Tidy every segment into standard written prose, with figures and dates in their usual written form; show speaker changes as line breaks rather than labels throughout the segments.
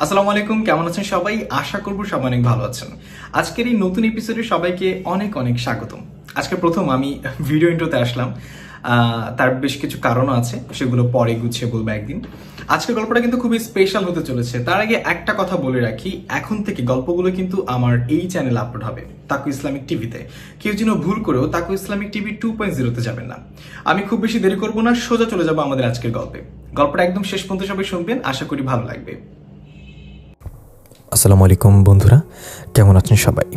আসসালামু আলাইকুম, কেমন আছেন সবাই? আশা করব সবাই অনেক ভালো আছেন। আজকের এই নতুন এপিসোডে সবাইকে অনেক অনেক স্বাগতম। আজকে প্রথম আমি ভিডিও ইন্ট্রোতে আসলাম। তার বেশ কিছু কারণও আছে, সেগুলো পরে গুছিয়ে বলবো একদিন। আজকের গল্পটা কিন্তু খুবই স্পেশাল হতে চলেছে। তার আগে একটা কথা বলে রাখি, এখন থেকে গল্পগুলো কিন্তু আমার এই চ্যানেলে আপলোড হবে, তাকু ইসলামিক টিভিতে। কেউ যেন ভুল করেও তাকু ইসলামিক টিভি 2.0-তে যাবেন না। আমি খুব বেশি দেরি করবো না, সোজা চলে যাবো আমাদের আজকের গল্পে। গল্পটা একদম শেষ পর্যন্ত সবাই শুনবেন, আশা করি ভালো লাগবে।
আসসালামু আলাইকুম বন্ধুরা, কেমন আছেন সবাই?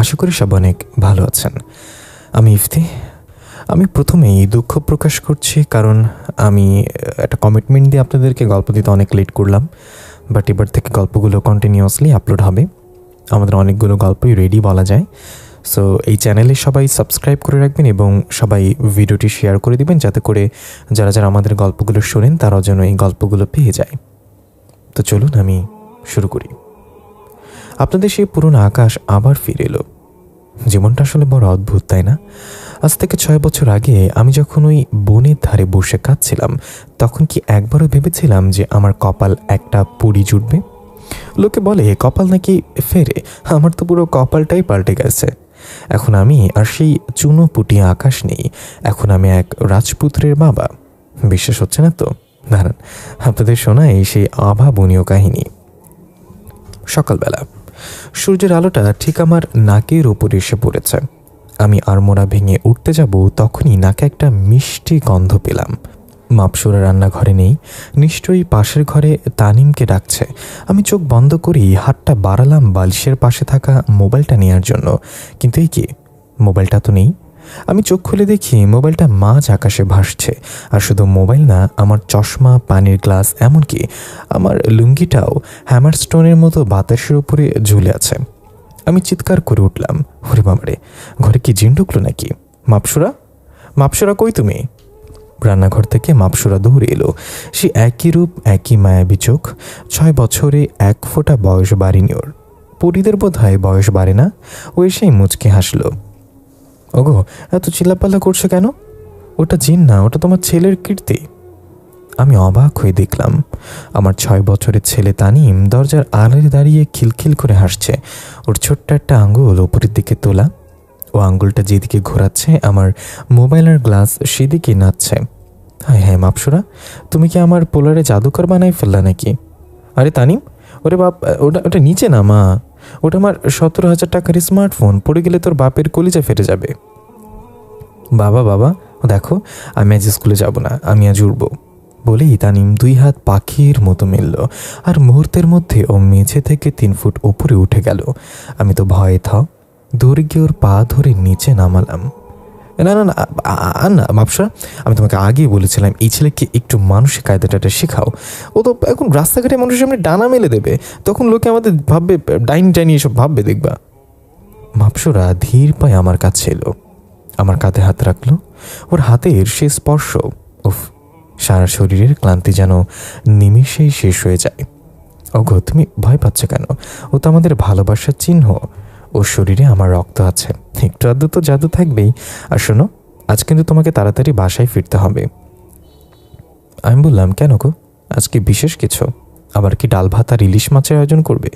আশা করি সবাই অনেক ভালো আছেন। আমি ইফতি। আমি প্রথমেই দুঃখ প্রকাশ করছি, কারণ আমি একটা কমিটমেন্ট দিয়ে আপনাদেরকে গল্প দিতে অনেক লেট করলাম। বাট এবার থেকে গল্পগুলো কন্টিনিউয়াসলি আপলোড হবে। আমাদের অনেকগুলো গল্পই রেডি বলা যায়। সো এই চ্যানেলে সবাই সাবস্ক্রাইব করে রাখবেন এবং সবাই ভিডিওটি শেয়ার করে দিবেন, যাতে করে যারা যারা আমাদের গল্পগুলো শোনেন তারাও যেন এই গল্পগুলো পেয়ে যায়। তো চলুন আমি শুরু করি। আপনাদের সেই পুরনো আকাশ আবার ফিরে এলো। জীবনটা আসলে বড় অদ্ভুত, তাই না? আজ থেকে 6 বছর আগে আমি যখন ওই বনের ধারে বসে কাঁদছিলাম, তখন কি একবারও ভেবেছিলাম যে আমার কপাল একটা পুরি জুটবে? লোকে বলে কপাল নাকি ফেরে, আমার তো পুরো কপালটাই পাল্টে গেছে। এখন আমি আর সেই চুনো পুটিয়া আকাশ নেই, এখন আমি এক রাজপুত্রের বাবা। বিশ্বাস হচ্ছে না তো? দাঁড়ান, আপনাদের শোনাই সেই অভাবনীয় কাহিনী। সকালবেলা সূর্যের আলোটা ঠিক আমার নাকের ওপরে এসে পড়েছে। আমি আড়মোড়া ভেঙে উঠতে যাব, তখনই নাকে একটা মিষ্টি গন্ধ পেলাম। মাপসুরা রান্নাঘরে নেই, নিশ্চয়ই পাশের ঘরে তানিমকে ডাকছে। আমি চোখ বন্ধ করেই হাতটা বাড়ালাম বালিশের পাশে থাকা মোবাইলটা নেওয়ার জন্য, কিন্তু এই কি, মোবাইলটা তো নেই। আমি চোখ খুলে দেখি মোবাইলটা মাঝ আকাশে ভাসছে। আর শুধু মোবাইল না, আমার চশমা, পানির গ্লাস, এমনকি আমার লুঙ্গিটাও হ্যামারস্টোনের মতো বাতাসের উপরে ঝুলে আছে। আমি চিৎকার করে উঠলাম, ওরে বাবারে, ঘরে কি জিন ঢুকলো নাকি? মাপসুরা, মাপসুরা কই তুমি? রান্নাঘর থেকে মাপসুরা দৌড়ে এলো। সে একই রূপ, একই মায়াবী চোখ। 6 বছরে 1 ফোঁটা বয়স বাড়েনি ওর। পরীদের বোধ হয় বয়স বাড়ে না। ও এসেই মুচকে হাসলো। ওগো, এত চিল্লাপাল্লা করছো কেন? ওটা জিন না, ওটা তোমার ছেলের কীর্তি। আমি অবাক হয়ে দেখলাম আমার 6 বছরের ছেলে তানিম দরজার আড়ালে দাঁড়িয়ে খিলখিল করে হাসছে। ওর ছোট্ট একটা আঙ্গুল ওপরের দিকে তোলা। ও আঙ্গুলটা যেদিকে ঘোরাচ্ছে, আমার মোবাইল আর গ্লাস সেদিকে নাচছে। হ্যাঁ হ্যাঁ মাপসুরা, তুমি কি আমার পোলারে জাদুকর বানাই ফেললা নাকি? আরে তানিম, ওরে বাপ, ওটা নিচে না মা, ওটা আমার 17,000 টাকার স্মার্টফোন, পড়ে গেলে তোর বাপের কলিজা ফেটে যাবে। বাবা বাবা, দেখো, আমি আজ স্কুলে যাব না, আমি আজ উড়ব। বলেই তানিম 2 হাত পাখির মতো মেলল, আর মুহূর্তের মধ্যে ও মেঝে থেকে 3 ফুট ওপরে উঠে গেল। আমি তো ভয়ে দৌড়ে গিয়ে ওর পা ধরে নিচে নামালাম। না না না না মাপসা, আমি তোমাকে আগেই বলেছিলাম এই ছেলেকে একটু মানসিক কায়দাটা শেখাও। ও তো এখন রাস্তাঘাটে মানুষের সামনে ডানা মেলে দেবে, তখন লোকে আমাদের ভাববে ডাইনি এসব ভাববে, দেখবা। মাপসুরা ধীর পায়ে আমার কাছে এলো, আমার কাঁধে হাত রাখলো। ওর হাতের সে স্পর্শ, উফ, সারা শরীরের ক্লান্তি যেন নিমিষেই শেষ হয়ে যায়। ওগো, তুমি ভয় পাচ্ছ কেন? ও তো আমাদের ভালোবাসার চিহ্ন। ওর শরীরে আমার রক্ত আছে, একটু আধটু তো জাদু থাকবেই। আর শোনো, আজ কিন্তু তোমাকে তাড়াতাড়ি বাসায় ফিরতে হবে। আমি বললাম, কেন গো, আজকে বিশেষ কিছু? আবার কি ডাল ভাত আর ইলিশ মাছের আয়োজন করবে?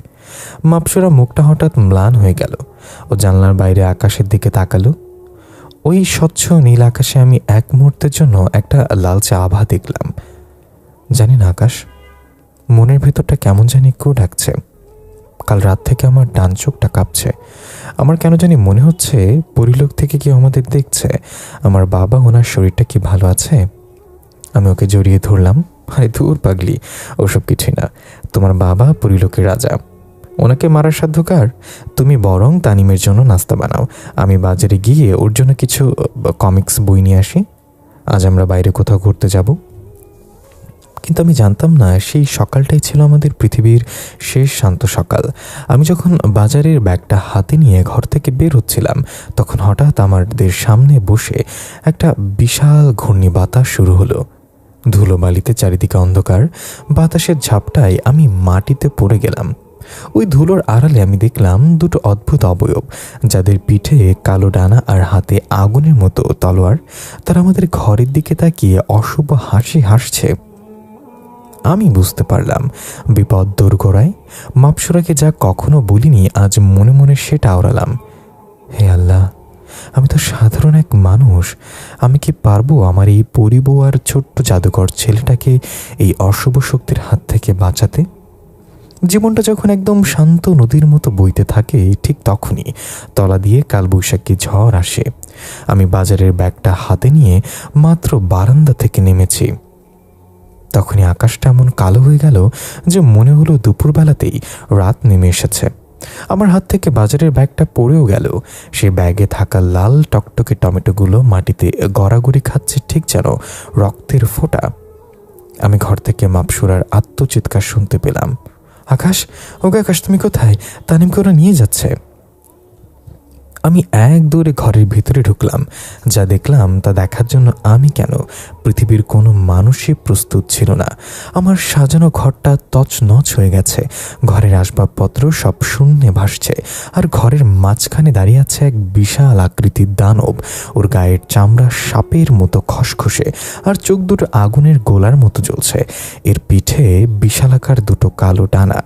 মাপসুরা মুখটা হঠাৎ ম্লান হয়ে গেল। ও জানলার বাইরে আকাশের দিকে তাকালো। ওই স্বচ্ছ নীল আকাশে আমি এক মুহূর্তের জন্য একটা লালচে আভা দেখলাম। জানি না আকাশ, মনের ভেতরটা কেমন জানি কেউ ডাকছে। কাল রাত থেকে আমার ডান চোখটা কাঁপছে। আমার কেন জানি মনে হচ্ছে পরিলোক থেকে কেউ আমাদের দেখছে। আমার বাবা, ওনার শরীরটা কি ভালো আছে? আমি ওকে জড়িয়ে ধরলাম। আরে দূর পাগলি, ওসব কিছুই না। তোমার বাবা পরিলোকের রাজা, ওনাকে মারার সাধ্য কার? তুমি বরং তানিমের জন্য নাস্তা বানাও, আমি বাজারে গিয়ে ওর জন্য কিছু কমিক্স বই নিয়ে আসি। আজ আমরা বাইরে কোথাও ঘুরতে যাব। কিন্তু আমি জানতাম না সেই সকালটাই ছিল আমাদের পৃথিবীর শেষ শান্ত সকাল। আমি যখন বাজারের ব্যাগটা হাতে নিয়ে ঘর থেকে বের হচ্ছিলাম, তখন হঠাৎ আমাদের সামনে বসে একটা বিশাল ঘূর্ণি বাতাস শুরু হলো। ধুলোবালিতে চারিদিকে অন্ধকার, বাতাসের ঝাপটায় আমি মাটিতে পড়ে গেলাম। ওই ধুলোর আড়ালে আমি দেখলাম 2টো অদ্ভুত অবয়ব, যাদের পিঠে কালো ডানা আর হাতে আগুনের মতো তলোয়ার। তারা আমাদের ঘরের দিকে তাকিয়ে অশুভ হাসি হাসছে। আমি বুঝতে পারলাম বিপদ দোরগোড়ায়। মাপসুরাকে যা কখনো বলিনি আজ মনে মনে সেটা আওড়ালাম। হে আল্লাহ, আমি তো সাধারণ এক মানুষ। আমি কি পারবো আমার এই পরিবউ আর ছোট্ট জাদুকর ছেলেটাকে এই অশুভ শক্তির হাত থেকে বাঁচাতে? জীবনটা যখন একদম শান্ত নদীর মতো বইতে থাকে ঠিক তখনই তলা দিয়ে কালবৈশাখী ঝড় আসে। আমি বাজারের ব্যাগটা হাতে নিয়ে মাত্র বারান্দা থেকে নেমেছি, তখনই আকাশটা এমন কালো হয়ে গেল যে মনে হলো দুপুরবেলাতেই রাত নেমে এসেছে। আমার হাত থেকে বাজারের ব্যাগটা পড়েও গেল। সে ব্যাগে থাকা লাল টকটকে টমেটোগুলো মাটিতে গড়াগড়ি খাচ্ছে ঠিক যেন রক্তের ফোঁটা। আমি ঘর থেকে মাপসুরার আত্মচিৎকার শুনতে পেলাম। আকাশ, ওকে আকাশ, তুমি কোথায়? তানিমকে ওরা নিয়ে যাচ্ছে। আমি এক দৌড়ে ঘরের ভিতরে ঢুকলাম। যা দেখলাম তা দেখার জন্য আমি কেন, পৃথিবীর কোনো মানুষই প্রস্তুত ছিল না। আমার সাজানো ঘরটা তছনছ হয়ে গেছে। ঘরের আসবাবপত্র সব শূন্যে ভাসছে, আর ঘরের মাঝখানে দাঁড়িয়ে আছে এক বিশাল আকৃতির দানব। ওর গায়ের চামড়া সাপের মতো খসখসে, আর চোখ দুটো আগুনের গোলার মতো জ্বলছে। এর পিঠে বিশালাকার দুটো কালো ডানা,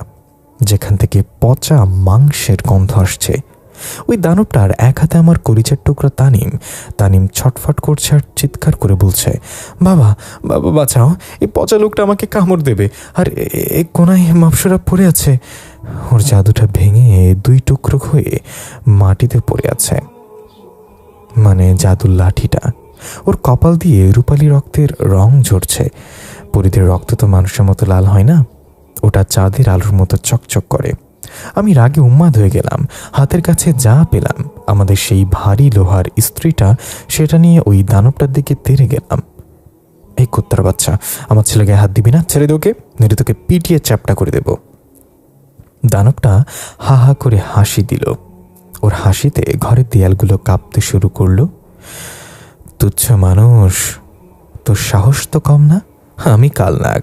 যেখান থেকে পচা মাংসের গন্ধ আসছে। ওই দানবটার এক হাতে আমার কলিজার টুকরা তানিম ছটফট করছে আর চিৎকার করে বলছে, বাবা বাবা বাঁচাও, এই পচা লোকটা আমাকে কামড় দেবে। আর এক কোনায় মাপসুরা পড়ে আছে। ওর জাদুটা ভেঙে দুই টুকরো হয়ে মাটিতে পড়ে আছে, মানে জাদুর লাঠিটা। ওর কপাল দিয়ে রূপালি রক্তের রং ঝরছে। পরিদের রক্ত তো মানুষের মতো লাল হয় না, ওটা চাঁদের আলোর মতো চকচক করে। আমি রাগে উন্মাদ হয়ে গেলাম। হাতের কাছে যা পেলাম, আমাদের সেই ভারী লোহার ইস্ত্রিটা, সেটা নিয়ে ওই দানবটার দিকে তেড়ে গেলাম। এই কুত্তার বাচ্চা, আমার ছেলেকে হাত দিবি না, ছেড়ে দে ওকে, নইলে তোকে পিটিয়ে চ্যাপটা করে দেব। দানবটা হা হা করে হাসি দিল। ওর হাসিতে ঘরের দেয়ালগুলো কাঁপতে শুরু করলো। তুচ্ছ মানুষ, তোর সাহস তো কম না। আমি কালনাগ,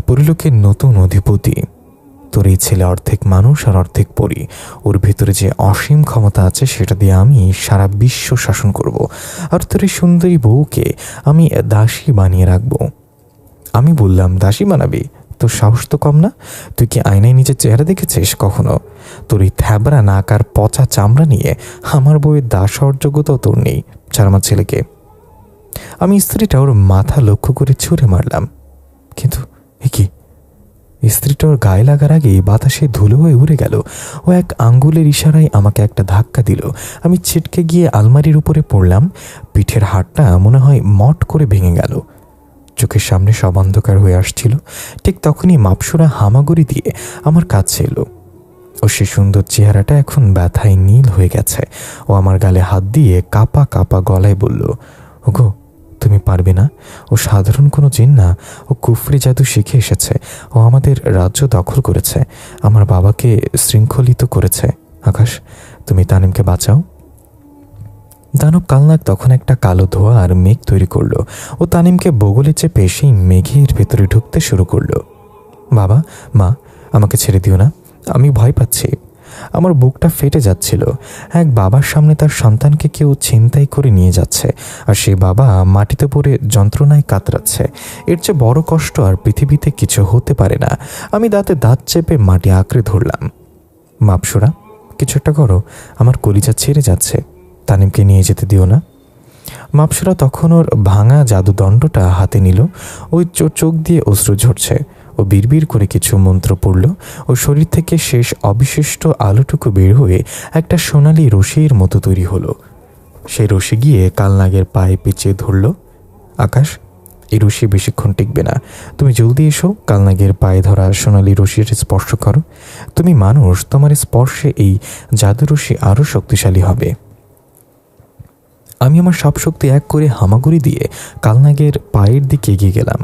পরিলোকের নতুন অধিপতি। তোর এই ছেলে অর্ধেক মানুষ আর অর্ধেক পরি। ওর ভেতরে যে অসীম ক্ষমতা আছে সেটা দিয়ে আমি সারা বিশ্ব শাসন করব, আর তোর এই সুন্দরী বউকে আমি দাসী বানিয়ে রাখবো। আমি বললাম, দাসী বানাবি? তোর সাহস তো কম না। তুই কি আয়নায় নিজের চেহারা দেখেছিস কখনো? তোর এই থ্যাবরা নাক আর পচা চামড়া নিয়ে আমার বউয়ের দাস হওয়ার যোগ্যতাও তোর নেই। ছাড় আমার ছেলেকে। আমি স্ত্রীটা ওর মাথা লক্ষ্য করে ছুঁড়ে মারলাম, কিন্তু এ কি, স্ত্রীটা ওর গায়ে লাগার আগেই বাতাসে ধুলো হয়ে উড়ে গেল। ও এক আঙ্গুলের ইশারায় আমাকে একটা ধাক্কা দিল। আমি ছিটকে গিয়ে আলমারির উপরে পড়লাম। পিঠের হাড়টা মনে হয় মট করে ভেঙে গেল। চোখের সামনে সব অন্ধকার হয়ে আসছিল। ঠিক তখনই মাপসুরা হামাগুড়ি দিয়ে আমার কাছে এলো। ও সে সুন্দর চেহারাটা এখন ব্যথায় নীল হয়ে গেছে। ও আমার গালে হাত দিয়ে কাঁপা কাঁপা গলায় বলল, ওগো তুমি পারবে না। ও সাধারণ কোনো জিন না, ও কুফরি জাদু শিখে এসেছে। ও আমাদের রাজ্য দখল করেছে, আমার বাবাকে শৃঙ্খলিত করেছে। আকাশ, তুমি তানিমকে বাঁচাও। দানব কালনাগ তখন একটা কালো ধোয়া আর মেঘ তৈরি করলো। ও তানিমকে বগলে চেপে সেই মেঘের ভেতরে ঢুকতে শুরু করলো। বাবা, মা, আমাকে ছেড়ে দিও না, আমি ভয় পাচ্ছি। আমার বুকটা ফেটে যাচ্ছিল। এক বাবার সামনে তার সন্তানকে কেউ ছিনতাই করে নিয়ে যাচ্ছে, আর সেই বাবা মাটিতে পড়ে যন্ত্রণায় কাতরাচ্ছে। এর চেয়ে বড় কষ্ট আর পৃথিবীতে কিছু হতে পারে না। আমি দাঁতে দাঁত চেপে মাটি আঁকড়ে ধরলাম। মাপসুরা, কিছু একটা করো, আমার কলিজা ছেড়ে যাচ্ছে। তানিমকে নিয়ে যেতে দিও না। মাপসুরা তখন ওর ভাঙা জাদুদণ্ডটা হাতে নিল। ওই চোখ দিয়ে অশ্রু ঝরছে। ও বিড়বিড় করে কিছু মন্ত্র পড়ল। ও শরীর থেকে শেষ অবিশিষ্ট আলোটুকু বের হয়ে একটা সোনালি রশির মতো তৈরি হলো। সেই রশি গিয়ে কালনাগের পায়ে পেঁচিয়ে ধরল। আকাশ, এই রশি বেশিক্ষণ টিকবে না, তুমি জলদি এসো। কালনাগের পায়ে ধরা সোনালি রশির স্পর্শ করো। তুমি মানুষ, তোমার স্পর্শে এই জাদু রশি আরও শক্তিশালী হবে। আমি আমার সব শক্তি এক করে হামাগুড়ি দিয়ে কালনাগের পায়ের দিকে এগিয়ে গেলাম।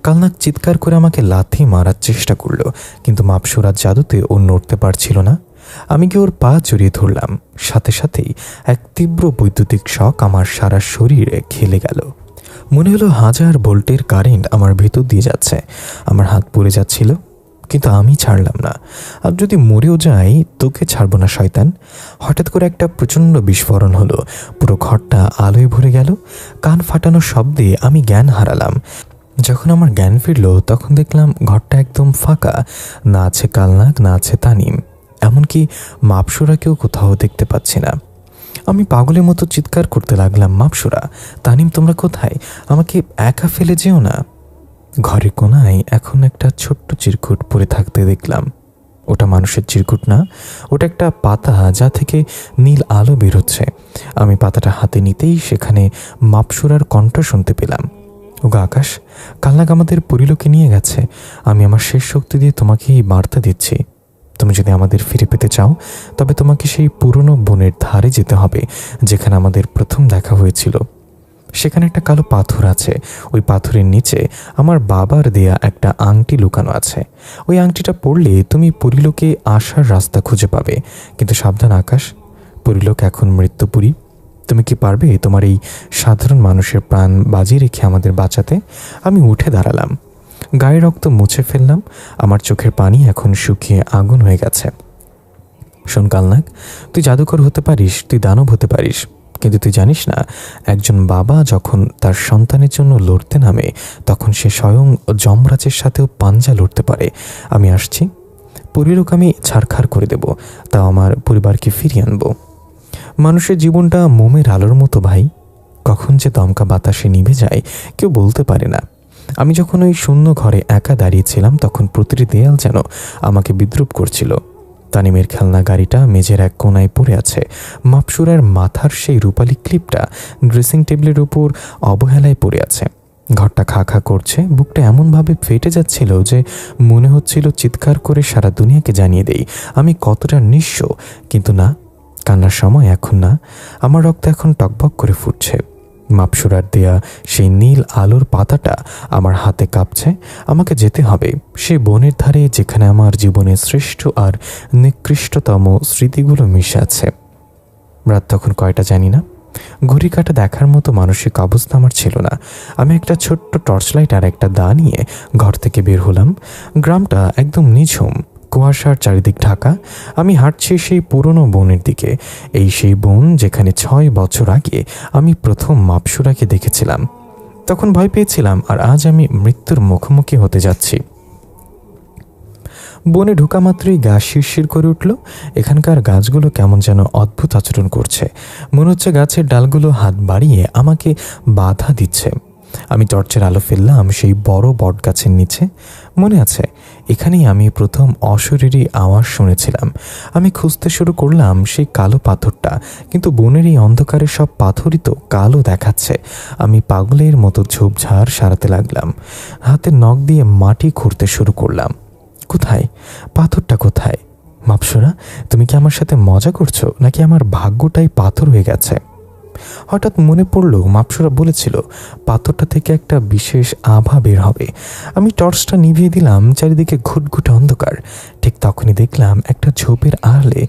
কালনাগ চিৎকার করে আমাকে লাথি মারার চেষ্টা করলো, কিন্তু মাপসুরার জাদুতে ও নড়তে পারছিল না। আমি গিয়ে ওর পা জড়িয়ে ধরলাম। সাথে সাথেই এক তীব্র বৈদ্যুতিক শক আমার সারা শরীরে খেলে গেল। মনে হলো 1000 ভোল্টের কারেন্ট আমার ভেতর দিয়ে যাচ্ছে। আমার হাত পুড়ে যাচ্ছিল, কিন্তু আমি ছাড়লাম না। আর যদি মরেও যাই, তোকে ছাড়বো না শয়তান। হঠাৎ করে একটা প্রচণ্ড বিস্ফোরণ হলো। পুরো ঘরটা আলোয় ভরে গেল। কান ফাটানো শব্দে আমি জ্ঞান হারালাম। যখন আমার জ্ঞান ফিরল তখন দেখলাম ঘরটা একদম ফাঁকা, না আছে কালনাগ, না আছে তানিম, এমনকি মাপসুরাকেও কোথাও দেখতে পাচ্ছি না। আমি পাগলের মতো চিৎকার করতে লাগলাম, মাপসুরা, তানিম, তোমরা কোথায়? আমাকে একা ফেলে যেও না। ঘরের কোনায় এখন একটা ছোট্ট চিরকুট পড়ে থাকতে দেখলাম। ওটা মানুষের চিরকুট না, ওটা একটা পাতা যা থেকে নীল আলো বেরোচ্ছে। আমি পাতাটা হাতে নিতেই সেখানে মাপসুরার কণ্ঠ শুনতে পেলাম। ওগো আকাশ, কালনাগ আমাদের পরিলোকে নিয়ে গেছে। আমি আমার শেষ শক্তি দিয়ে তোমাকে এই বার্তা দিচ্ছি। তুমি যদি আমাদের ফিরে পেতে চাও তবে তোমাকে সেই পুরনো বনের ধারে যেতে হবে যেখানে আমাদের প্রথম দেখা হয়েছিল। সেখানে একটা কালো পাথর আছে, ওই পাথরের নিচে আমার বাবার দেয়া একটা আংটি লুকানো আছে। ওই আংটিটা পরলে তুমি পরিলোকে আসার রাস্তা খুঁজে পাবে। কিন্তু সাবধান আকাশ, পরিলোক এখন মৃত্যুপুরী। তুমি কি পারবে তোমার এই সাধারণ মানুষের প্রাণ বাজি রেখে আমাদের বাঁচাতে? আমি উঠে দাঁড়ালাম, গায়ে রক্ত মুছে ফেললাম। আমার চোখের পানি এখন শুকিয়ে আগুন হয়ে গেছে। শোন কালনাগ, তুই জাদুকর হতে পারিস, তুই দানব হতে পারিস, কিন্তু তুই জানিস না একজন বাবা যখন তার সন্তানের জন্য লড়তে নামে তখন সে স্বয়ং যমরাজের সাথেও পাঞ্জা লড়তে পারে। আমি আসছি, পরিলোক আমি ছাড়খাড় করে দেব, তাও আমার পরিবারকে ফিরিয়ে আনবো। মানুষের জীবনটা মোমের আলোর মতো ভাই, কখন যে দমকা বাতাসে নিভে যায় কেউ বলতে পারে না। আমি যখন ওই শূন্য ঘরে একা দাঁড়িয়েছিলাম তখন প্রতিটি দেয়াল যেন আমাকে বিদ্রুপ করছিল। তানিমের খেলনা গাড়িটা মেঝের এক কোনায় পড়ে আছে। মাপসুরার মাথার সেই রূপালী ক্লিপটা ড্রেসিং টেবিলের উপর অবহেলায় পড়ে আছে। ঘরটা খা খা করছে, বুকটা এমনভাবে ফেটে যাচ্ছিল যে মনে হচ্ছিল চিৎকার করে সারা দুনিয়াকে জানিয়ে দেই আমি কতটা নিঃস্ব। কিন্তু না, কান্নার সময় এখন না, আমার রক্ত এখন টকবক করে ফুটছে। মাপসুরার দেয়া সেই নীল আলোর পাতাটা আমার হাতে কাঁপছে। আমাকে যেতে হবে সেই বনের ধারে যেখানে আমার জীবনের শ্রেষ্ঠ আর নিকৃষ্টতম স্মৃতিগুলো মিশে আছে। রাত তখন কয়টা জানি না, ঘড়ি কাটা দেখার মতো মানসিক অবস্থা আমার ছিল না। আমি একটা ছোট্ট টর্চ লাইট আর একটা দা নিয়ে ঘর থেকে বের হলাম। গ্রামটা একদম নিঝুম, কুয়াশার চারিদিক ঢাকা। আমি হাঁটছি সেই পুরনো বনের দিকে, এই সেই বন যেখানে 6 বছর আগে আমি প্রথম মাপসুরাকে দেখেছিলাম। তখন ভয় পেয়েছিলাম, আর আজ আমি মৃত্যুর মুখোমুখি হতে যাচ্ছি। বনে ঢোকা মাত্রই গা শিরশির করে উঠল। এখানকার গাছগুলো কেমন যেন অদ্ভুত আচরণ করছে, মনে হচ্ছে গাছের ডালগুলো হাত বাড়িয়ে আমাকে বাধা দিচ্ছে। আমি টর্চের আলো ফেললাম সেই বড় বট গাছের নিচে। মনে আছে, এখানেই আমি প্রথম অশরীরী আওয়াজ শুনেছিলাম। আমি খুঁজতে শুরু করলাম সেই কালো পাথরটা, কিন্তু বনের এই অন্ধকারে সব পাথরই তো কালো দেখাচ্ছে। আমি পাগলের মতো ঝোপঝাড় সারাতে লাগলাম, হাতের নখ দিয়ে মাটি খুঁড়তে শুরু করলাম। কোথায় পাথরটা, কোথায়? মাপসুরা, তুমি কি আমার সাথে মজা করছো নাকি আমার ভাগ্যটাই পাথর হয়ে গেছে? হঠাৎ মনে পড়ল মাপসুরা বলেছিল পাথরটা থেকে একটা বিশেষ আভা বের হবে। আমি টর্চটা নিভিয়ে দিলাম, চারিদিকে ঘুটঘুটে অন্ধকার। ঠিক তখনই দেখলাম একটা ঝোপের আড়ালে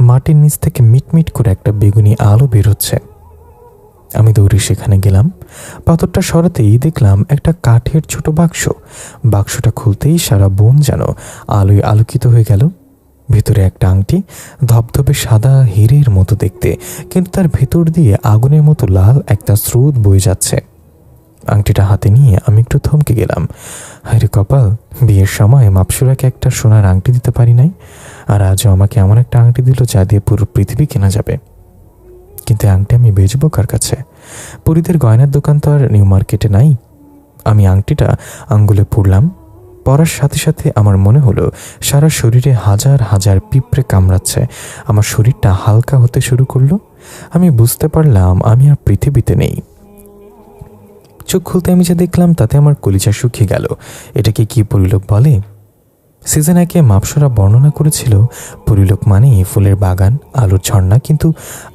মাটির নিচ থেকে মিটমিট করে একটা বেগুনি আলো বের হচ্ছে। আমি দৌড়ে সেখানে গেলাম। পাথরটা সরাতেই দেখলাম একটা কাঠের ছোট বাক্স। বাক্সটা খুলতেই সারা বন যেন আলোয় আলোকিত হয়ে গেল। ভেতরে একটা আংটি, ধবধবে সাদা হীরের মতো দেখতে, কিন্তু তার ভেতর দিয়ে আগুনের মতো লাল একটা স্রোত বয়ে যাচ্ছে। আংটিটা হাতে নিয়ে আমি একটু থমকে গেলাম। হায়রে কপাল, বিয়ের সময় মাপসুরাকে একটা সোনার আংটি দিতে পারি নাই, আর আজও আমাকে এমন একটা আংটি দিল যা দিয়ে পুরো পৃথিবী কেনা যাবে। কিন্তু আংটি আমি বেচবো কার কাছে? পরীদের গয়নার দোকান তো আর নিউ মার্কেটে নাই। আমি আংটিটা আঙ্গুলে পরলাম। পরার সাথে সাথে আমার মনে হলো সারা শরীরে হাজার হাজার পিঁপড়ে কামড়াচ্ছে। আমার শরীরটা হালকা হতে শুরু করলো। আমি বুঝতে পারলাম আমি আর পৃথিবীতে নেই। চোখ খুলতে আমি যা দেখলাম তাতে আমার কলিজা শুকিয়ে গেল। এটাকে কি পরিলোক বলে? সিজন 1-এ মাপসুরা বর্ণনা করেছিল পরিলোক মানে ফুলের বাগান, আলোর ঝর্ণা, কিন্তু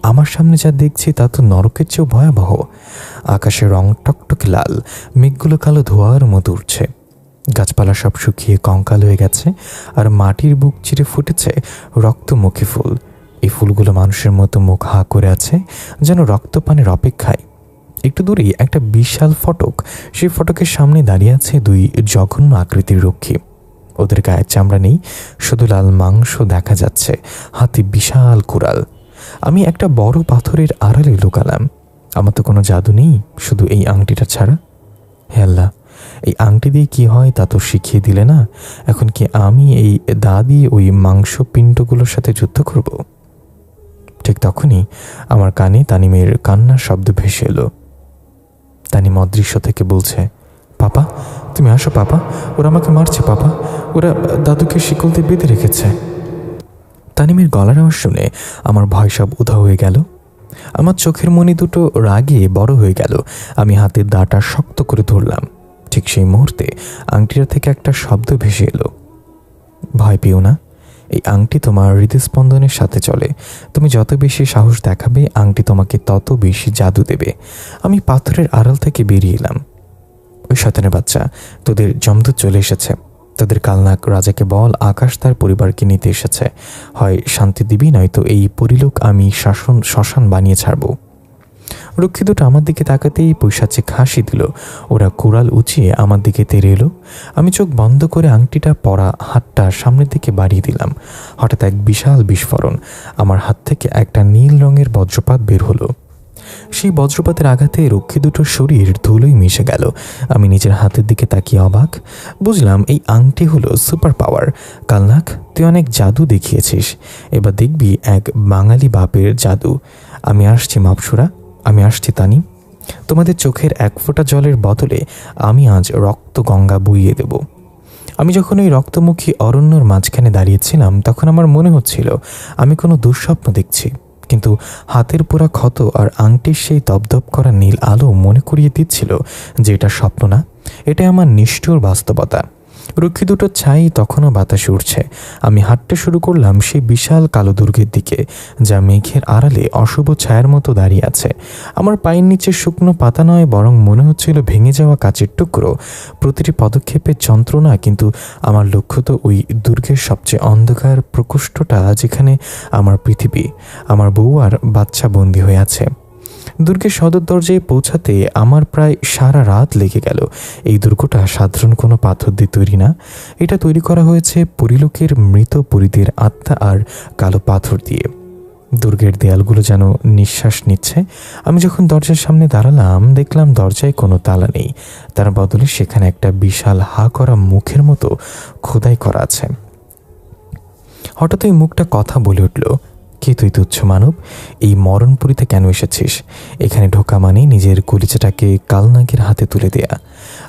আমার সামনে যা দেখছি তা তো নরকের চেয়েও ভয়াবহ। আকাশের রং টকটকে লাল, মেঘগুলো কালো ধোঁয়ার মতো উঠছে। গাছপালা সব শুকিয়ে কঙ্কাল হয়ে গেছে, আর মাটির বুক চিরে ফুটেছে রক্তমুখী ফুল। এই ফুলগুলো মানুষের মতো মুখ হা করে আছে, যেন রক্তপানের অপেক্ষায়। একটু দূরেই একটা বিশাল ফটক, সেই ফটকের সামনে দাঁড়িয়ে আছে 2 জঘন্য আকৃতির রক্ষী। ওদের গায়ের চামড়া নেই, শুধু লাল মাংস দেখা যাচ্ছে, হাতে বিশাল কুড়াল। আমি একটা বড় পাথরের আড়ালে লুকালাম। আমার তো কোনো জাদু নেই, শুধু এই আংটিটা ছাড়া। হে আল্লাহ, এই আংটি দিয়ে কি হয় তা তো শিখিয়ে দিলে না। এখন কি আমি এই দা দিয়ে ওই মাংস পিণ্ডগুলোর সাথে যুদ্ধ করব? ঠিক তখনই আমার কানে তানিমের কান্নার শব্দ ভেসে এলো। তানিম অদৃশ্য থেকে বলছে, পাপা তুমি আসো পাপা, ওরা আমাকে মারছে পাপা, ওরা দাদুকে শিকল দিয়ে বেঁধে রেখেছে। তানিমের গলার আওয়াজ শুনে আমার ভয় সব উধাও হয়ে গেল। আমার চোখের মনি দুটো রাগে বড় হয়ে গেল। আমি হাতের দাটা শক্ত করে ধরলাম। ঠিক সেই মুহূর্তে আংটিটা থেকে একটা শব্দ ভেসে এলো, ভয় পেও না, এই আংটি তোমার হৃদস্পন্দনের সাথে চলে। তুমি যত বেশি সাহস দেখাবে আংটি তোমাকে তত বেশি জাদু দেবে। আমি পাথরের আড়াল থেকে বেরিয়ে এলাম। ওই শয়তানের বাচ্চা, তোদের যমদূত চলে এসেছে। তোদের কালনাক রাজাকে বল আকাশ তার পরিবারকে নিতে এসেছে। হয় শান্তি দিবি, নয়তো এই পরিলোক আমি শ্মশান বানিয়ে ছাড়ব। রক্ষী দুটো আমার দিকে তাকাতেই পৈশাচিক হাসি দিল। ওরা কোরাল উঁচিয়ে আমার দিকে তেড়ে এলো। আমি চোখ বন্ধ করে আংটিটা পরা হাতটা সামনের দিকে বাড়িয়ে দিলাম। হঠাৎ এক বিশাল বিস্ফোরণ। আমার হাত থেকে একটা নীল রঙের বজ্রপাত বের হলো। সেই বজ্রপাতের আঘাতে রক্ষী দুটোর শরীর ধুলোয় মিশে গেল। আমি নিজের হাতের দিকে তাকিয়ে অবাক। বুঝলাম এই আংটি হলো সুপার পাওয়ার। কালনাক, তুই অনেক জাদু দেখিয়েছিস, এবার দেখবি এক বাঙালি বাপের জাদু। আমি আসছি মাপসুরা, আমি আসছি তানিম। তোমাদের চোখের এক ফোঁটা জলের বদলে আমি আজ রক্ত গঙ্গা বইয়ে দেব। আমি যখন ওই রক্তমুখী অরণ্যর মাঝখানে দাঁড়িয়েছিলাম তখন আমার মনে হচ্ছিল আমি কোনো দুঃস্বপ্ন দেখছি, কিন্তু হাতের পোড়া ক্ষত আর আংটির সেই দপদপ করা নীল আলো মনে করিয়ে দিচ্ছিল যে এটা স্বপ্ন না, এটা আমার নিষ্ঠুর বাস্তবতা। রক্ষী দুটো ছাই তখনও বাতাসে উঠছে। আমি হাঁটতে শুরু করলাম সেই বিশাল কালো দুর্গের দিকে, যা মেঘের আড়ালে অশুভ ছায়ার মতো দাঁড়িয়ে আছে। আমার পায়ের নিচে শুকনো পাতা নয়, বরং মনে হচ্ছিল ভেঙে যাওয়া কাচের টুকরো। প্রতিটি পদক্ষেপের যন্ত্রণা, কিন্তু আমার লক্ষ্য তো ওই দুর্গের সবচেয়ে অন্ধকার প্রকোষ্ঠটা, যেখানে আমার পৃথিবী, আমার বউ আর বাচ্চা বন্দী হয়ে আছে। দুর্গের সদর দরজায় পৌঁছাতে আমার প্রায় সারা রাত লেগে গেল। এই দুর্গটা সাধারণ কোনো পাথর দিয়ে তৈরি না, এটা তৈরি করা হয়েছে পরিলোকের মৃত পরিদের আত্মা আর কালো পাথর দিয়ে। দুর্গের দেয়ালগুলো যেন নিঃশ্বাস নিচ্ছে। আমি যখন দরজার সামনে দাঁড়ালাম দেখলাম দরজায় কোনো তালা নেই, তার বদলে সেখানে একটা বিশাল হা করা মুখের মতো খোদাই করা আছে। হঠাৎ ওই মুখটা কথা বলে উঠল, কে তুই তুচ্ছ মানব, এই মরণপুরীতে কেন এসেছিস? এখানে ঢোকা মানে নিজের কলিজাটাকে কালনাগের হাতে তুলে দেয়া।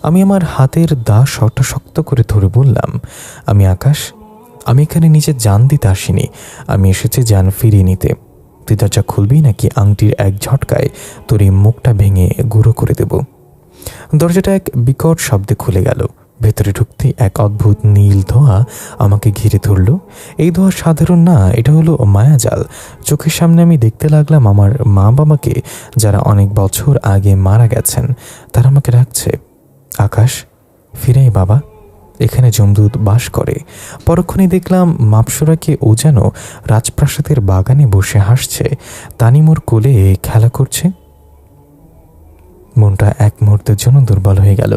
আমি আমার হাতের দা শক্ত করে ধরে বললাম, আমি আকাশ, আমি এখানে নিজের জান দিতে আসিনি, আমি এসেছি জান ফিরিয়ে নিতে। তুই দরজা খুলবি নাকি আংটির এক ঝটকায় তোর এই মুখটা ভেঙে গুঁড়ো করে দেব। দরজাটা এক বিকট শব্দে খুলে গেল। ভেতরে ঢুকতেই এক অদ্ভুত নীল ধোঁয়া আমাকে ঘিরে ধরল। এই ধোঁয়া সাধারণ না, এটা হলো মায়াজাল। চোখের সামনে আমি দেখতে লাগলাম আমার মা বাবাকে, যারা অনেক বছর আগে মারা গেছেন। তারা আমাকে ডাকছে, আকাশ ফিরে আয় বাবা, এখানে যমদূত বাস করে। পরক্ষণে দেখলাম মাপসুরাকে, ও যেন রাজপ্রাসাদের বাগানে বসে হাসছে, তানিমোর কোলে খেলা করছে। মনটা এক মুহূর্তের জন্য দুর্বল হয়ে গেল।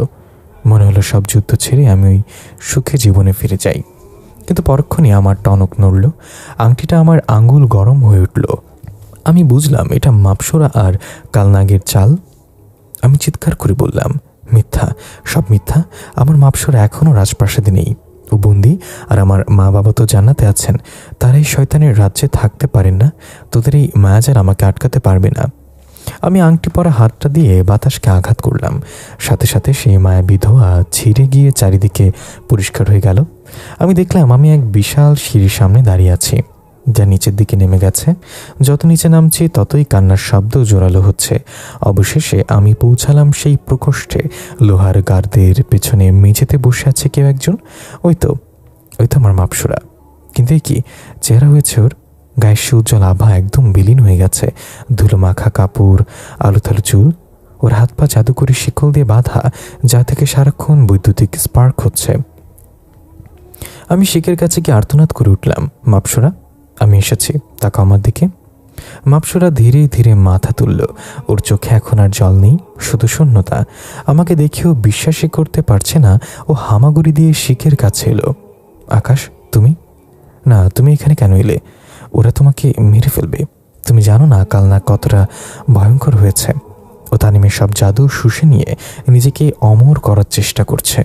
মনে হলো সব যুদ্ধ ছেড়ে আমি ওই সুখে জীবনে ফিরে যাই। কিন্তু পরক্ষণে আমার টনক নড়ল, আংটিটা আমার আঙ্গুল গরম হয়ে উঠল। আমি বুঝলাম এটা মাপসুরা আর কালনাগের চাল। আমি চিৎকার করে বললাম, মিথ্যা, সব মিথ্যা। আমার মাপসুরা এখনও রাজপ্রাসাদে নেই, ও বন্দি, আর আমার মা বাবা তো জান্নাতে আছেন। তারা এই শয়তানের রাজ্যে থাকতে পারেন না। তোদের এই মায়াজাল আমাকে আটকাতে পারবে না। আমি আংটি পরা হাতটা দিয়ে বাতাসকে আঘাত করলাম। সাথে সাথে সেই মায়াবী ধোঁয়া ছিঁড়ে গিয়ে চারিদিকে পরিষ্কার হয়ে গেল। আমি দেখলাম আমি এক বিশাল সিঁড়ির সামনে দাঁড়িয়ে আছি, যা নিচের দিকে নেমে গেছে। যত নিচে নামছি ততই কান্নার শব্দ জোরালো হচ্ছে। অবশেষে আমি পৌঁছালাম সেই প্রকোষ্ঠে। লোহার গার্ডের পেছনে মেঝেতে বসে আছে কেউ একজন। ওই তো আমার মাপসুরা। কিন্তু কি চেহারা হয়েছে ওর! গায়ের সুউজ্জ্বল আভা একদম বিলীন হয়ে গেছে। ধুলো মাখা কাপড়, আলুথালু চুল, ওর হাত পা জাদু করে শিকল দিয়ে বাঁধা, যা থেকে সারাক্ষণ বৈদ্যুতিক স্পার্ক হচ্ছে। আমি শিকের কাছে গিয়ে আর্তনাদ করে উঠলাম, মাপসুরা আমি এসেছি, তাকাও আমার দিকে। মাপসুরা ধীরে ধীরে মাথা তুলল। ওর চোখে এখন আর জল নেই, শুধু শূন্যতা। আমাকে দেখেও বিশ্বাসই করতে পারছে না। ও হামাগুড়ি দিয়ে শিকের কাছে এলো। আকাশ, তুমি? না, তুমি এখানে কেন এলে? ওরা তোমাকে মেরে ফেলবে। তুমি জানো না কালনা কতটা ভয়ঙ্কর হয়েছে। ও তানিমের সব জাদু শুষে নিয়ে নিজেকে অমর করার চেষ্টা করছে।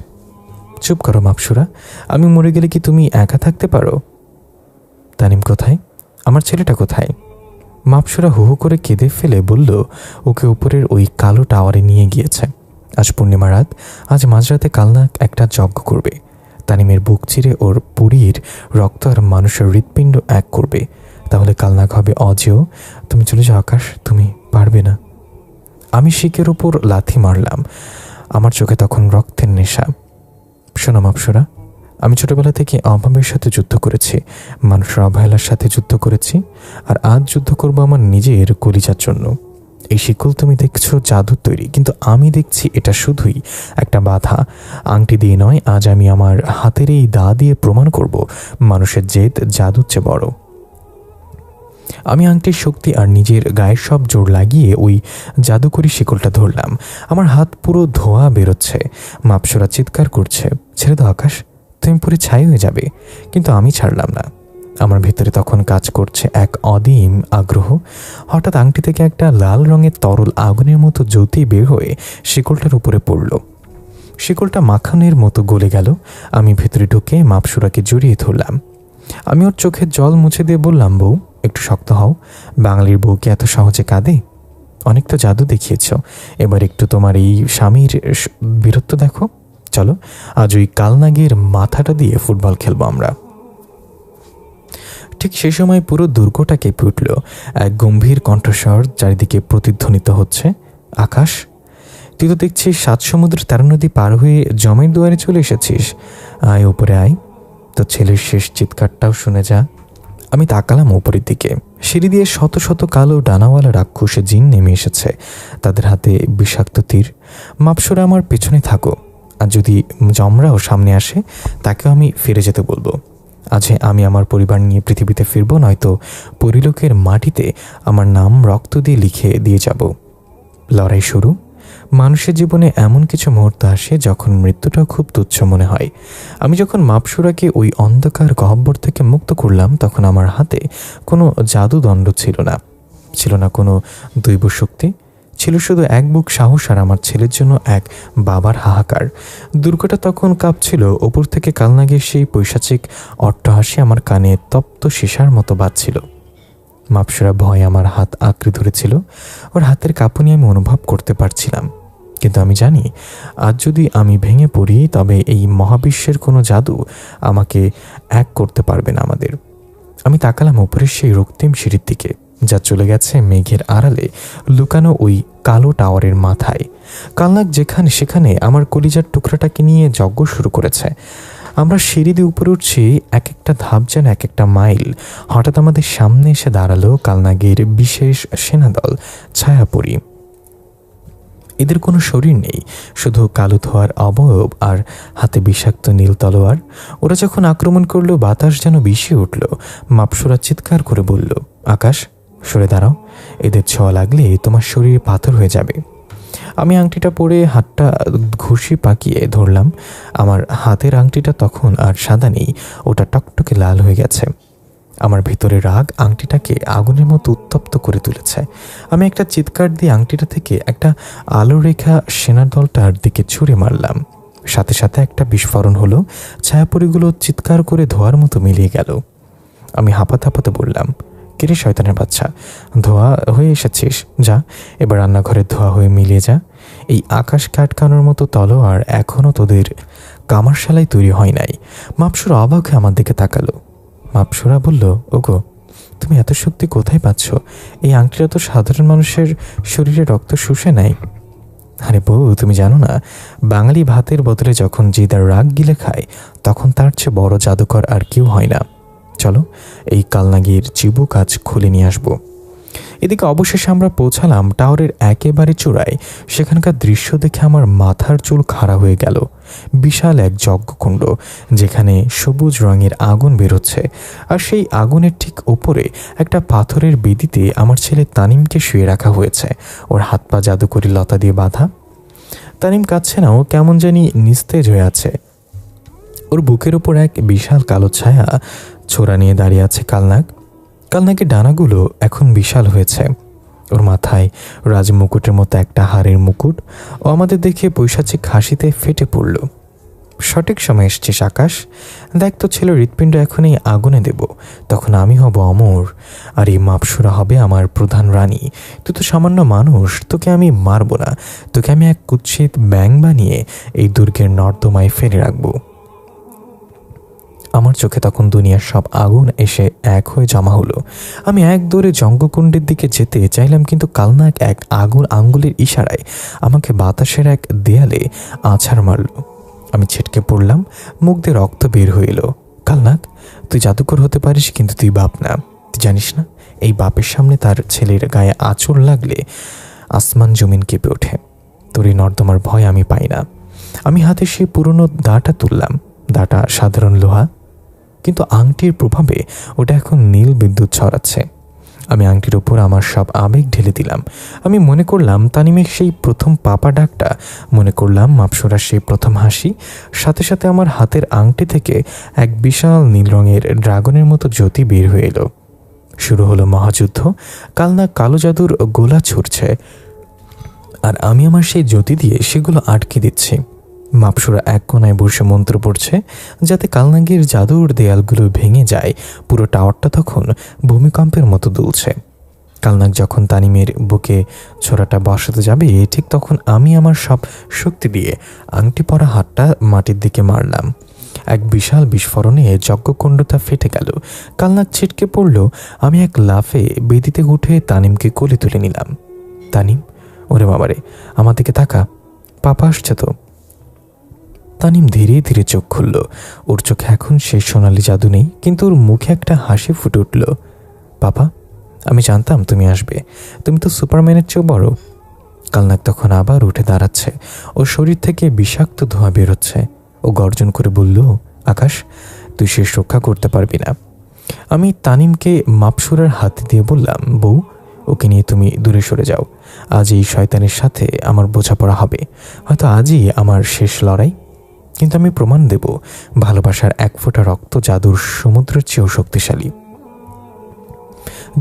চুপ করো মাপসুরা, আমি মরে গেলে কি তুমি একা থাকতে পারো? তানিম কোথায়? আমার ছেলেটা কোথায়? মাপসুরা হু হু করে কেঁদে ফেলে বলল, ওকে উপরের ওই কালো টাওয়ারে নিয়ে গিয়েছে। আজ পূর্ণিমা রাত, আজ মাঝরাতে কালনাগ একটা যজ্ঞ করবে। তানিমের বুক চিরে ওর পুরীর রক্ত আর মানুষের হৃৎপিণ্ড এক করবে। তাহলে কালনাগ হবে অজেয়। তুমি চলে যাও আকাশ, তুমি পারবে না। আমি শিকের ওপর লাথি মারলাম। আমার চোখে তখন রক্তের নেশা। শোনো মাপসুরা, আমি ছোটবেলা থেকে অভাবের সাথে যুদ্ধ করেছি, মানুষের অবহেলার সাথে যুদ্ধ করেছি, আর আজ যুদ্ধ করবো আমার নিজের কলিজার জন্য। এই শিকল তুমি দেখছো জাদুর তৈরি, কিন্তু আমি দেখছি এটা শুধুই একটা বাধা। আংটি দিয়ে নয়, আজ আমি আমার হাতের এই দা দিয়ে প্রমাণ করব মানুষের জেদ জাদুর চেয়ে বড়। আমি আংটির শক্তি আর নিজের গায়ের সব জোর লাগিয়ে ওই জাদুকরি শিকলটা ধরলাম। আমার হাত পুরো ধোয়া বেরোচ্ছে। মাপসুরা চিৎকার করছে, ছেড়ে দাও আকাশ, তুমি পুরো ছাই হয়ে যাবে। কিন্তু আমি ছাড়লাম না। আমার ভেতরে তখন কাজ করছে এক অদীম আগ্রহ। হঠাৎ আংটি থেকে একটা লাল রঙের তরল আগুনের মতো জ্যোতি বের হয়ে শিকলটার উপরে পড়ল। শিকলটা মাখনের মতো গলে গেল। আমি ভেতরে ঢুকে মাপসুরাকে জড়িয়ে ধরলাম। আমি ওর চোখের জল মুছে দিয়ে বললাম, বউ একটু শক্ত হও। বাঙালির বউ কি এত সহজে কাঁদে? অনেক তো জাদু দেখিয়েছ, এবার একটু তোমার এই স্বামীর বীরত্ব দেখো। চলো, আজ ওই কালনাগের মাথাটা দিয়ে ফুটবল খেলবো আমরা। ঠিক সেই সময় পুরো দুর্গটা কেঁপে উঠল। এক গম্ভীর কণ্ঠস্বর চারিদিকে প্রতিধ্বনিত হচ্ছে, আকাশ, তুই তো দেখছিস 7 সমুদ্র 13 নদী পার হয়ে জমের দুয়ারে চলে এসেছিস। আয় উপরে আয়, তো ছেলের শেষ চিৎকারটাও শুনে যা। আমি তাকালাম উপরের দিকে। সিঁড়ি দিয়ে শত শত কালো ডানাওয়ালা রাক্ষসে জিন নেমে এসেছে, তাদের হাতে বিষাক্ত তীর। মাপসুরা আমার পেছনে থাকো, আর যদি জমরাও সামনে আসে তাকেও আমি ফিরে যেতে বলবো। আজ আমি আমার পরিবার নিয়ে পৃথিবীতে ফিরব, নয়তো পরিলোকের মাটিতে আমার নাম রক্ত দিয়ে লিখে দিয়ে যাব। লড়াই শুরু। মানুষের জীবনে এমন কিছু মুহূর্ত আসে যখন মৃত্যুটাও খুব তুচ্ছ মনে হয়। আমি যখন মাপসুরাকে ওই অন্ধকার গহ্বর থেকে মুক্ত করলাম, তখন আমার হাতে কোনো জাদুদণ্ড ছিল না, ছিল না কোনো দৈব শক্তি, ছিল শুধু এক বুক সাহস আর আমার ছেলের জন্য এক বাবার হাহাকার। দুর্গটা তখন কাঁপছিল। ওপর থেকে কালনাগের সেই পৈশাচিক অট্টহাসি আমার কানে তপ্ত সীসার মতো বাজছিল। মাপসুরা ভয় আমার হাত আঁকড়ে ধরেছিল। ওর হাতের কাঁপুনি আমি অনুভব করতে পারছিলাম। কিন্তু আমি জানি, আজ যদি আমি ভেঙে পড়ি তবে এই মহাবিশ্বের কোনো জাদু আমাকে এক করতে পারবে না আমাদের। আমি তাকালাম উপরের সেই রক্তিম সিঁড়ির দিকে, যা চলে গেছে মেঘের আড়ালে লুকানো ওই কালো টাওয়ারের মাথায়। কালনাগ যেখানে সেখানে আমার কলিজার টুকরাটাকে নিয়ে যজ্ঞ শুরু করেছে। আমরা সিঁড়ি দিয়ে উপরে উঠছি, এক একটা ধাপ যেন এক একটা মাইল। হঠাৎ আমাদের সামনে এসে দাঁড়ালো কালনাগের বিশেষ সেনাদল, ছায়াপরী। এদের কোনো শরীর নেই, শুধু কালো ধোয়ার অবয়ব আর হাতে বিষাক্ত নীল তলোয়ার। ওরা যখন আক্রমণ করলো, বাতাস যেন বিষিয়ে উঠল। মাপসুরা চিৎকার করে বলল, আকাশ, সরে দাঁড়াও, এদের ছোঁয়া লাগলে তোমার শরীরে পাথর হয়ে যাবে। আমি আংটিটা পরে হাতটা ঘুষি পাকিয়ে ধরলাম। আমার হাতের আংটিটা তখন আর সাদা নেই, ওটা টকটকে লাল হয়ে গেছে। আমার ভিতরে রাগ আংটিটাকে আগুনের মতো উত্তপ্ত করে তুলেছে। আমি একটা চিৎকার দিয়ে আংটিটা থেকে একটা আলো রেখা সেনার দলটার দিকে ছুঁড়ে মারলাম। সাথে সাথে একটা বিস্ফোরণ হলো। ছায়াপরিগুলো চিৎকার করে ধোয়ার মতো মিলিয়ে গেল। আমি হাঁপাতে হাঁপাতে বললাম, কিরে শয়তানের বাচ্চা, ধোয়া হয়ে এসেছিস, যা এবার রান্নাঘরের ধোয়া হয়ে মিলিয়ে যা। এই আকাশ কাটকানোর মতো তলোয়ার এখনও তোদের কামারশালায় তৈরি হয় নাই। মাপসুরা অবাক হয়ে আমার দিকে তাকালো। মাপসুরা বলল, ওগো, তুমি এত শক্তি কোথায় পাচ্ছ? এই আংটিটা তো সাধারণ মানুষের শরীরে রক্ত শুষে নেয়। আরে বউ, তুমি জানো না, বাঙালি ভাতের বদলে যখন জিদার রাগ গিলে খায়, তখন তার চেয়ে বড় জাদুকর আর কেউ হয় না। চলো, এই কালনাগির চিবুক আজ খুলে নিয়ে আসবো। এদিকে অবশেষে আমরা পৌঁছালাম টাওয়ারের একেবারে চূড়ায়। সেখানকার দৃশ্য দেখে আমার মাথার চুল খাড়া হয়ে গেল। বিশাল এক যজ্ঞকুণ্ড, যেখানে সবুজ রঙের আগুন বেরোচ্ছে, আর সেই আগুনের ঠিক ওপরে একটা পাথরের বেদিতে আমার ছেলে তানিমকে শুয়ে রাখা হয়েছে। ওর হাত পা জাদুকরি লতা দিয়ে বাঁধা। তানিম কাঁদছে না, ও কেমন জানি নিস্তেজ হয়ে আছে। ওর বুকের ওপর এক বিশাল কালো ছায়া ছোরা নিয়ে দাঁড়িয়ে আছে কালনাগ। কালনাগের ডানাগুলো এখন বিশাল হয়েছে। ওর মাথায় রাজমুকুটের মতো একটা হাড়ের মুকুট। ও আমাদের দেখে পৈশাচিক হাসিতে ফেটে পড়ল। সঠিক সময় এসছিস আকাশ। দেখ তো ছেলে হৃৎপিণ্ড এখনই আগুনে দেব, তখন আমি হব অমর, আর এই মাপসুরা হবে আমার প্রধান রানী। তুই তো সামান্য মানুষ, তোকে আমি মারব না, তোকে আমি এক কুৎসিত ব্যাঙ বানিয়ে এই দুর্গের নর্দমায় ফেলে রাখবো। আমার চোখে তখন দুনিয়ার সব আগুন এসে এক হয়ে জমা হলো। আমি এক দৌড়ে জঙ্গকুণ্ডের দিকে যেতে চাইলাম, কিন্তু কালনাক এক আগুন আঙ্গুলের ইশারায় আমাকে বাতাসের এক দেয়ালে আছাড় মারল। আমি ছিটকে পড়লাম, মুখ দিয়ে রক্ত বের হয়ে এলো। কালনাক, তুই জাদুকর হতে পারিস, কিন্তু তুই বাপ না। তুই জানিস না এই বাপের সামনে তার ছেলের গায়ে আঁচড় লাগলে আসমান জমিন কেঁপে ওঠে। তোর এই নর্দমার ভয় আমি পাই না। আমি হাতে সেই পুরনো দাটা তুললাম। দাটা সাধারণ লোহা, কিন্তু আংটির প্রভাবে ওটা এখন নীল বিদ্যুৎ ছড়াচ্ছে। আমি আংটির ওপর আমার সব আবেগ ঢেলে দিলাম। আমি মনে করলাম তানিমের সেই প্রথম পাপা ডাকটা, মনে করলাম মাপসরার সেই প্রথম হাসি। সাথে সাথে আমার হাতের আংটি থেকে এক বিশাল নীল রঙের ড্রাগনের মতো জ্যোতি বের হয়ে এলো। শুরু হলো মহাযুদ্ধ। কালনা কালো জাদুর গোলা ছুড়ছে, আর আমি আমার সেই জ্যোতি দিয়ে সেগুলো আটকে দিচ্ছি। মাপসুরা এক কোনায় বসে মন্ত্র পড়ছে যাতে কালনাগির জাদুর দেয়ালগুলো ভেঙে যায়। পুরো টাওয়ারটা তখন ভূমিকম্পের মতো দুলছে। কালনাগ যখন তানিমের বুকে ছোড়াটা বসাতে যাবে, ঠিক তখন আমি আমার সব শক্তি দিয়ে আংটি পরা হাতটা মাটির দিকে মারলাম। এক বিশাল বিস্ফোরণে যজ্ঞকুণ্ডটা ফেটে গেল। কালনাগ ছিটকে পড়ল। আমি এক লাফে বেদিতে উঠে তানিমকে কোলে তুলে নিলাম। তানিম, ওরে বাবারে, আমার দিকে তাকা, পাপা আসছে তো। তানিম ধীরে ধীরে চোখ খুলল। ওর চোখে এখন সেই সোনালি জাদু নেই, কিন্তু ওর মুখে একটা হাসি ফুটে উঠল। পাপা, আমি জানতাম তুমি আসবে, তুমি তো সুপারম্যানের চেয়েও বড়। কালনাক তখন আবার উঠে দাঁড়াচ্ছে। ওর শরীর থেকে বিষাক্ত ধোঁয়া বেরোচ্ছে। ও গর্জন করে বলল, আকাশ, তুই শেষ রক্ষা করতে পারবি না। আমি তানিমকে মাপসুরার হাতে দিয়ে বললাম, বউ, ওকে নিয়ে তুমি দূরে সরে যাও। আজ এই শয়তানের সাথে আমার বোঝাপড়া হবে। হয়তো আজই আমার শেষ লড়াই, কিন্তু আমি প্রমাণ দেব ভালোবাসার এক ফোঁটা রক্ত জাদুর সমুদ্রের চেয়েও শক্তিশালী।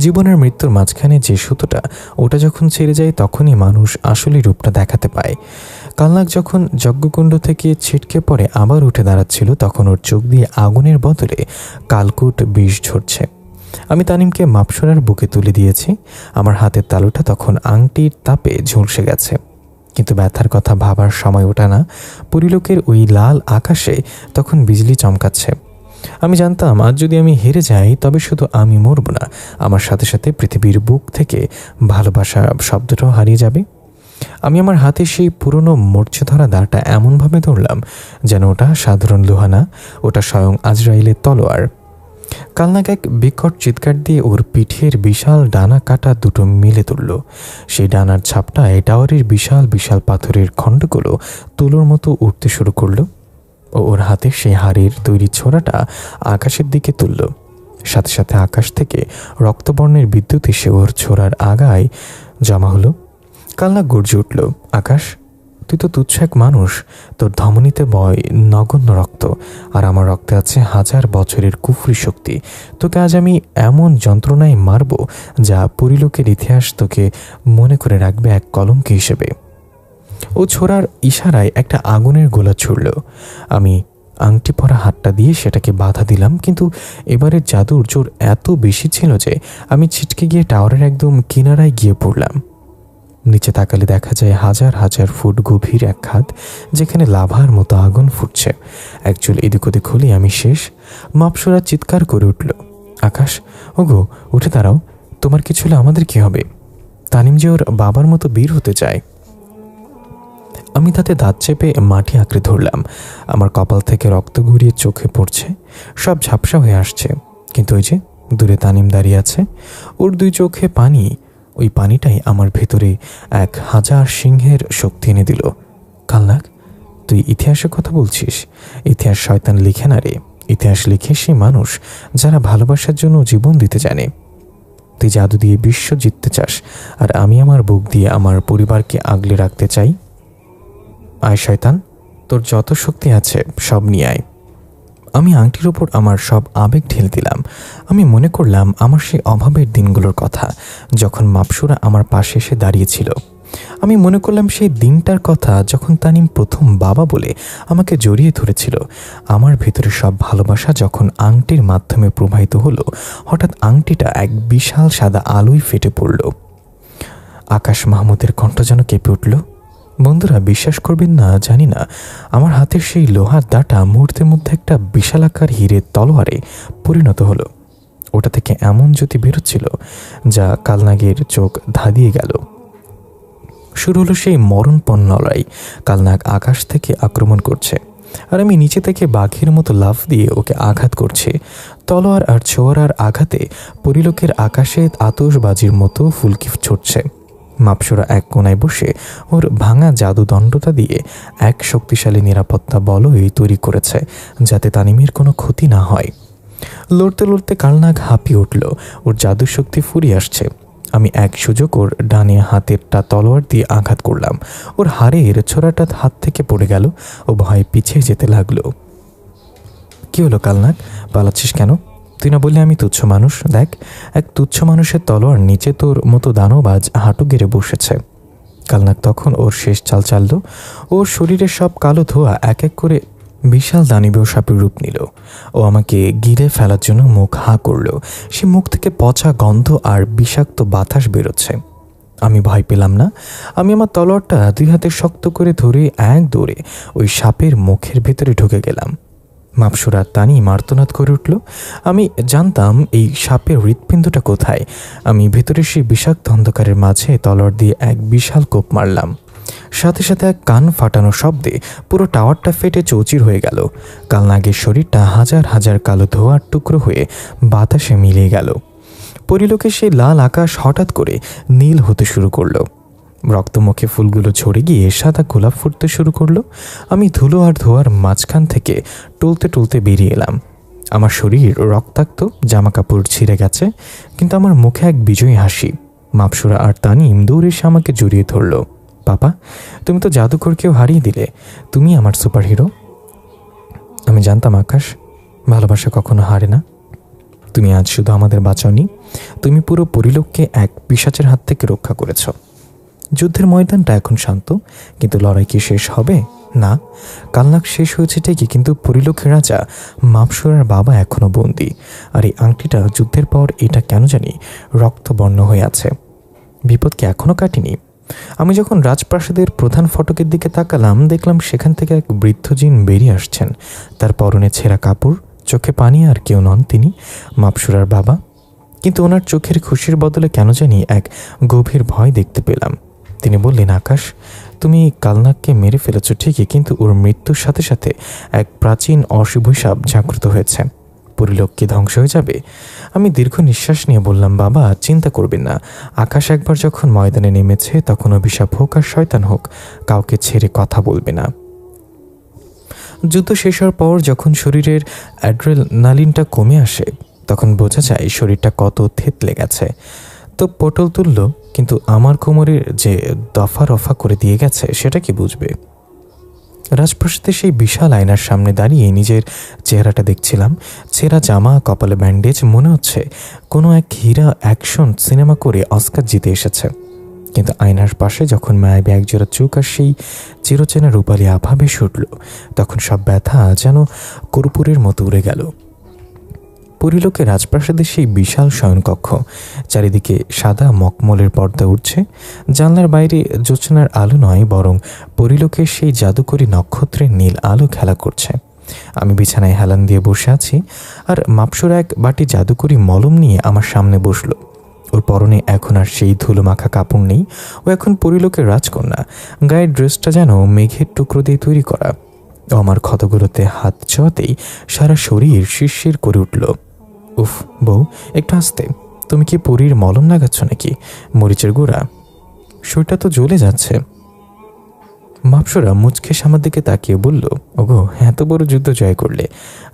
জীবনের মৃত্যুর মাঝখানে যে সুতোটা, ওটা যখন ছেড়ে যায় তখনই মানুষ আসলে রূপটা দেখাতে পায়। কালনাক যখন যজ্ঞকুণ্ড থেকে ছিটকে পড়ে আবার উঠে দাঁড়াচ্ছিল, তখন ওর চোখ দিয়ে আগুনের বদলে কালকুট বিষ ঝরছে। আমি তানিমকে মাপসরার বুকে তুলে দিয়েছি। আমার হাতের তালুটা তখন আংটির তাপে ঝলসে গেছে, কিন্তু ব্যথার কথা ভাবার সময় ওঠা না। পরিলোকের ওই লাল আকাশে তখন বিজলি চমকাচ্ছে। আমি জানতাম আজ যদি আমি হেরে যাই, তবে শুধু আমি মরব না, আমার সাথে সাথে পৃথিবীর বুক থেকে ভালোবাসা শব্দটাও হারিয়ে যাবে। আমি আমার হাতে সেই পুরনো মরচে ধরা দাঁড়টা এমনভাবে ধরলাম যেন ওটা সাধারণ লোহা না, ওটা স্বয়ং আজরাইলের তলোয়ার। কালনাক এক বিকট চিৎকার দিয়ে ওর পিঠের বিশাল ডানা কাটা দুটো মিলে তুলল। সেই ডানার ছাপটায় টাওয়ারের বিশাল বিশাল পাথরের খণ্ডগুলো তুলোর মতো উঠতে শুরু করলো। ও ওর হাতে সেই হাড়ের তৈরি ছোড়াটা আকাশের দিকে তুলল। সাথে সাথে আকাশ থেকে রক্তবর্ণের বিদ্যুৎ এসে ওর ছোড়ার আগায় জমা হলো। কালনাক গর্জে উঠল, আকাশ, তুই তো তুচ্ছ এক মানুষ, তোর ধমনীতে বয় নগণ্য রক্ত, আর আমার রক্তে আছে হাজার বছরের কুফরি শক্তি। তোকে আজ আমি এমন যন্ত্রণায় মারব যা পরিলোকের ইতিহাস তোকে মনে করে রাখবে এক কলঙ্ক হিসেবে। ও ছোড়ার ইশারায় একটা আগুনের গোলা ছুড়ল। আমি আংটি পরা হাতটা দিয়ে সেটাকে বাধা দিলাম, কিন্তু এবারে জাদুর জোর এত বেশি ছিল যে আমি ছিটকে গিয়ে টাওয়ারের একদম কিনারায় গিয়ে পড়লাম। নিচে তাকালে দেখা যায় হাজার হাজার ফুট গভীর এক খাদ, যেখানে লাভার মতো আগুন ফুটছে। একচুল এদিক ওদিক হলেই আমি শেষ। মাপসরা চিৎকার করে উঠল, আকাশ, ওগো, উঠে দাঁড়াও, তোমার কিছু হলে আমাদের কি হবে? তানিম যে ওর বাবার মতো বীর হতে চায়। আমি তাতে দাঁত চেপে মাটি আঁকড়ে ধরলাম। আমার কপাল থেকে রক্ত গড়িয়ে চোখে পড়ছে, সব ঝাপসা হয়ে আসছে। কিন্তু ওই যে দূরে তানিম দাঁড়িয়ে আছে, ওর দুই চোখে পানি। ওই পানিটাই আমার ভেতরে 1000 সিংহের শক্তি এনে দিল। কালনাক, তুই ইতিহাসের কথা বলছিস? ইতিহাস শয়তান লিখে না রে, ইতিহাস লিখে সেই মানুষ যারা ভালোবাসার জন্য জীবন দিতে জানে। তুই জাদু দিয়ে বিশ্ব জিততে চাস, আর আমি আমার বুক দিয়ে আমার পরিবারকে আগলে রাখতে চাই। আয় শয়তান, তোর যত শক্তি আছে সব নিয়ে আয়। আমি আংটির ওপর আমার সব আবেগ ঢেলে দিলাম। আমি মনে করলাম আমার সেই অভাবের দিনগুলোর কথা, যখন মাপসুরা আমার পাশে এসে দাঁড়িয়েছিল। আমি মনে করলাম সেই দিনটার কথা যখন তানিম প্রথম বাবা বলে আমাকে জড়িয়ে ধরেছিল। আমার ভেতরে সব ভালোবাসা যখন আংটির মাধ্যমে প্রবাহিত হলো, হঠাৎ আংটিটা এক বিশাল সাদা আলোয় ফেটে পড়ল। আকাশ মাহমুদের কণ্ঠ যেন কেঁপে উঠল। বন্ধুরা, বিশ্বাস করবেন না জানি না, আমার হাতের সেই লোহার দাঁটা মুহূর্তের মধ্যে একটা বিশালাকার হীরের তলোয়ারে পরিণত হলো। ওটা থেকে এমন জ্যোতি বেরোচ্ছিল যা কালনাগের চোখ ধাঁধিয়ে গেল। শুরু হলো সেই মরণপণ লড়াই। কালনাগ আকাশ থেকে আক্রমণ করছে, আর আমি নিচে থেকে বাঘের মতো লাফ দিয়ে ওকে আঘাত করছি। তলোয়ার আর ছোয়ারার আঘাতে পরিলোকের আকাশে আতশবাজির মতো ফুলকি ছুটছে। মাপসুরা এক কোনায় বসে ওর ভাঙা জাদুদণ্ডটা দিয়ে এক শক্তিশালী নিরাপত্তা বলয় তৈরি করেছে, যাতে তানিমের কোনো ক্ষতি না হয়। লড়তে লড়তে কালনাগ হাঁপিয়ে উঠল, ওর জাদুর শক্তি ফুরিয়ে আসছে। আমি এক সুযোগ ওর ডানে হাতেরটা তলোয়ার দিয়ে আঘাত করলাম। ওর হাড়ের ছোড়াটা হাত থেকে পড়ে গেল। ও ভয়ে পিছিয়ে যেতে লাগলো। কি হলো কালনাগ, পালাচ্ছিস কেন? তুই না বললে আমি তুচ্ছ মানুষ? দেখ, এক তুচ্ছ মানুষের তলোয়ার নিচে তোর মতো দানবাজ হাঁটু গেড়ে বসেছে। কালনাগ তখন ওর শেষ চাল চালল। ওর শরীরের সব কালো ধোয়া এক এক করে বিশাল দানবীয় সাপের রূপ নিল। ও আমাকে গিলে ফেলার জন্য মুখ হাঁ করল। সে মুখ থেকে পচা গন্ধ আর বিষাক্ত বাতাস বেরোচ্ছে। আমি ভয় পেলাম না। আমি আমার তলোয়ারটা দুই হাতে শক্ত করে ধরে এক দৌড়ে ওই সাপের মুখের ভেতরে ঢুকে গেলাম। মাপসুরা তানিম আর্তনাদ করে উঠল। আমি জানতাম এই সাপের হৃৎপিণ্ডটা কোথায়। আমি ভেতরে সেই বিষাক্ত অন্ধকারের মাঝে তলোয়ার দিয়ে এক বিশাল কোপ মারলাম। সাথে সাথে এক কান ফাটানো শব্দে পুরো টাওয়ারটা ফেটে চৌচির হয়ে গেল। কালনাগের শরীরটা হাজার হাজার কালো ধোঁয়ার টুকরো হয়ে বাতাসে মিলিয়ে গেল। পরিলোকের সেই লাল আকাশ হঠাৎ করে নীল হতে শুরু করলো। রক্তমুখে ফুলগুলো ঝরে গিয়ে সাদা গোলাপ ফুটতে শুরু করলো। আমি ধুলো আর ধোয়ার মাঝখান থেকে টলতে টলতে বেরিয়ে এলাম। আমার শরীর রক্তাক্ত, জামা কাপড় ছিঁড়ে গেছে, কিন্তু আমার মুখে এক বিজয়ী হাসি। মাপসুরা আর তানিম দৌড়ে এসে আমাকে জড়িয়ে ধরল। পাপা, তুমি তো জাদুকরকেও হারিয়ে দিলে, তুমি আমার সুপার হিরো। আমি জানতাম আকাশ, ভালোবাসা কখনো হারে না। তুমি আজ শুধু আমাদের বাঁচাওনি, তুমি পুরো পরিলোককে এক পিশাচের হাত থেকে রক্ষা করেছ। যুদ্ধের ময়দানটা এখন শান্ত, কিন্তু লড়াই কি শেষ হবে? না, কালনাগ শেষ হয়েছে ঠিকই, কিন্তু পরিলোকের রাজা মাপসুরার বাবা এখনো বন্দী। আর এই আংটিটা যুদ্ধের পর এটা কেন জানি রক্তবর্ণ হয়ে আছে। বিপদ কি এখনো কাটেনি? আমি যখন রাজপ্রাসাদের প্রধান ফটকের দিকে তাকালাম, দেখলাম সেখান থেকে এক বৃদ্ধ জিন বেরিয়ে আসছেন। তার পরনে ছেঁড়া কাপড়, চোখে পানি, আর কেউ নন, তিনি মাপসুরার বাবা। কিন্তু ওনার চোখের খুশির বদলে কেন জানি এক গভীর ভয় দেখতে পেলাম। তিনি বললেন, আকাশ, তুমি কালনাগকে মেরে ফেলেছ ঠিকই, কিন্তু ওর মৃত্যুর সাথে সাথে এক প্রাচীন অশুভ জাগ্রত হয়েছে। পরিলোক কি ধ্বংস হয়ে যাবে? আমি দীর্ঘ নিঃশ্বাস নিয়ে বললাম, বাবা, চিন্তা করবেন না। আকাশ একবার যখন ময়দানে নেমেছে, তখন অভিশাপ হোক আর শয়তান হোক, কাউকে ছেড়ে কথা বলবে না। যুদ্ধ শেষ হওয়ার পর যখন শরীরের অ্যাড্রেনালিনটা কমে আসে, তখন বোঝা যায় শরীরটা কত থেতলে গেছে। তো পটল তুলল, কিন্তু আমার কোমরের যে দফা রফা করে দিয়ে গেছে সেটা কি বুঝবে? রাজপ্রাসাদে সেই বিশাল আয়নার সামনে দাঁড়িয়ে নিজের চেহারাটা দেখছিলাম। ছেঁড়া জামা, কপালে ব্যান্ডেজ, মনে হচ্ছে কোনো এক হীরা অ্যাকশন সিনেমা করে অস্কার জিতে এসেছে। কিন্তু আয়নার পাশে যখন মায়াবী একজোড়া চোখ আর সেই চিরচেনা রূপালী আভা ভেসে উঠল, তখন সব ব্যথা যেন কর্পূরের মতো উড়ে গেল। পরিলোকে রাজপ্রাসাদের সেই বিশাল শয়নকক্ষ, চারিদিকে সাদা মকমলের পর্দা উঠছে। জানলার বাইরে জ্যোৎস্নার আলো নয়, বরং পরিলোকের সেই জাদুকরী নক্ষত্রের নীল আলো খেলা করছে। আমি বিছানায় হেলান দিয়ে বসে আছি, আর মাপসুরা এক বাটি জাদুকরী মলম নিয়ে আমার সামনে বসলো। ওর পরনে এখন আর সেই ধুলো মাখা কাপড় নেই। ও এখন পরিলোকের রাজকন্যা। গায়ের ড্রেসটা যেন মেঘের টুকরো দিয়ে তৈরি করা। ও আমার ক্ষতগুলোতে হাত ছোঁয়াতেই সারা শরীর শিরশির করে উঠল। উফ বউ, একটু আসতে। তুমি কি পরীর মলম লাগাচ্ছ নাকি? মরিচের গুঁড়া? শরীরটা তো জ্বলে যাচ্ছে। মাপসুরা মুচকে আমার দিকে তাকিয়ে বলল, ওগো, এত বড় যুদ্ধ জয় করলে,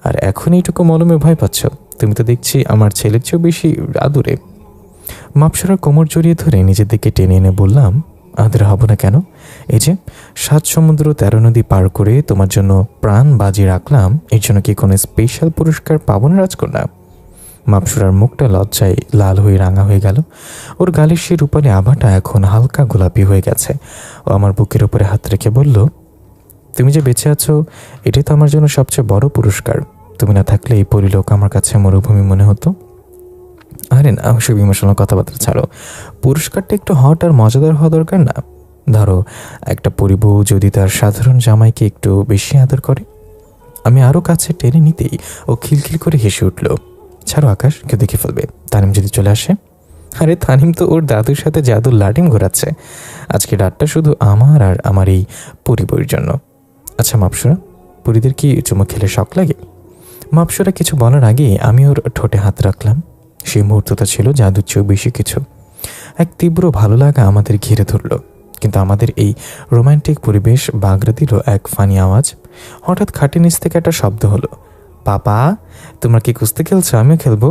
আর এখন এইটুকু মলমে ভয় পাচ্ছ? তুমি তো দেখছি আমার ছেলের চেয়েও বেশি আদুরে। মাপসুরা কোমর জড়িয়ে ধরে নিজের দিকে টেনে এনে বললাম, আদরে হব না কেন? এই যে 7 সমুদ্র 13 নদী পার করে তোমার জন্য প্রাণ বাজি রাখলাম, এর জন্য কি কোনো স্পেশাল পুরস্কার পাবো না রাজকন্যা? মাপসুরার মুখটা লজ্জায় লাল হয়ে রাঙা হয়ে গেল। ওর গালের সেই রূপালী আভাটা এখন হালকা গোলাপি হয়ে গেছে। ও আমার বুকের উপরে হাত রেখে বলল, তুমি যে বেঁচে আছো এটাই তো আমার জন্য সবচেয়ে বড় পুরস্কার। তুমি না থাকলে এই পরিলোক আমার কাছে মরুভূমি মনে হতো। আরে না, ওসব ইমোশনাল কথাবার্তা ছাড়ো। পুরস্কারটা একটু হট আর মজাদার হওয়া দরকার না? ধরো, একটা পরিবউ যদি তার সাধারণ জামাইকে একটু বেশি আদর করে। আমি আরও কাছে টেনে নিতেই ও খিলখিল করে হেসে উঠল। ছাড়ো আকাশ, কেউ দেখে ফেলবে। তানিম যদি চলে আসে? আরে তানিম তো ওর দাদুর সাথে জাদুর লাটিম ঘোরাচ্ছে। আজকে রাতটা শুধু আমার আর আমার এই পরিবইয়ের জন্য। আচ্ছা মাপসুরা, পরিদের কি চুমো খেলে শখ লাগে? মাপসুরা কিছু বলার আগেই আমি ওর ঠোঁটে হাত রাখলাম। সেই মুহূর্তটা ছিল জাদুর চেয়েও বেশি কিছু। এক তীব্র ভালো লাগা আমাদের ঘিরে ধরল, কিন্তু আমাদের এই রোমান্টিক পরিবেশ বাগড়া দিল এক ফানি আওয়াজ। হঠাৎ খাটের নিচ থেকে একটা শব্দ হলো, পাপা তোমরা কি কুস্তি খেলছো? আমিও খেলবো।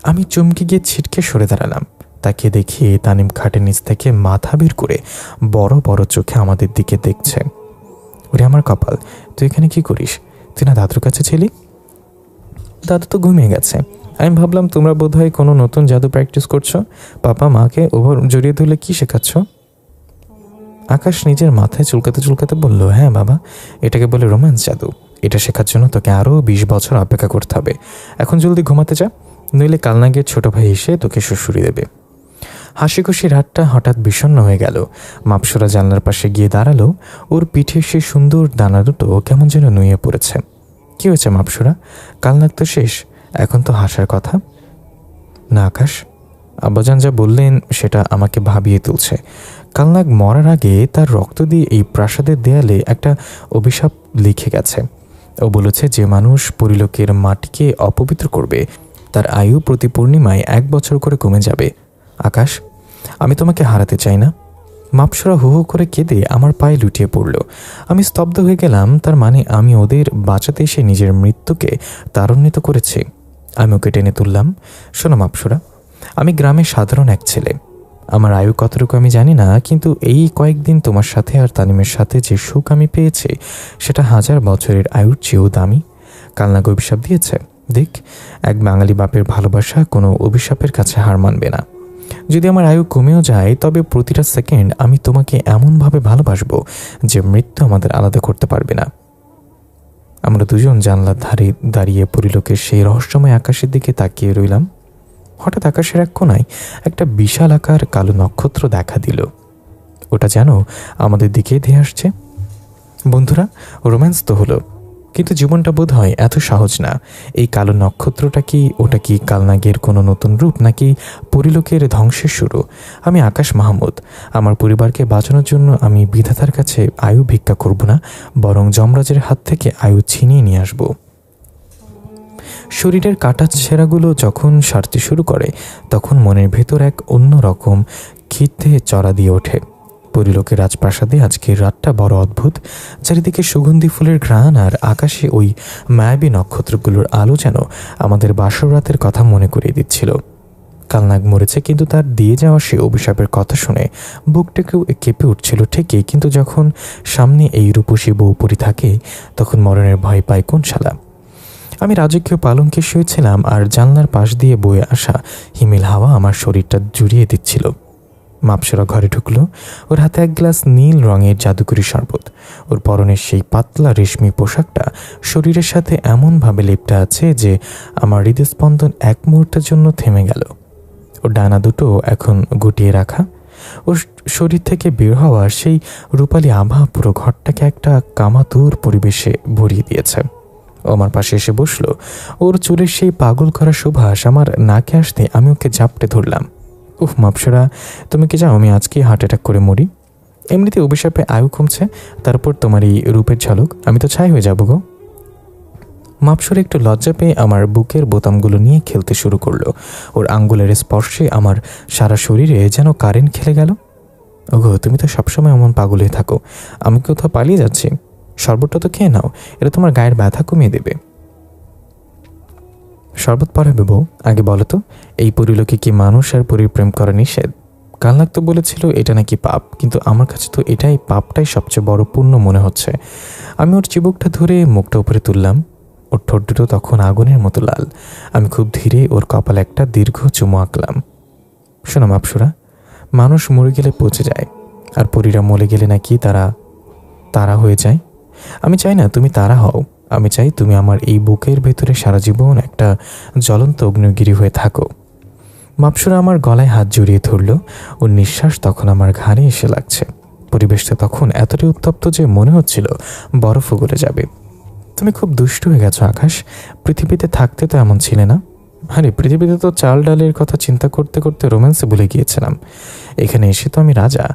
আমি চমকে গিয়ে ছিটকে সরে দাঁড়ালাম। তাকে দেখি তানিম খাটের নিচ থেকে মাথা বের করে বড় বড় চোখে আমাদের দিকে দেখছে। ওরে আমার কপাল, তুই এখানে কি করিস? তুই না দাদুর কাছে ছিলি? দাদু তো ঘুমিয়ে গেছে। আমি ভাবলাম তোমরা বোধহয় কোনো নতুন জাদু প্র্যাকটিস করছো। পাপা মাকে ওভার জড়িয়ে ধরলে কি শেখাচ্ছ? আকাশ নিজের মাথায় চুলকাতে চুলকাতে বলল, হ্যাঁ বাবা, এটাকে বলে রোম্যান্স জাদু। এটা শেখার জন্য তোকে আরও 20 বছর অপেক্ষা করতে হবে। এখন জলদি ঘুমাতে যা, নইলে কালনাগের ছোট ভাই এসে তোকে শ্বশুরি দেবে। হাসি খুশি রাতটা হঠাৎ বিষণ্ণ হয়ে গেল। মাপসুরা জানলার পাশে গিয়ে দাঁড়ালো। ওর পিঠে সে সুন্দর দানা দুটো কেমন যেন নুয়ে পড়েছে। কি হয়েছে মাপসুরা? কালনাগ তো শেষ, এখন তো হাসার কথা। না আকাশ, আব্বাজান যা বললেন সেটা আমাকে ভাবিয়ে তুলছে। কালনাগ মরার আগে তার রক্ত দিয়ে এই প্রাসাদের দেয়ালে একটা অভিশাপ লিখে গেছে। ও বলেছে যে মানুষ পরিলোকের মাটিকে অপবিত্র করবে তার আয়ু প্রতি পূর্ণিমায় 1 বছর করে কমে যাবে। আকাশ, আমি তোমাকে হারাতে চাই না। মাপসরা হু হু করে কেঁদে আমার পায়ে লুটিয়ে পড়ল। আমি স্তব্ধ হয়ে গেলাম। তার মানে আমি ওদের বাঁচাতে এসে নিজের মৃত্যুকে ত্বরান্বিত করেছি। আমি ওকে টেনে তুললাম। শোনো মাপসরা, আমি গ্রামের সাধারণ এক ছেলে। আমার আয়ু কতটুকু আমি জানি না, কিন্তু এই কয়েকদিন তোমার সাথে আর তানিমের সাথে যে সুখ আমি পেয়েছি সেটা 1000 বছরের আয়ুর চেয়েও দামি। কালনাগ অভিশাপ দিয়েছে। দেখ, এক বাঙালি বাপের ভালোবাসা কোনো অভিশাপের কাছে হার মানবে না। যদি আমার আয়ু কমেও যায়, তবে প্রতিটা সেকেন্ড আমি তোমাকে এমনভাবে ভালোবাসবো যে মৃত্যু আমাদের আলাদা করতে পারবে না। আমরা দুজন জানলার ধারে দাঁড়িয়ে পরিলোকের সেই রহস্যময় আকাশের দিকে তাকিয়ে রইলাম। হঠাৎ আকাশের এক কোণায় একটা বিশাল আকার কালো নক্ষত্র দেখা দিল। ওটা যেন আমাদের দিকে ধেয়ে আসছে। বন্ধুরা, রোম্যান্স তো হলো, কিন্তু জীবনটা বোধ হয় এত সহজ না। এই কালো নক্ষত্রটা কি, ওটা কি কালনাগের কোনো নতুন রূপ, নাকি পরিলোকের ধ্বংসের শুরু? আমি আকাশ মাহমুদ। আমার পরিবারকে বাঁচানোর জন্য আমি বিধাতার কাছে আয়ু ভিক্ষা করব না, বরং যমরাজের হাত থেকে আয়ু ছিনিয়ে নিয়ে আসব। শরীরের কাটা ছেঁড়াগুলো যখন সারতে শুরু করে, তখন মনের ভেতর এক অন্য রকম খিদে চড়া দিয়ে ওঠে। পরিলোকের রাজপ্রাসাদে আজকের রাতটা বড় অদ্ভুত। চারিদিকে সুগন্ধি ফুলের ঘ্রাণ আর আকাশে ওই মায়াবী নক্ষত্রগুলোর আলো যেন আমাদের বাসর রাতের কথা মনে করিয়ে দিচ্ছিল। কালনাগ মরেছে, কিন্তু তার দিয়ে যাওয়া সে অভিশাপের কথা শুনে বুকটাকেও কেঁপে উঠছিল ঠিকই, কিন্তু যখন সামনে এই রূপসী বউপরি থাকে, তখন মরণের ভয় পায় কোন শালা? আমি রাজকীয় পালঙ্কে শুয়েছিলাম, আর জানলার পাশ দিয়ে বয়ে আসা হিমেল হাওয়া আমার শরীরটা জুড়িয়ে দিচ্ছিল। মাপসরা ঘরে ঢুকলো। ওর হাতে এক গ্লাস নীল রঙের জাদুকরি শরবত। ওর পরনের সেই পাতলা রেশমি পোশাকটা শরীরের সাথে এমনভাবে লেপ্টে আছে যে আমার হৃদস্পন্দন এক মুহূর্তের জন্য থেমে গেল। ওর ডানা দুটো এখন গুটিয়ে রাখা। ওর শরীর থেকে বের হওয়া সেই রূপালী আভা পুরো ঘরটাকে একটা কামাতুর পরিবেশে ভরিয়ে দিয়েছে। ও আমার পাশে এসে বসলো। ওর চুলের সেই পাগল করা সুবাস আমার নাকে আসতে আমি ওকে ঝাপটে ধরলাম। উফ মাপসরা, তুমি কি চাও আমি আজকেই হার্ট অ্যাটাক করে মরি? এমনিতে অভিশাপে আয়ু কমছে, তারপর তোমার এই রূপের ঝলক, আমি তো ছাই হয়ে যাবো গো। মাপসরা একটু লজ্জা পেয়ে আমার বুকের বোতামগুলো নিয়ে খেলতে শুরু করলো। ওর আঙ্গুলের স্পর্শে আমার সারা শরীরে যেন কারেন্ট খেলে গেল। ওগো, তুমি তো সবসময় এমন পাগল হয়ে থাকো। আমি কোথাও পালিয়ে যাচ্ছি? শরবতটা তো খেয়ে নাও, এটা তোমার গায়ের ব্যথা কমিয়ে দেবে। শরবত পরাবে বউ, আগে বলো তো, এই পরিলোকে কি মানুষ আর পরির প্রেম করা নিষেধ? কালনাগ তো বলেছিল এটা নাকি পাপ, কিন্তু আমার কাছে তো এটাই পাপটাই সবচেয়ে বড় পুণ্য মনে হচ্ছে। আমি ওর চিবুকটা ধরে মুখটা উপরে তুললাম। ওর ঠোঁট দুটো তখন আগুনের মতো লাল। আমি খুব ধীরে ওর কপালে একটা দীর্ঘ চুমু আঁকলাম। শোনো মাপসুরা, মানুষ মরে গেলে পচে যায়, আর পরীরা মরে গেলে নাকি তারা তারা হয়ে যায়। আমি চাই না তুমি তারা হও, আমি চাই তুমি আমার এই বুকের ভেতরে সারা জীবন একটা জ্বলন্ত অগ্নিগিরি হয়ে থাকো। মাপসুরা আমার গলায় হাত জড়িয়ে ধরল। ওর নিঃশ্বাস তখন আমার ঘাড়ে এসে লাগছে। পরিবেশটা তখন এতটাই উত্তপ্ত যে মনে হচ্ছিল বরফও গলে যাবে। তুমি খুব দুষ্ট হয়ে গেছো আকাশ। পৃথিবীতে থাকতে তো এমন ছিলে না। আরে পৃথিবীতে তো চাল ডালের কথা চিন্তা করতে করতে রোম্যান্সে ভুলে গিয়েছিলাম। এখানে এসে তো আমি রাজা,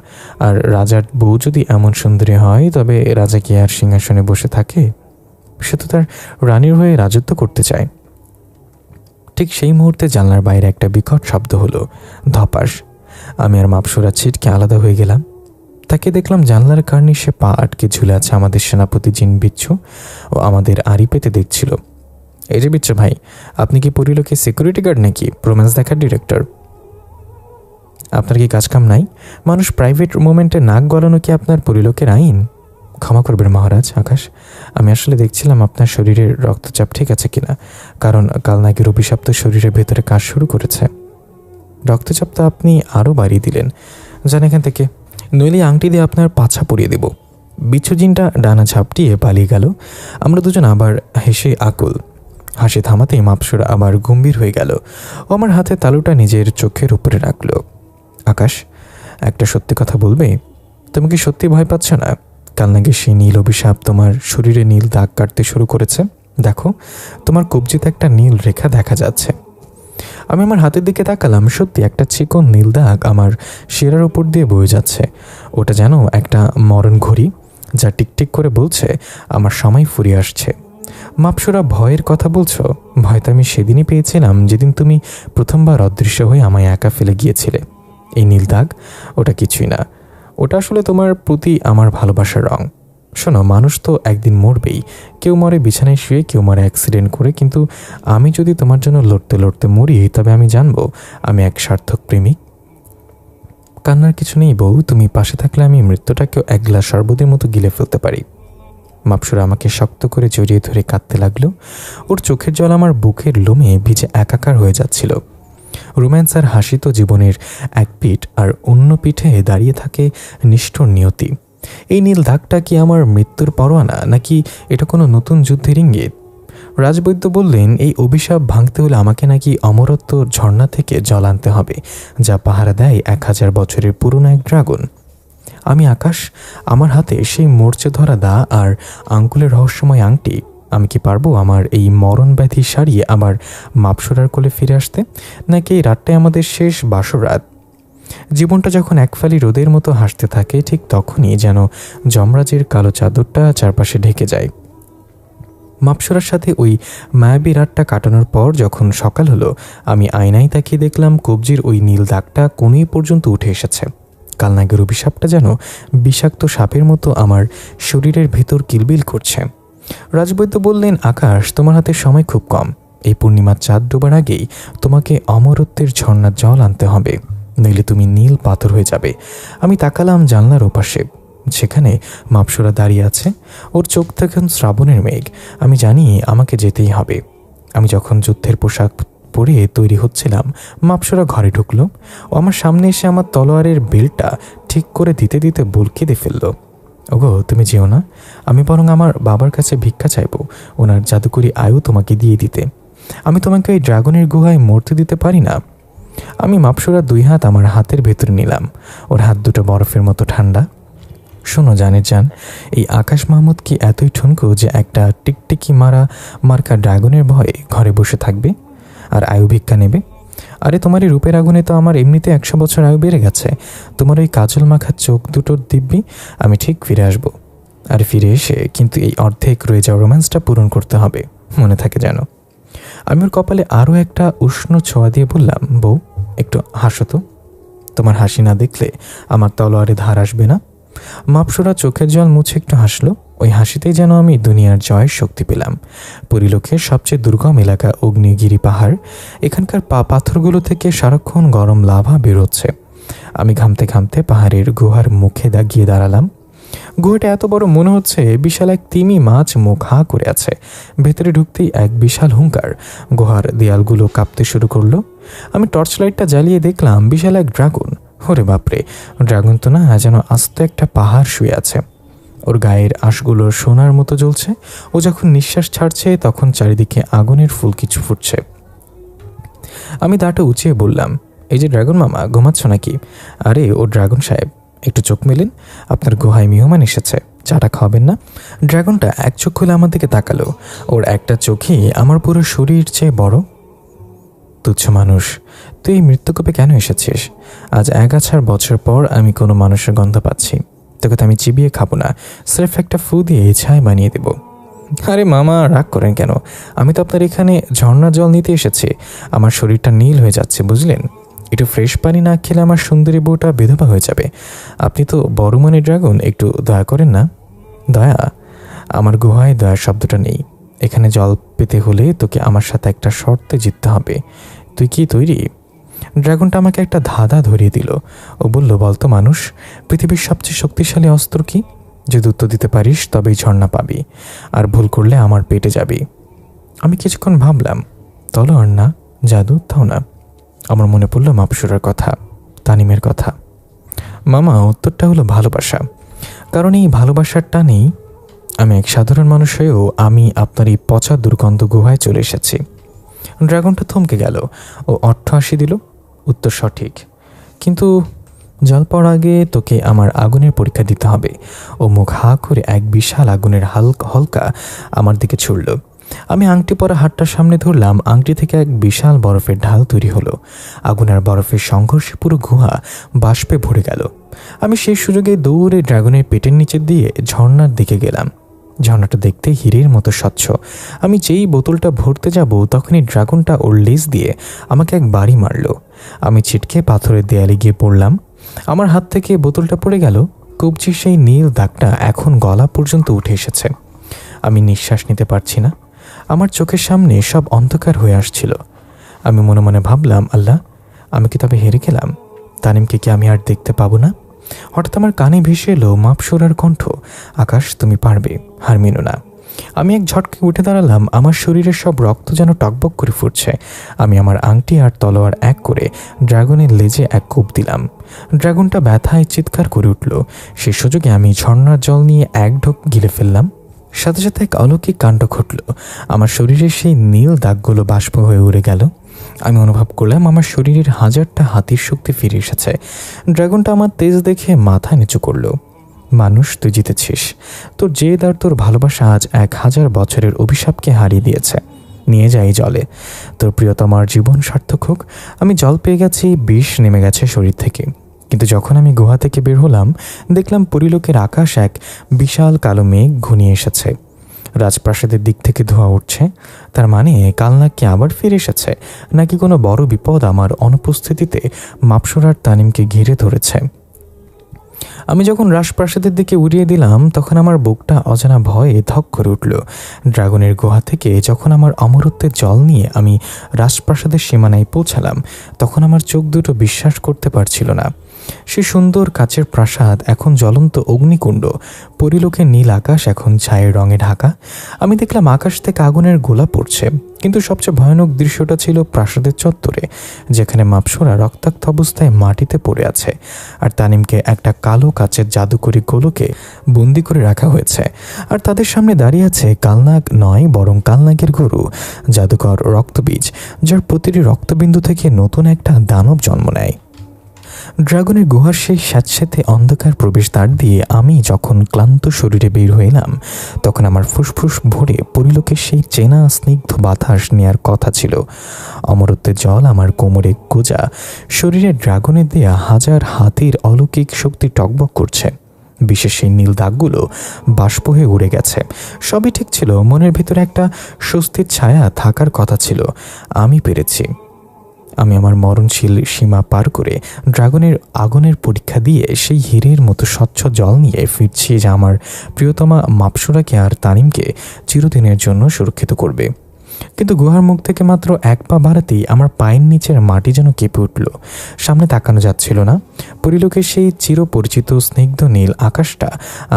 আর রাজার বউ যদি এমন সুন্দরী হয় তবে রাজা কি আর সিংহাসনে বসে থাকে? সে তো তার রানীর হয়ে রাজত্ব করতে চায়। ঠিক সেই মুহূর্তে জানলার বাইরে একটা বিকট শব্দ হলো, ধপাস। আমি আর মাপসুরা ছিটকে আলাদা হয়ে গেলাম। তাকে দেখলাম জানলার কার্নিশে পা আটকে ঝুলে আছে আমাদের সেনাপতি জিন বিচ্ছু। ও আমাদের আড়ি পেতে দেখছিল। এই যে বিচ্ছু ভাই, আপনি কি পরিলোকে সিকিউরিটি গার্ড নাকি রোম্যান্স দেখার ডিরেক্টর? আপনার কি কাজকাম নাই? মানুষ প্রাইভেট মোমেন্টে নাক গলানো কি আপনার পরিলোকের আইন? ক্ষমা করবেন মহারাজ। আকাশ, আমি আসলে দেখছিলাম আপনার শরীরের রক্তচাপ ঠিক আছে কিনা, কারণ কাল নাগের অভিশপ্ত শরীরের ভেতরে কাজ শুরু করেছে। রক্তচাপটা আপনি আরও বাড়িয়ে দিলেন। যান এখান থেকে, নইলে আংটি দিয়ে আপনার পাছা পরিয়ে দেব। বিচ্ছুজিনটা ডানা ঝাপটিয়ে পালিয়ে গেল। আমরা দুজন আবার হেসে আকুল। হাসি থামাতেই মাপসুরা আবার গম্ভীর হয়ে গেল। ও আমার হাতে তালুটা নিজের চোখের উপরে রাখল। আকাশ, একটা সত্যি কথা বলবে? তুমি কি সত্যি ভয় পাচ্ছ না? কাল নাকি সেই নীল অভিশাপ তোমার শরীরে নীল দাগ কাটতে শুরু করেছে। দেখো, তোমার কবজিতে একটা নীল রেখা দেখা যাচ্ছে। আমি আমার হাতের দিকে তাকালাম। সত্যি একটা চিকন নীল দাগ আমার শিরার উপর দিয়ে বয়ে যাচ্ছে। ওটা যেন একটা মরণ ঘড়ি, যা টিকটিক করে বলছে আমার সময় ফুরিয়ে আসছে। মাপসুরা, ভয়ের কথা বলছো? ভয় তো আমি সেদিনই পেয়েছিলাম যেদিন তুমি প্রথমবার অদৃশ্য হয়ে আমায় একা ফেলে গিয়েছিলে। এই নীল দাগ, ওটা কিছুই না। ওটা আসলে তোমার প্রতি আমার ভালোবাসার রং। শোনো, মানুষ তো একদিন মরবেই। কেউ মরে বিছানায় শুয়ে, কেউ মরে অ্যাক্সিডেন্ট করে, কিন্তু আমি যদি তোমার জন্য লড়তে লড়তে মরি তবে আমি জানবো আমি এক সার্থক প্রেমিক। কান্নার কিছু নেই বউ, তুমি পাশে থাকলে আমি মৃত্যুটাকেও এক গ্লাস শরবতের মতো গিলে ফেলতে পারি। মাপসুরা আমাকে শক্ত করে জড়িয়ে ধরে কাঁদতে লাগলো। ওর চোখের জল আমার বুকের লোমে ভিজে একাকার হয়ে যাচ্ছিল। রোম্যান্স আর হাসি তো জীবনের এক পিঠ, আর অন্য পিঠে দাঁড়িয়ে থাকে নিষ্ঠুর নিয়তি। এই নীল দাগটা কি আমার মৃত্যুর পরোয়ানা, নাকি এটা কোনো নতুন যুদ্ধের ইঙ্গিত? রাজবৈদ্য বললেন এই অভিশাপ ভাঙতে হলে আমাকে নাকি অমরত্ব ঝর্ণা থেকে জল আনতে হবে, যা পাহারা দেয় 1000 বছরের পুরনো এক ড্রাগন। আমি আকাশ, আমার হাতে সেই মরচে ধরা দা আর আঙ্গুলের রহস্যময় আংটি। আমি কি পারবো আমার এই মরণ ব্যাধি সারিয়ে আবার মাপসুরার কোলে ফিরে আসতে, নাকি এই রাতটাই আমাদের শেষ বাসর রাত? জীবনটা যখন একফালি রোদের মতো হাসতে থাকে, ঠিক তখনই যেন যমরাজের কালো চাদরটা চারপাশে ঢেকে যায়। মাপসুরার সাথে ওই মায়াবী রাতটা কাটানোর পর যখন সকাল হলো, আমি আয়নায় তাকিয়ে দেখলাম কবজির ওই নীল দাগটা কোণই পর্যন্ত উঠে এসেছে। কালনাগের অভিশাপটা যেন বিষাক্ত সাপের মতো আমার শরীরের ভেতর কিলবিল করছে। রাজবৈদ্য বললেন, আকাশ, তোমার হাতে সময় খুব কম। এই পূর্ণিমার চাঁদ ডোবার আগেই তোমাকে অমরত্বের ঝর্ণার জল আনতে হবে, নইলে তুমি নীল পাথর হয়ে যাবে। আমি তাকালাম জানলার ওপাশে। সেখানে মাপসুরা দাঁড়িয়ে আছে। ওর চোখ তখন শ্রাবণের মেঘ। আমি জানি আমাকে যেতেই হবে। আমি যখন যুদ্ধের পোশাক পরে তৈরি হচ্ছিলাম, মাপসুরা ঘরে ঢুকলো। ও আমার সামনে এসে আমার তলোয়ারের বেল্টটা ঠিক করে দিতে দিতে বুল কেঁদে ফেললো। ওগো, তুমি যেও না। আমি বরং আমার বাবার কাছে ভিক্ষা চাইবো, ওনার জাদুকরি আয়ু তোমাকে দিয়ে দিতে। আমি তোমাকে ওই ড্রাগনের গুহায় মরতে দিতে পারি না। আমি মাপসুরার 2 হাত আমার হাতের ভেতরে নিলাম। ওর হাত দুটো বরফের মতো ঠান্ডা। শোনো জানের জান, এই আকাশ মাহমুদ কি এতই ঠুনকো যে একটা টিকটিকি মার্কা ড্রাগনের ভয়ে ঘরে বসে থাকবে আর আয়ু ভিক্ষা নেবে? আরে তোমার এই রূপের আগুনে তো আমার এমনিতে 100 বছর আয়ু বেড়ে গেছে। তোমার ওই কাজল মাখা চোখ দুটোর দিব্যি আমি ঠিক ফিরে আসব। আর ফিরে এসে কিন্তু এই অর্ধেক রয়ে যাওয়া রোম্যান্সটা পূরণ করতে হবে, মনে থাকে যেন। আমি ওর কপালে আরও একটা উষ্ণ ছোঁয়া দিয়ে বললাম, বউ, একটু হাসো তো। তোমার হাসি না দেখলে আমার তলোয়ারে ধার আসবে না। মাপসুরা চোখের জল মুছে একটু হাসলো। ওই হাসিতেই যেন আমি দুনিয়ার জয়ের শক্তি পেলাম। পরিলোকের সবচেয়ে দুর্গম এলাকা অগ্নিগিরি পাহাড়। এখানকার পাথরগুলো থেকে সারাক্ষণ গরম লাভা বেরোচ্ছে। আমি ঘামতে ঘামতে পাহাড়ের গুহার মুখে গিয়ে দাঁড়ালাম। গুহাটা এত বড়, মনে হচ্ছে বিশাল এক তিমি মাছ মুখ হাঁ করে আছে। ভেতরে ঢুকতেই এক বিশাল হুঙ্কার, গুহার দেয়ালগুলো কাঁপতে শুরু করলো। আমি টর্চ লাইটটা জ্বালিয়ে দেখলাম বিশাল এক ড্রাগন। ওরে বাপরে, ড্রাগন তো না, যেন আস্ত একটা পাহাড় শুয়ে আছে। ওর গায়ের আঁশগুলো সোনার মতো জ্বলছে। ও যখন নিঃশ্বাস ছাড়ছে তখন চারিদিকে আগুনের ফুল কিছু ফুটছে। আমি দাঁটা উঁচিয়ে বললাম, এই যে ড্রাগন মামা, ঘুমাচ্ছ নাকি? আরে ও ড্রাগন সাহেব, একটু চোখ মেলেন, আপনার গুহায় মেহমান এসেছে, চাটা খাওয়াবেন না? ড্রাগনটা এক চোখ খুলে আমার দিকে তাকালো। ওর একটা চোখই আমার পুরো শরীর চেয়ে বড়। তুচ্ছ মানুষ, তুই এই মৃত্যুকূপে কেন এসেছিস? আজ 1000 বছর পর আমি কোনো মানুষের গন্ধ পাচ্ছি। তোকে তো আমি চিবিয়ে খাবো না, স্রেফ একটা ফু দিয়ে ছাই বানিয়ে দেব। আরে মামা, রাগ করেন কেন? আমি তো আপনার এখানে ঝর্ণার জল নিতে এসেছি। আমার শরীরটা নীল হয়ে যাচ্ছে, বুঝলেন? একটু ফ্রেশ পানি না খেলে আমার সুন্দরী বউটা বিধবা হয়ে যাবে। আপনি তো বড় মনের ড্রাগন, একটু দয়া করেন না। দয়া? আমার গুহায় দয়া শব্দটা নেই। এখানে জল পেতে হলে তোকে আমার সাথে একটা শর্তে জিততে হবে। তুই কি তৈরি? ড্রাগনটা আমাকে একটা ধাঁধা ধরিয়ে দিল। ও বলল, বলতো মানুষ, পৃথিবীর সবচেয়ে শক্তিশালী অস্ত্র কি? যদি উত্তর দিতে পারিস তবেই ঝর্ণা পাবি, আর ভুল করলে আমার পেটে যাবি। আমি কিছুক্ষণ ভাবলাম, তলোয়ার না, জাদু তাও না। আমার মনে পড়ল মাপসুরার কথা, তানিমের কথা। মামা, উত্তরটা হলো ভালোবাসা। কারণ এই ভালোবাসার টানেই আমি এক সাধারণ মানুষ হয়েও আমি আপনার এই পচা দুর্গন্ধ গুহায় চলে এসেছি। ড্রাগনটা থমকে গেল। ও অট্টহাসি দিল। উত্তর সঠিক, কিন্তু জল পাওয়ার আগে তোকে আমার আগুনের পরীক্ষা দিতে হবে। ও মুখ হা করে এক বিশাল আগুনের হলকা আমার দিকে ছুড়ল। আমি আংটি পরা হাতটার সামনে ধরলাম। আংটি থেকে এক বিশাল বরফের ঢাল তৈরি হলো। আগুন আর বরফের সংঘর্ষে পুরো গুহা বাষ্পে ভরে গেল। আমি সেই সুযোগে দৌড়ে ড্রাগনের পেটের নিচে দিয়ে ঝর্ণার দিকে গেলাম। ঝর্ণাটা দেখতে হীরের মতো স্বচ্ছ। আমি যেই বোতলটা ভরতে যাব তখনই ড্রাগনটা ওর লেজ দিয়ে আমাকে এক বাড়ি মারল। আমি ছিটকে পাথরের দেয়ালে গিয়ে পড়লাম। আমার হাত থেকে বোতলটা পড়ে গেল। কবজির সেই নীল দাগটা এখন গলা পর্যন্ত উঠে এসেছে। আমি নিঃশ্বাস নিতে পারছি না। আমার চোখের সামনে সব অন্ধকার হয়ে আসছিল। আমি মনে মনে ভাবলাম, আল্লাহ, আমি কি তবে হেরে গেলাম? তানিমকে কি আমি আর দেখতে পাবো না? হঠাৎ আমার কানে ভেসে এলো মাপসোরার কণ্ঠ, আকাশ, তুমি পারবে, হার মেনো না। আমি এক ঝটকে উঠে দাঁড়ালাম। আমার শরীরের সব রক্ত যেন টকবক করে ফুটছে। আমি আমার আংটি আর তলোয়ার এক করে ড্রাগনের লেজে এক কোপ দিলাম। ড্রাগনটা ব্যথায় চিৎকার করে উঠল। সে সুযোগে আমি ঝর্ণার জল নিয়ে এক ঢোক গিলে ফেললাম। সাথে সাথে এক অলৌকিক কাণ্ড ঘটল। আমার শরীরের সেই নীল দাগগুলো বাষ্প হয়ে উড়ে গেল। আমি অনুভব করলাম আমার শরীরের 1000টা হাতির শক্তি ফিরে এসেছে। ড্রাগনটা আমার তেজ দেখে মাথা নিচু করলো। মানুষ, তুই জিতেছিস। তোর জেদ আর তোর ভালোবাসা আজ 1000 বছরের অভিশাপকে হারিয়ে দিয়েছে। নিয়ে যাই জলে, তোর প্রিয়তমার জীবন সার্থক হোক। আমি জল পেয়ে গেছি, বিষ নেমে গেছে শরীর থেকে। কিন্তু যখন আমি গুহা থেকে বের হলাম দেখলাম পরিলোকের আকাশ এক বিশাল কালো মেঘ ঘনিয়ে এসেছে। রাজপ্রাসাদের দিক থেকে ধোঁয়া উঠছে। তার মানে কালনাগ কি আবার ফিরে এসেছে, নাকি কোনো বড় বিপদ আমার অনুপস্থিতিতে মাপসুরার তানিমকে ঘিরে ধরেছে? আমি যখন রাজপ্রাসাদের দিকে উড়িয়ে দিলাম তখন আমার বুকটা অজানা ভয়ে ধক করে উঠল। ড্রাগনের গুহা থেকে যখন আমার অমরত্বের জল নিয়ে আমি রাজপ্রাসাদের সীমানায় পৌঁছালাম তখন আমার চোখ দুটো বিশ্বাস করতে পারছিল না। সে সুন্দর কাচের প্রাসাদ এখন জ্বলন্ত অগ্নিকুণ্ড। পরিলোকের নীল আকাশ এখন ছায়ের রঙে ঢাকা। আমি দেখলাম আকাশ থেকে আগুনের গোলা পড়ছে। কিন্তু সবচেয়ে ভয়ানক দৃশ্যটা ছিল প্রাসাদের চত্বরে, যেখানে মাপসোরা রক্তাক্ত অবস্থায় মাটিতে পড়ে আছে আর তানিমকে একটা কালো কাচের জাদুকরি গোলকে বন্দি করে রাখা হয়েছে। আর তাদের সামনে দাঁড়িয়ে আছে কালনাগ নয়, বরং কালনাগের গরু, জাদুকর রক্তবীজ, যার প্রতিটি রক্তবিন্দু থেকে নতুন একটা দানব জন্ম নেয়। ড্রাগনের গুহার সেই স্যাঁতস্যাঁতে অন্ধকার প্রবেশদ্বার দিয়ে আমি যখন ক্লান্ত শরীরে বের হয়ে এলাম তখন আমার ফুসফুস ভরে পরিলোকের সেই চেনা স্নিগ্ধ বাতাস নেয়ার কথা ছিল। অমরত্বের জল আমার কোমরে গোজা, শরীরে ড্রাগনের দেয়া 1000 হাতির অলৌকিক শক্তি টকবক করছে। বিশেষ সেই নীল দাগগুলো বাষ্প হয়ে উড়ে গেছে। সবই ঠিক ছিল। মনের ভিতরে একটা স্বস্তির ছায়া থাকার কথা ছিল। আমি পেরেছি। আমি আমার মরণশীল সীমা পার করে ড্রাগনের আগুনের পরীক্ষা দিয়ে সেই হীরের মতো স্বচ্ছ জল নিয়ে ফিরছি, যা আমার প্রিয়তমা মাপসুরাকে আর তানিমকে চিরদিনের জন্য সুরক্ষিত করবে। কিন্তু গুহার মুখ থেকে মাত্র এক পা বাড়াতেই আমার পায়ের নিচের মাটি যেন কেঁপে উঠল। সামনে তাকানো যাচ্ছিল না। পরিলোকের সেই চিরপরিচিত স্নিগ্ধ নীল আকাশটা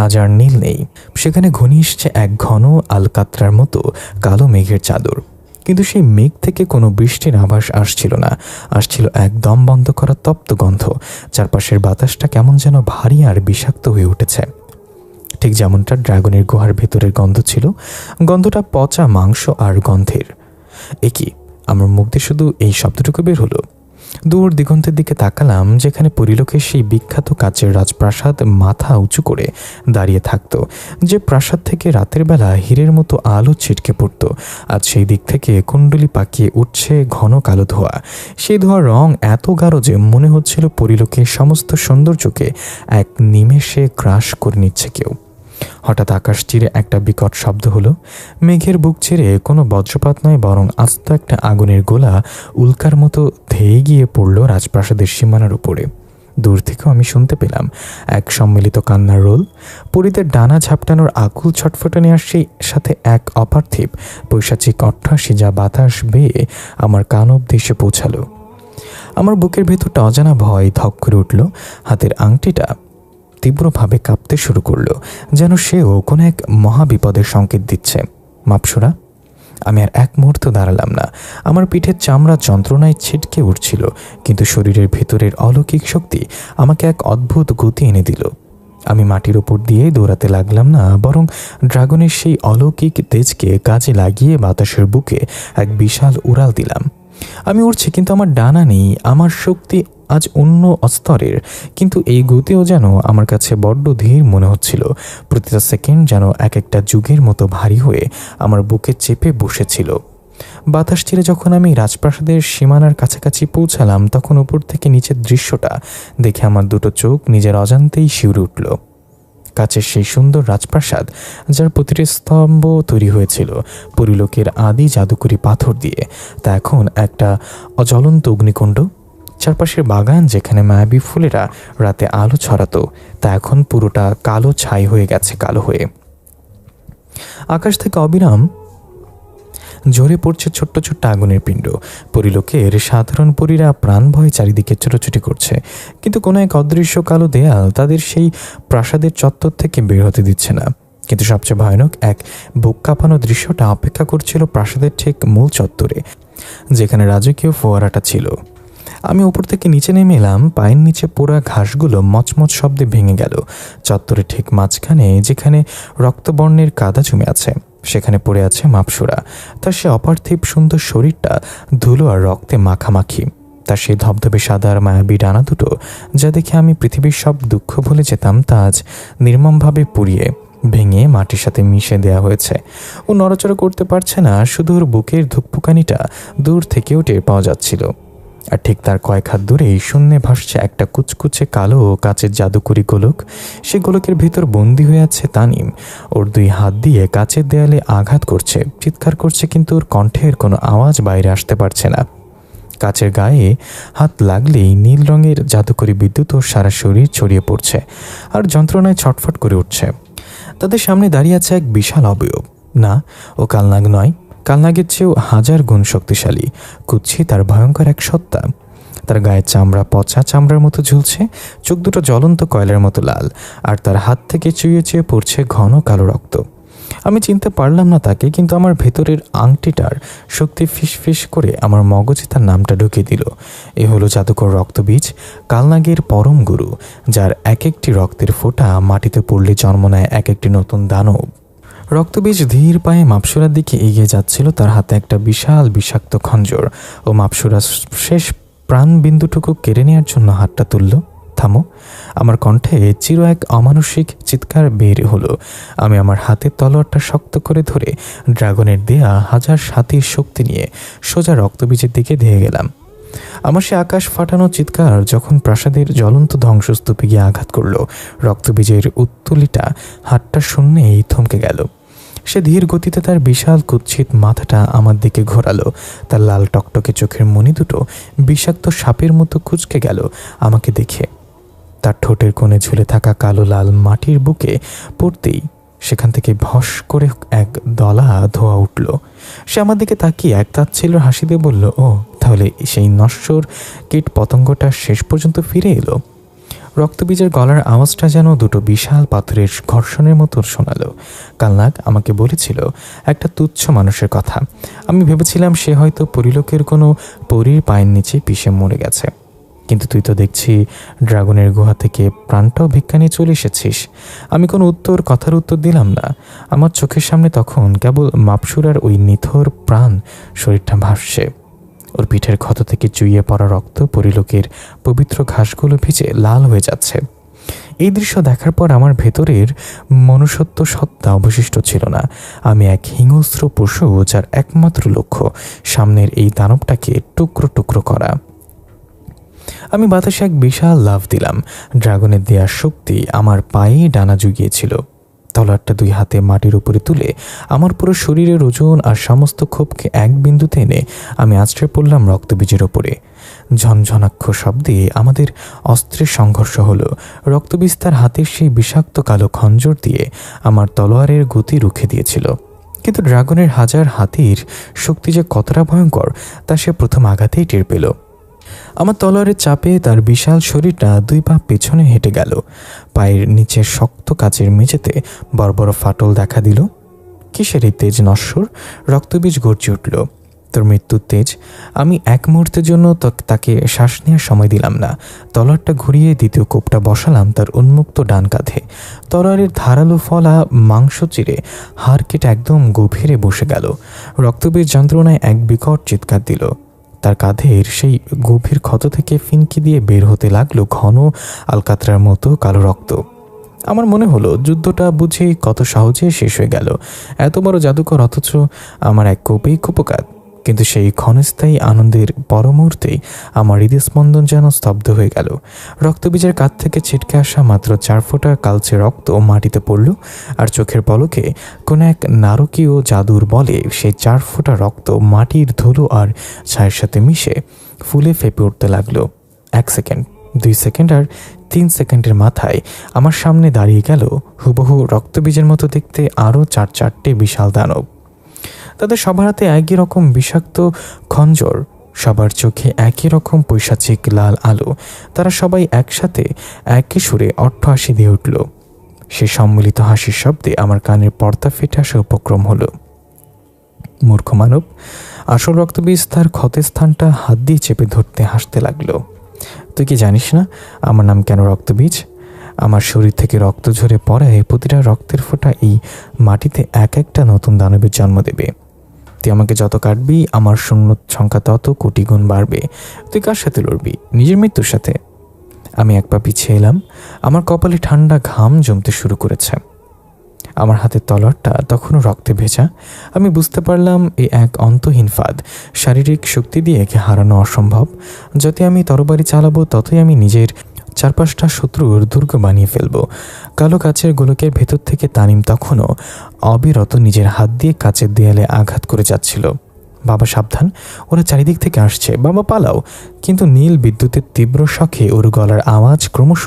আজ আর নীল নেই। সেখানে ঘনিয়ে এসছে এক ঘন আলকাত্রার মতো কালো মেঘের চাদর। কিন্তু সেই মেঘ থেকে কোনো বৃষ্টির আভাস আসছিল না। আসছিল এক দম বন্ধ করা তপ্ত গন্ধ। চারপাশের বাতাসটা কেমন যেন ভারী আর বিষাক্ত হয়ে উঠেছে, ঠিক যেমনটা ড্রাগনের গুহার ভেতরের গন্ধ ছিল। গন্ধটা পচা মাংস আর গন্ধের। একই আমার মুখ দিয়ে শুধু এই শব্দটুকু বের হলো। দূর দিগন্তের দিকে তাকালাম, যেখানে পরিলোকের সেই বিখ্যাত কাচের রাজপ্রাসাদ মাথা উঁচু করে দাঁড়িয়ে থাকতো। যে প্রাসাদ থেকে রাতের বেলা হীরের মতো আলো ছিটকে পড়তো, আজ সেই দিক থেকে কুণ্ডলি পাকিয়ে উঠছে ঘন কালো ধোঁয়া। সেই ধোঁয়ার রং এত গাঢ় যে মনে হচ্ছিল পরিলোকের সমস্ত সৌন্দর্যকে এক নিমেষে গ্রাস করে নিচ্ছে কেউ। হঠাৎ আকাশ চিরে একটা বিকট শব্দ হলো। মেঘের বুক চিরে কোনো বজ্রপাত নয়, বরং আস্ত একটা আগুনের গোলা উল্কার মতো ধেয়ে গিয়ে পড়ল রাজপ্রাসাদের সীমানার উপরে। দূর থেকেও আমি শুনতে পেলাম এক সম্মিলিত কান্নার রোল। পরীদের ডানা ঝাপটানোর আকুল ছটফটানি, আর সেই সাথে এক অপার্থিব পৈশাচিক অট্টহাসি যা বাতাস বেয়ে আমার কান অবধি এসে পৌঁছালো। আমার বুকের ভেতরটা অজানা ভয় ধক করে উঠল। হাতের আংটিটা তীব্রভাবে কাঁপতে শুরু করলো, যেন সেও কোনো এক মহাবিপদের সংকেত দিচ্ছে। মাপসুরা। আমি আর এক মুহূর্ত দাঁড়ালাম না। আমার পিঠের চামড়া যন্ত্রণায় ছিটকে উঠছিল, কিন্তু শরীরের ভেতরের অলৌকিক শক্তি আমাকে এক অদ্ভুত গতি এনে দিল। আমি মাটির ওপর দিয়ে দৌড়াতে লাগলাম না, বরং ড্রাগনের সেই অলৌকিক তেজকে কাজে লাগিয়ে বাতাসের বুকে এক বিশাল উড়াল দিলাম। আমি উড়ছি, কিন্তু আমার ডানা নেই। আমার শক্তি আজ অন্য স্তরের, কিন্তু এই গতিও যেন আমার কাছে বড্ড ধীর মনে হচ্ছিল। প্রতিটা সেকেন্ড যেন এক একটা যুগের মতো ভারী হয়ে আমার বুকে চেপে বসেছিল। বাতাস ছিঁড়ে যখন আমি রাজপ্রাসাদের সীমানার কাছাকাছি পৌঁছালাম, তখন উপর থেকে নিচের দৃশ্যটা দেখে আমার দুটো চোখ নিজের অজান্তেই শিউরে উঠল। কাছের সেই সুন্দর রাজপ্রাসাদ, যার প্রতিটি স্তম্ভ তৈরি হয়েছিল পরিলোকের আদি জাদুকরি পাথর দিয়ে, তা এখন একটা অজ্বলন্ত অগ্নিকুণ্ড। চারপাশের বাগান, যেখানে মায়াবী ফুলেরা রাতে আলো ছড়াতো, তা এখন পুরোটা কালো ছাই হয়ে গেছে, কালো হয়ে। আকাশ থেকে অবিরাম ঝরে পড়ছে ছোট্ট ছোট্ট আগুনের পিণ্ড। পরিলোকের সাধারণ পরীরা প্রাণ ভয়ে চারিদিকে ছোটাছুটি করছে, কিন্তু কোনো এক অদৃশ্য কালো দেয়াল তাদের সেই প্রাসাদের চত্বর থেকে বের হতে দিচ্ছে না। কিন্তু সবচেয়ে ভয়ানক এক বুক কাঁপানো দৃশ্যটা অপেক্ষা করছিল প্রাসাদের ঠিক মূল চত্বরে, যেখানে রাজকীয় ফোয়ারাটা ছিল। আমি উপর থেকে নিচে নেমে এলাম। পায়ের নিচে পোড়া ঘাসগুলো মচমচ শব্দে ভেঙে গেল। চত্বরে ঠিক মাঝখানে, যেখানে রক্তবর্ণের কাদা জমে আছে, সেখানে পড়ে আছে মাপসুরা। তার সে অপার্থিব সুন্দর শরীরটা ধুলো আর রক্তে মাখামাখি। তার সেই ধবধবে সাদা আর মায়াবী ডানা দুটো, যা দেখে আমি পৃথিবীর সব দুঃখ ভুলে যেতাম, তা আজ নির্মমভাবে পুড়িয়ে ভেঙে মাটির সাথে মিশে দেয়া হয়েছে। ও নড়াচড়া করতে পারছে না, শুধু ওর বুকের ধুকপুকানিটা দূর থেকেও টের পাওয়া যাচ্ছিল। আর ঠিক তার কয়েক হাত দূরেই শূন্যে ভাসছে একটা কুচকুচে কালো কাচের জাদুকরি গোলক। সে গোলকের ভিতর বন্দী হয়ে আছে তানিম। ওর দুই হাত দিয়ে কাচের দেয়ালে আঘাত করছে, চিৎকার করছে, কিন্তু ওর কণ্ঠের কোনো আওয়াজ বাইরে আসতে পারছে না। কাচের গায়ে হাত লাগলেই নীল রঙের জাদুকরি বিদ্যুৎ ওর সারা শরীর ছড়িয়ে পড়ছে আর যন্ত্রণায় ছটফট করে উঠছে। তাদের সামনে দাঁড়িয়ে আছে এক বিশাল অবয়ব। না, ও কালনাগ নয়, কালনাগের চেয়েও হাজার গুণ শক্তিশালী, কুৎসিত আর ভয়ঙ্কর এক সত্তা। তার গায়ের চামড়া পচা চামড়ার মতো ঝুলছে, চোখ দুটো জ্বলন্ত কয়লার মতো লাল, আর তার হাত থেকে চুইয়ে চুইয়ে পড়ছে ঘন কালো রক্ত। আমি চিনতে পারলাম না তাকে, কিন্তু আমার ভেতরের আংটিটার শক্তি ফিসফিস করে আমার মগজে তার নামটা ঢুকিয়ে দিল। এ হলো জাদুকর রক্তবীজ, কালনাগের পরম গুরু, যার এক একটি রক্তের ফোঁটা মাটিতে পড়লে জন্ম নেয় এক একটি নতুন দানব। রক্তবীজ ধীর পায়ে মাপসুরার দিকে এগিয়ে যাচ্ছিল, তার হাতে একটা বিশাল বিষাক্ত খঞ্জর। ও মাপসুরার শেষ প্রাণবিন্দুটুকু কেড়ে নেওয়ার জন্য হাতটা তুলল। থামো! আমার কণ্ঠে চির এক অমানসিক চিৎকার বের হলো। আমি আমার হাতের তলোয়ারটা শক্ত করে ধরে ড্রাগনের দেয়া হাজার সাথীর শক্তি নিয়ে সোজা রক্তবীজের দিকে ধেয়ে গেলাম। আমার সে আকাশ ফাটানো চিৎকার যখন প্রাসাদের জ্বলন্ত ধ্বংসস্তূপে গিয়ে আঘাত করল, রক্তবীজের উত্তোলিটা হাতটা শূন্যেই থমকে গেল। সে ধীর গতিতে তার বিশাল কুৎসিত মাথাটা আমার দিকে ঘোরালো। তার লাল টকটকে চোখের মণি দুটো বিষাক্ত সাপের মতো কুঁচকে গেল আমাকে দেখে। তার ঠোঁটের কোণে ঝুলে থাকা কালো লাল মাটির বুকে পড়তেই সেখান থেকে ভস করে এক দলা ধোঁয়া উঠল। সে আমার দিকে তাকিয়ে এক তাচ্ছিল্যের হাসি দিয়ে বলল, ও তাহলে সেই নশ্বর কীট পতঙ্গটা শেষ পর্যন্ত ফিরে এলো। রক্তবীজের গলার আওয়াজটা যেন দুটো বিশাল পাথরের ঘর্ষণের মতো শোনালো। কালনাগ আমাকে বলেছিল একটা তুচ্ছ মানুষের কথা। আমি ভেবেছিলাম সে হয়তো পরিলোকের কোনো পরীর পায়ের নিচে পিষে মরে গেছে। কিন্তু তুই তো দেখছি ড্রাগনের গুহা থেকে প্রাণটাও ভিক্ষা নিয়ে চলে এসেছিস। আমি কোনো কথার উত্তর দিলাম না। আমার চোখের সামনে তখন কেবল মাপসুরার ওই নিথর প্রাণ শরীরটা ভাসছে। ওর পিঠের ক্ষত থেকে চুইয়ে পড়া রক্ত পরিলোকের পবিত্র ঘাসগুলো ভিজে লাল হয়ে যাচ্ছে। এই দৃশ্য দেখার পর আমার ভেতরের মনুষ্যত্ব সত্তা অবশিষ্ট ছিল না। আমি এক হিংস্র পশু, যার একমাত্র লক্ষ্য সামনের এই দানবটাকে টুকরো টুকরো করা। আমি বাতাসে এক বিশাল লাফ দিলাম। ড্রাগনের দেওয়ার শক্তি আমার পায়ে ডানা জুগিয়েছিল। তলোয়ারটা দুই হাতে মাটির উপরে তুলে আমার পুরো শরীরের ওজন আর সমস্ত ক্ষোভকে এক বিন্দুতে এনে আমি আছড়ে পড়লাম রক্তবীজের ওপরে। ঝনঝনাক্ষ শব্দে আমাদের অস্ত্রের সংঘর্ষ হলো। রক্তবীজ তার হাতের সেই বিষাক্ত কালো খঞ্জর দিয়ে আমার তলোয়ারের গতি রুখে দিয়েছিল। কিন্তু ড্রাগনের হাজার হাতির শক্তি যে কতটা ভয়ঙ্কর তা সে প্রথম আঘাতেই টের পেল। আমার তলোয়ারের চাপে তার বিশাল শরীরটা দুই পা পেছনে হেঁটে গেল। পায়ের নিচে শক্ত কাচের মেঝেতে বড় বড় ফাটল দেখা দিল। কিসের এই তেজ নশ্বর? রক্তবীজ গর্জে উঠল, তোর মৃত্যুর তেজ। আমি এক মুহূর্তের জন্য তাকে শ্বাস নেওয়ার সময় দিলাম না। তলোয়ারটা ঘুরিয়ে দ্বিতীয় কোপটা বসালাম তার উন্মুক্ত ডান কাঁধে। তলোয়ারের ধারালো ফলা মাংস চিরে হাড় কেটে একদম গভীরে বসে গেল। রক্তবীজ যন্ত্রণায় এক বিকট চিৎকার দিল। তার কাঁধের সেই গভীর ক্ষত থেকে ফিনকি দিয়ে বের হতে লাগলো ঘন আলকাতরার মতো কালো রক্ত। আমার মনে হলো যুদ্ধটা বুঝি কত সহজে শেষ হয়ে গেল। এত বড় জাদুকর, অথচ আমার এক কোপেই কুপকাত। কিন্তু সেই ক্ষণস্থায়ী আনন্দের পর মুহূর্তেই আমার হৃদস্পন্দন যেন স্তব্ধ হয়ে গেল। রক্তবীজের কাছ থেকে ছিটকে আসা মাত্র 4 ফোঁটা কালচে রক্ত মাটিতে পড়ল, আর চোখের পলকে কোনো এক নারকীয় জাদুর বলে সেই 4 ফোঁটা রক্ত মাটির ধুলো আর ছায়ের সাথে মিশে ফুলে ফেপে উঠতে লাগলো। 1 সেকেন্ড, 2 সেকেন্ড আর 3 সেকেন্ডের মাথায় আমার সামনে দাঁড়িয়ে গেল হুবহু রক্তবীজের মতো দেখতে আরও 4-4টে বিশাল দানব। তাদের সবার হাতে একই রকম বিষাক্ত খঞ্জর, সবার চোখে একই রকম পৈশাচিক লাল আলো। তারা সবাই একসাথে একই সুরে অট্টহাসি দিয়ে উঠল। সে সম্মিলিত হাসির শব্দে আমার কানের পর্দা ফেটে আসা উপক্রম হলো। মূর্খ মানব! আসল রক্তবীজ তার ক্ষতের স্থানটা হাত দিয়ে চেপে ধরতে হাসতে লাগলো। তুই কি জানিস না আমার নাম কেন রক্তবীজ? আমার শরীর থেকে রক্ত ঝরে পড়ায় প্রতিটা রক্তের ফোঁটা এই মাটিতে এক একটা নতুন দানবের জন্ম দেবে। তুই আমাকে যত কাটবি আমার শূন্য সংখ্যা তত কোটি গুণ বাড়বে। তুই কার সাথে লড়বি? নিজের মৃত্যুর সাথে। আমি এক পা পিছিয়ে এলাম। আমার কপালে ঠান্ডা ঘাম জমতে শুরু করেছে। আমার হাতের তলোয়ারটা তখনও রক্তে ভেজা। আমি বুঝতে পারলাম এ এক অন্তহীন ফাঁদ। শারীরিক শক্তি দিয়ে একে হারানো অসম্ভব। যতই আমি তরবারি চালাবো ততই আমি নিজের 4-5টা শত্রুর দুর্গ বানিয়ে ফেলবো। কালো কাচের গোলকের ভেতর থেকে তানিম তখনও অবিরত নিজের হাত দিয়ে কাচের দেয়ালে আঘাত করে যাচ্ছিল। বাবা সাবধান, ওরা চারিদিক থেকে আসছে, বাবা পালাও। কিন্তু নীল বিদ্যুতের তীব্র শখে ওর গলার আওয়াজ ক্রমশ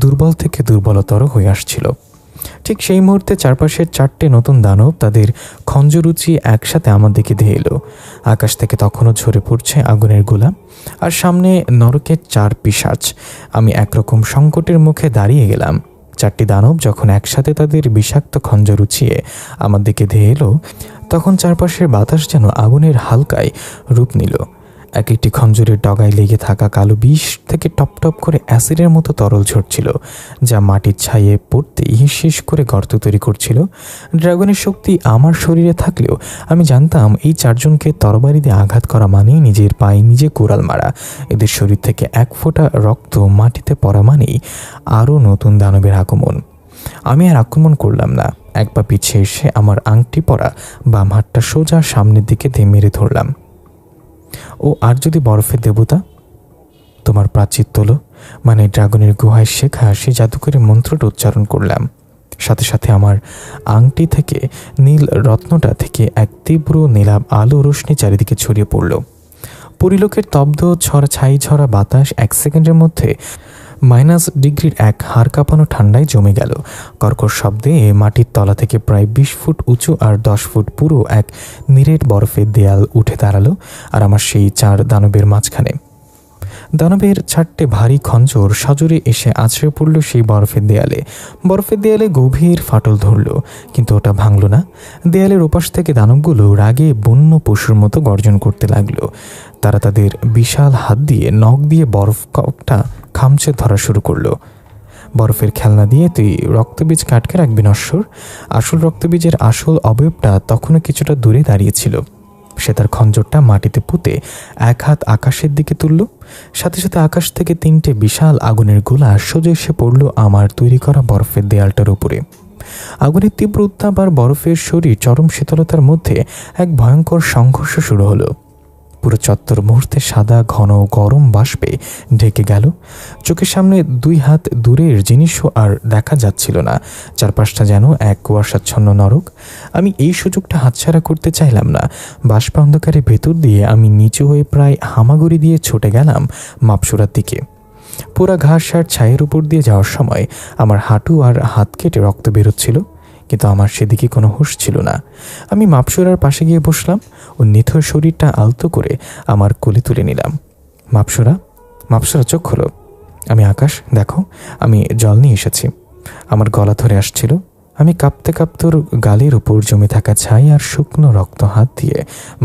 দুর্বল থেকে দুর্বলতর হয়ে আসছিল। ঠিক সেই মুহূর্তে চারপাশের 4টে নতুন দানব তাদের খঞ্জরুচি একসাথে আমার দিকে ধেয়ে এলো। আকাশ থেকে তখনও ঝরে পড়ছে আগুনের গোলা, আর সামনে নরকের 4 পিশাচ। আমি একরকম সংকটের মুখে দাঁড়িয়ে গেলাম। 4টি দানব যখন একসাথে তাদের বিষাক্ত খঞ্জর উঁচিয়ে আমার দিকে ধেয়ে এলো, তখন চারপাশের বাতাস যেন আগুনের হালকায় রূপ নিল। এক একটি খঞ্জরের ডগায় লেগে থাকা কালো বিষ থেকে টপ টপ করে অ্যাসিডের মতো তরল ঝরছিল, যা মাটির ছাইয়ে পড়তে হিস করে গর্ত তৈরি করছিল। ড্রাগনের শক্তি আমার শরীরে থাকলেও আমি জানতাম এই 4জনকে তরবারি দিয়ে আঘাত করা মানেই নিজের পায়ে নিজে কোরাল মারা। এদের শরীর থেকে 1 ফোঁটা রক্ত মাটিতে পড়া মানেই আরও নতুন দানবের আগমন। আমি আর আক্রমণ করলাম না। এক পা পিছিয়ে এসে আমার আংটি পরা বাম হাতটা সোজা সামনের দিকে মেরে ধরলাম। ও আর যদি বরফের দেবতা? তোমার প্রাচীর তোলো, মানে ড্রাগনের গুহায় শেখা সে জাদুকরি মন্ত্রটা উচ্চারণ করলাম। সাথে সাথে আমার আংটি থেকে নীল রত্নটা থেকে এক তীব্র নীলাভ আলো রোশনি চারিদিকে ছড়িয়ে পড়ল। পরিলোকের তব্ধ ছাই ঝরা বাতাস 1 সেকেন্ডের মধ্যে -ডিগ্রির এক হাড় কাঁপানো ঠান্ডায় জমে গেল। কর্কশ শব্দে মাটির তলা থেকে প্রায় 20 ফুট উঁচু আর 10 ফুট পুরো এক নিরেট বরফের দেয়াল উঠে দাঁড়ালো আর আমার সেই 4 দানবের মাঝখানে। দানবের 4টে ভারী খঞ্জর সজোরে এসে আছড়ে পড়ল সেই বরফের দেয়ালে। বরফের দেয়ালে গভীর ফাটল ধরল, কিন্তু ওটা ভাঙল না। দেয়ালের ওপাশ থেকে দানবগুলো রাগে বন্য পশুর মতো গর্জন করতে লাগলো। তারা তাদের বিশাল হাত দিয়ে নখ দিয়ে বরফটা খামচে ধরা শুরু করলো। বরফের খেলনা দিয়ে তুই রক্তবীজ কাটকে রাখবি নশ্বর। আসল রক্তবীজের আসল অবয়বটা তখনও কিছুটা দূরে দাঁড়িয়েছিল। সে তার খঞ্জরটা মাটিতে পুঁতে এক হাত আকাশের দিকে তুলল। সাথে সাথে আকাশ থেকে 3টে বিশাল আগুনের গোলা সোজা এসে পড়ল আমার তৈরি করা বরফের দেয়ালটার উপরে। আগুনের তীব্র উত্তাপ আর বরফের শরীর চরম শীতলতার মধ্যে এক ভয়ঙ্কর সংঘর্ষ শুরু হলো। পুরো চত্বর মুহূর্তে সাদা ঘন গরম বাষ্পে ঢেকে গেল। চোখের সামনে 2 হাত দূরের জিনিসও আর দেখা যাচ্ছিল না। চারপাশটা যেন এক কুয়াশাচ্ছন্ন নরক। আমি এই সুযোগটা হাতছাড়া করতে চাইলাম না। বাষ্প অন্ধকারের ভেতর দিয়ে আমি নিচু হয়ে প্রায় হামাগুড়ি দিয়ে ছুটে গেলাম মাপসুরার দিকে। পুরা ঘাস আর ছায়ের উপর দিয়ে যাওয়ার সময় আমার হাঁটু আর হাত কেটে রক্ত বেরোচ্ছিল, কিন্তু আমার সেদিকে কোনো হুঁশ ছিল না। আমি মাপসুরার পাশে গিয়ে বসলাম ও নিথর শরীরটা আলতো করে আমার কোলে তুলে নিলাম। মাপসুরা চোখ খোলো। আমি আকাশ, দেখো আমি জল নিয়ে এসেছি। আমার গলা ধরে আসছিল। আমি কাঁপতে কাঁপতে ওর গালের উপর জমে থাকা ছাই আর শুকনো রক্ত হাত দিয়ে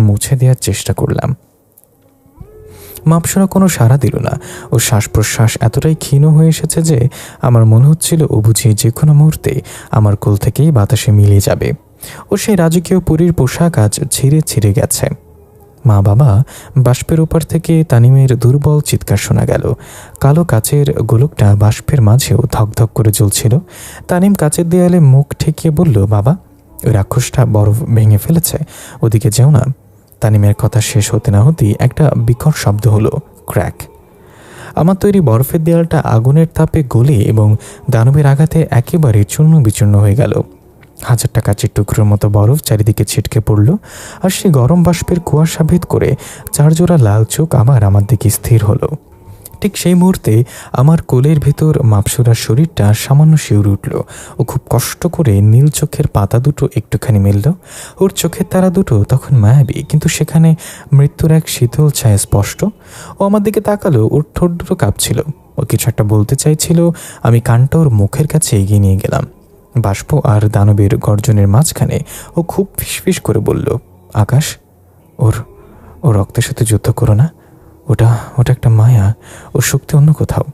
মুছে দেওয়ার চেষ্টা করলাম। মাপসুরা কোনো সাড়া দিল না। ও শ্বাস প্রশ্বাস এতটাই ক্ষীণ হয়ে এসেছে যে আমার মনে হচ্ছিল ও বুঝি যে কোনো মুহূর্তে আমার কোল থেকেই বাতাসে মিলিয়ে যাবে। ও সেই রাজকীয় পুরীর পোশাক আজ ছিঁড়ে ছিঁড়ে গেছে। মা বাবা বাষ্পের ওপার থেকে তানিমের দুর্বল চিৎকার শোনা গেল। কালো কাচের গোলকটা বাষ্পের মাঝেও ধকধক করে জ্বলছিল। তানিম কাচের দেয়ালে মুখ ঠেকিয়ে বলল, বাবা, ওই রাক্ষসটা বরফ ভেঙে ফেলেছে, ওদিকে যেও না। তানিমের কথা শেষ হতে না হতেই একটা বিকট শব্দ হলো, ক্র্যাক। আমার তৈরি বরফের দেয়ালটা আগুনের তাপে গলে এবং দানবের আঘাতে একেবারে চূর্ণ বিচূর্ণ হয়ে গেল। 1000টা কাচের টুকরোর মতো বরফ চারিদিকে ছিটকে পড়ল, আর সেই গরম বাষ্পের কুয়াশা ভেদ করে 4 জোড়া লাল চোখ আবার আমার দিকে স্থির হলো। ঠিক সেই মুহূর্তে আমার কোলের ভেতর মাপসুরার শরীরটা সামান্য শিউরে উঠল। ও খুব কষ্ট করে নীল চোখের পাতা দুটো একটুখানি মেলল। ওর চোখের তারা দুটো তখন মায়াবী, কিন্তু সেখানে মৃত্যুর এক শীতল ছায়া স্পষ্ট। ও আমার দিকে তাকালো, ওর ঠোঁট দুটো কাঁপছিল। ও কিছু একটা বলতে চাইছিল। আমি কানটা ওর মুখের কাছে এগিয়ে নিয়ে গেলাম। বাষ্প আর দানবের গর্জনের মাঝখানে ও খুব ফিসফিস করে বলল, আকাশ, ও রক্তের সাথে যুদ্ধ করো না। ওটা একটা মায়া, ও শক্তি অন্য কোথাও।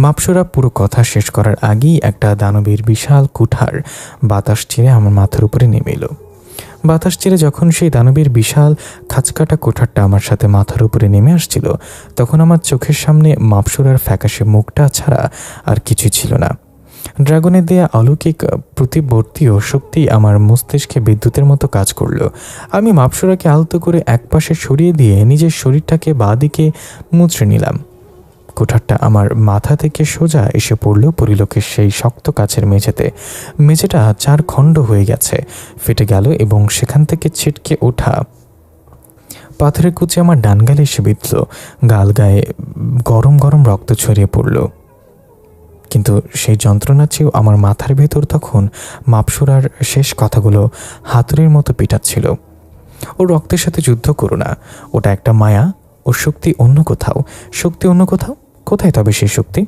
মাপসুরা পুরো কথা শেষ করার আগেই একটা দানবের বিশাল কুঠার বাতাস চিরে আমার মাথার উপরে নেমে এলো। বাতাস চিরে যখন সেই দানবের বিশাল খাঁচকাটা কুঠারটা আমার সাথে মাথার উপরে নেমে আসছিল, তখন আমার চোখের সামনে মাপসুরার ফ্যাকাশে মুখটা ছাড়া আর কিছু ছিল না। ড্রাগনের দেয়া অলৌকিক প্রতিবর্তীয় শক্তি আমার মস্তিষ্কে বিদ্যুতের মতো কাজ করলো। আমি মাপসুরাকে আলতো করে একপাশে সরিয়ে দিয়ে নিজের শরীরটাকে বাঁ দিকে মুচড়ে নিলাম। কুঠারটা আমার মাথা থেকে সোজা এসে পড়ল পরিলোকের সেই শক্ত কাচের মেঝেতে। মেঝেটা 4 খণ্ড হয়ে গেছে, ফেটে গেল এবং সেখান থেকে ছিটকে ওঠা পাথরের কুচি আমার ডান গালে এসে বিঁধল। গায়ে গরম গরম রক্ত ছড়িয়ে পড়ল। কিন্তু সেই যন্ত্রণা চেয়েও আমার মাথার ভেতর তখন মাপসুরার শেষ কথাগুলো হাতুড়ির মতো পিটাচ্ছিল। ও রক্তের সাথে যুদ্ধ করো না, ওটা একটা মায়া। ও শক্তি অন্য কোথাও। কোথায় তবে সেই শক্তি?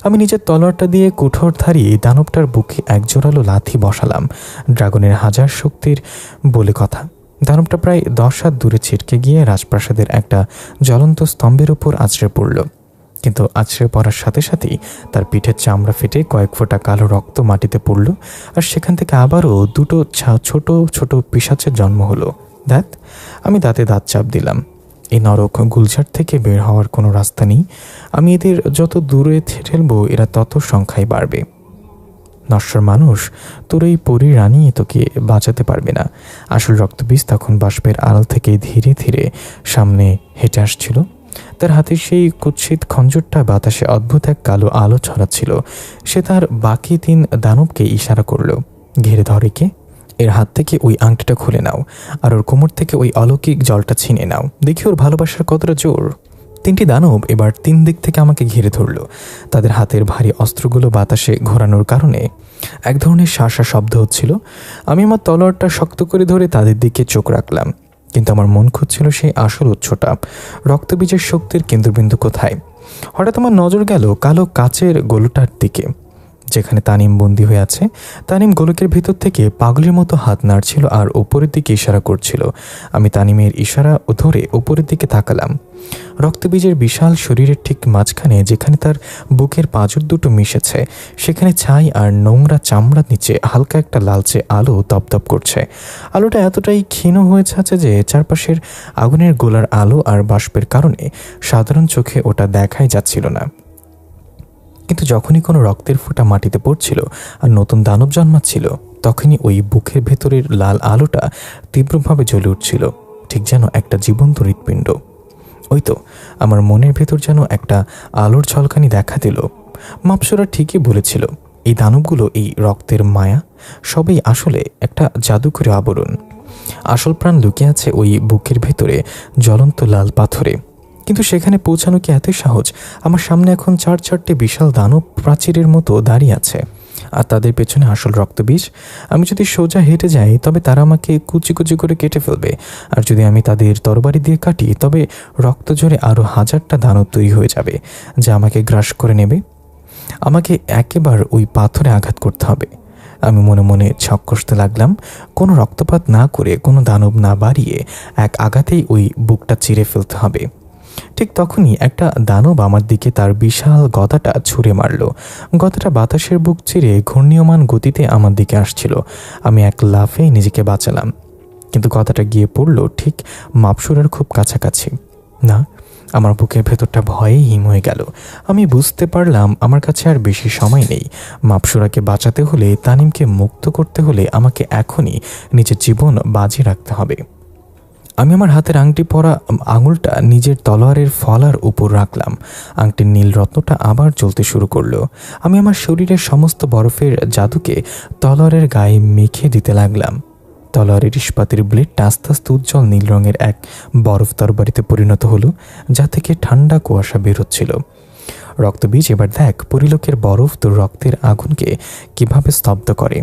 আমি নিজের তলোয়ারটা দিয়ে কুঠোরধারী দানবটার বুকে এক জোরালো লাথি বসালাম। ড্রাগনের 1000 শক্তির বলে কথা। দানবটা প্রায় 10 হাত দূরে ছিটকে গিয়ে রাজপ্রাসাদের একটা জ্বলন্ত স্তম্ভের উপর আছড়ে পড়ল। কিন্তু আছড়ে পড়ার সাথে সাথেই তার পিঠের চামড়া ফেটে কয়েক ফোঁটা কালো রক্ত মাটিতে পড়ল, আর সেখান থেকে আবারও 2টো ছোট ছোট পিশাচের জন্ম হলো। আমি দাঁতে দাঁত চাপ দিলাম। এই নরক গুলঝাট থেকে বের হওয়ার কোনো রাস্তা নেই। আমি এদের যত দূরে ঠেলবো এরা তত সংখ্যায় বাড়বে। নশ্বর মানুষ, তোর এই পরী রানী তোকে বাঁচাতে পারবে না। আসল রক্তবীজ তখন বাষ্পের আড়াল থেকে ধীরে ধীরে সামনে হেঁটে আসছিল। তার হাতে সেই কুৎসিত খঞ্জরটা বাতাসে অদ্ভুত এক কালো আলো ছড়াচ্ছিল। সে তার বাকি 3 দানবকে ইশারা করল, ঘিরে ধরে কে, এর হাত থেকে ওই আংটিটা খুলে নাও, আর ওর কোমর থেকে ওই অলৌকিক জলটা ছিনে নাও, দেখি ওর ভালোবাসার কতটা জোর। তিনটি দানব এবার 3 দিক থেকে আমাকে ঘিরে ধরল। তাদের হাতের ভারী অস্ত্রগুলো বাতাসে ঘোরানোর কারণে এক ধরনের শাঁসা শব্দ হচ্ছিল। আমি আমার তলোয়ারটা শক্ত করে ধরে তাদের দিকে চোখ রাখলাম, কিন্তু আমার মন খুঁজছিল সেই আসল উৎসটা, রক্তবীজের শক্তির কেন্দ্রবিন্দু কোথায়। হঠাৎ আমার নজর গেল কালো কাচের গোলকটার দিকে, যেখানে তানিম বন্দী হয়ে আছে। তানিম গোলকের ভিতর থেকে পাগলের মতো হাত নাড়ছিল আর ওপরের দিকে ইশারা করছিল। আমি তানিমের ইশারা ধরে ওপরের দিকে তাকালাম। রক্তবীজের বিশাল শরীরের ঠিক মাঝখানে, যেখানে তার বুকের পাঁজর দুটো মিশেছে, সেখানে ছাই আর নোংরা চামড়ার নিচে হালকা একটা লালচে আলো দপদপ করছে। আলোটা এতটাই ক্ষীণ হয়েছে আছে যে চারপাশের আগুনের গোলার আলো আর বাষ্পের কারণে সাধারণ চোখে ওটা দেখাই যাচ্ছিল না। কিন্তু যখনই কোনো রক্তের ফোঁটা মাটিতে পড়ছিল আর নতুন দানব জন্মাচ্ছিল, তখনই ওই বুকের ভেতরের লাল আলোটা তীব্রভাবে জ্বলে উঠছিল, ঠিক যেন একটা জীবন্ত হৃৎপিণ্ড। ওই তো আমার মনের ভেতর যেন একটা আলোর ঝলকানি দেখা দিল। মাপসরা ঠিকই বলেছিল, এই দানবগুলো, এই রক্তের মায়া, সবই আসলে একটা জাদুকরী আবরণ। আসল প্রাণ লুকিয়ে আছে ওই বুকের ভেতরে জ্বলন্ত লাল পাথরে। কিন্তু সেখানে পৌঁছানো কি এতই সহজ? আমার সামনে এখন 4-4টে বিশাল দানব প্রাচীরের মতো দাঁড়িয়ে আছে, আর তাদের পেছনে আসল রক্তবীজ। আমি যদি সোজা হেঁটে যাই তবে তারা আমাকে কুচি কুচি করে কেটে ফেলবে, আর যদি আমি তাদের তরবারি দিয়ে কাটি তবে রক্ত ঝরে আরও 1000টা দানব তৈরি হয়ে যাবে, যা আমাকে গ্রাস করে নেবে। আমাকে একেবারে ওই পাথরে আঘাত করতে হবে। আমি মনে মনে ছক কষতে লাগলাম। কোনো রক্তপাত না করে, কোনো দানব না বাড়িয়ে এক আঘাতেই ওই বুকটা চিরে ফেলতে হবে। ঠিক তখনই একটা দানব আমার দিকে তার বিশাল গদাটা ছুঁড়ে মারল। গদাটা বাতাসের বুক চিরে ঘূর্ণীয়মান গতিতে আমার দিকে আসছিল। আমি এক লাফে নিজেকে বাঁচালাম, কিন্তু গদাটা গিয়ে পড়ল ঠিক মাপসুরার খুব কাছাকাছি। না, আমার বুকের ভেতরটা ভয়ে হিম হয়ে গেল। আমি বুঝতে পারলাম আমার কাছে আর বেশি সময় নেই। মাপসুরাকে বাঁচাতে হলে, তানিমকে মুক্ত করতে হলে আমাকে এখনই নিজের জীবন বাজি রাখতে হবে। আমি আমার হাতের আংটি পরা আঙুলটা নিজের তলোয়ারের ফলার উপর রাখলাম। আংটির নীল রত্নটা আবার জ্বলতে শুরু করলো। আমি আমার শরীরের সমস্ত বরফের জাদুকে তলোয়ারের গায়ে মেখে দিতে লাগলাম। তলোয়ারের ইস্পাতের ব্লেডটা আস্তে আস্তে উজ্জ্বল নীল রঙের এক বরফ তরবারিতে পরিণত হলো, যা থেকে ঠান্ডা কুয়াশা বের হচ্ছিল। রক্তবীজ, এবার দেখ পরিলোকের বরফ তোর রক্তের আগুনকে কিভাবে স্তব্ধ করে।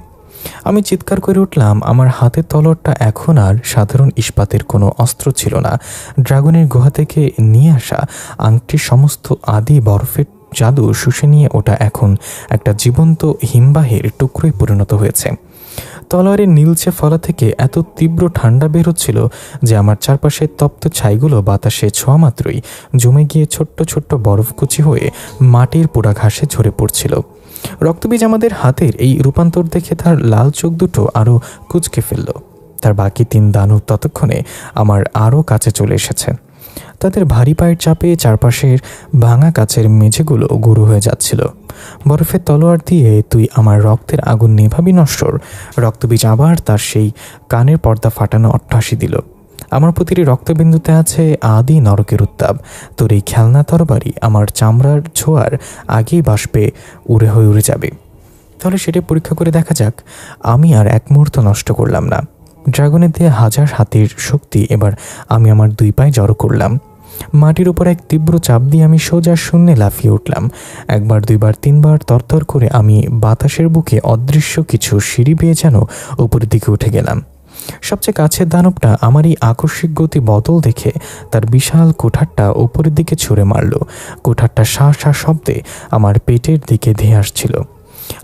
আমি চিৎকার করে উঠলাম। আমার হাতের তলোয়ারটা এখন আর সাধারণ ইস্পাতের কোনো অস্ত্র ছিল না। ড্রাগনের গুহা থেকে নিয়ে আসা আংটির সমস্ত আদি বরফের জাদু শুষে নিয়ে ওটা এখন একটা জীবন্ত হিমবাহের টুকরোয় পরিণত হয়েছে। তলোয়ারের নীলচে ফলা থেকে এত তীব্র ঠান্ডা বের হচ্ছিল যে আমার চারপাশের তপ্ত ছাইগুলো বাতাসে ছোঁয়া মাত্রই জমে গিয়ে ছোট্ট ছোট্ট বরফকুচি হয়ে মাটির পোড়া ঘাসে ঝরে পড়ছিল। রক্তবীজ আমাদের হাতের এই রূপান্তর দেখে তার লাল চোখ দুটো আরও কুঁচকে ফেলল। তার বাকি 3 দানব ততক্ষণে আমার আরও কাছে চলে এসেছে। তাদের ভারী পায়ের চাপে চারপাশের ভাঙা কাচের মেঝেগুলো গুঁড়ো হয়ে যাচ্ছিল। বরফের তলোয়ার দিয়ে তুই আমার রক্তের আগুন নেভাবি নশ্বর। রক্তবীজ আবার তার সেই কানের পর্দা ফাটানো অট্টহাসি দিল। আমার প্রতিটি রক্তবিন্দুতে আছে আদি নরকের উত্তাপ। তোর এই খেলনা তরবারি আমার চামড়ার ছোঁয়ার আগেই বাষ্পে উড়ে যাবে। তাহলে সেটা পরীক্ষা করে দেখা যাক। আমি আর এক মুহূর্ত নষ্ট করলাম না। ড্রাগনের দিয়ে 1000 হাতির শক্তি এবার আমি আমার 2 পায়ে জড়ো করলাম। মাটির উপর এক তীব্র চাপ দিয়ে আমি সোজা শূন্যে লাফিয়ে উঠলাম। 1বার 2বার 3বার তরতর করে আমি বাতাসের বুকে অদৃশ্য কিছু সিঁড়ি বেয়ে যেন উপরের দিকে উঠে গেলাম। সবচেয়ে কাছের দানবটা আমার এই আকস্মিক গতি বদল দেখে তার বিশাল কুঠারটা উপরের দিকে ছুঁড়ে মারল। কুঠারটা শা শা শব্দে আমার পেটের দিকে ধেয়ে আসছিল।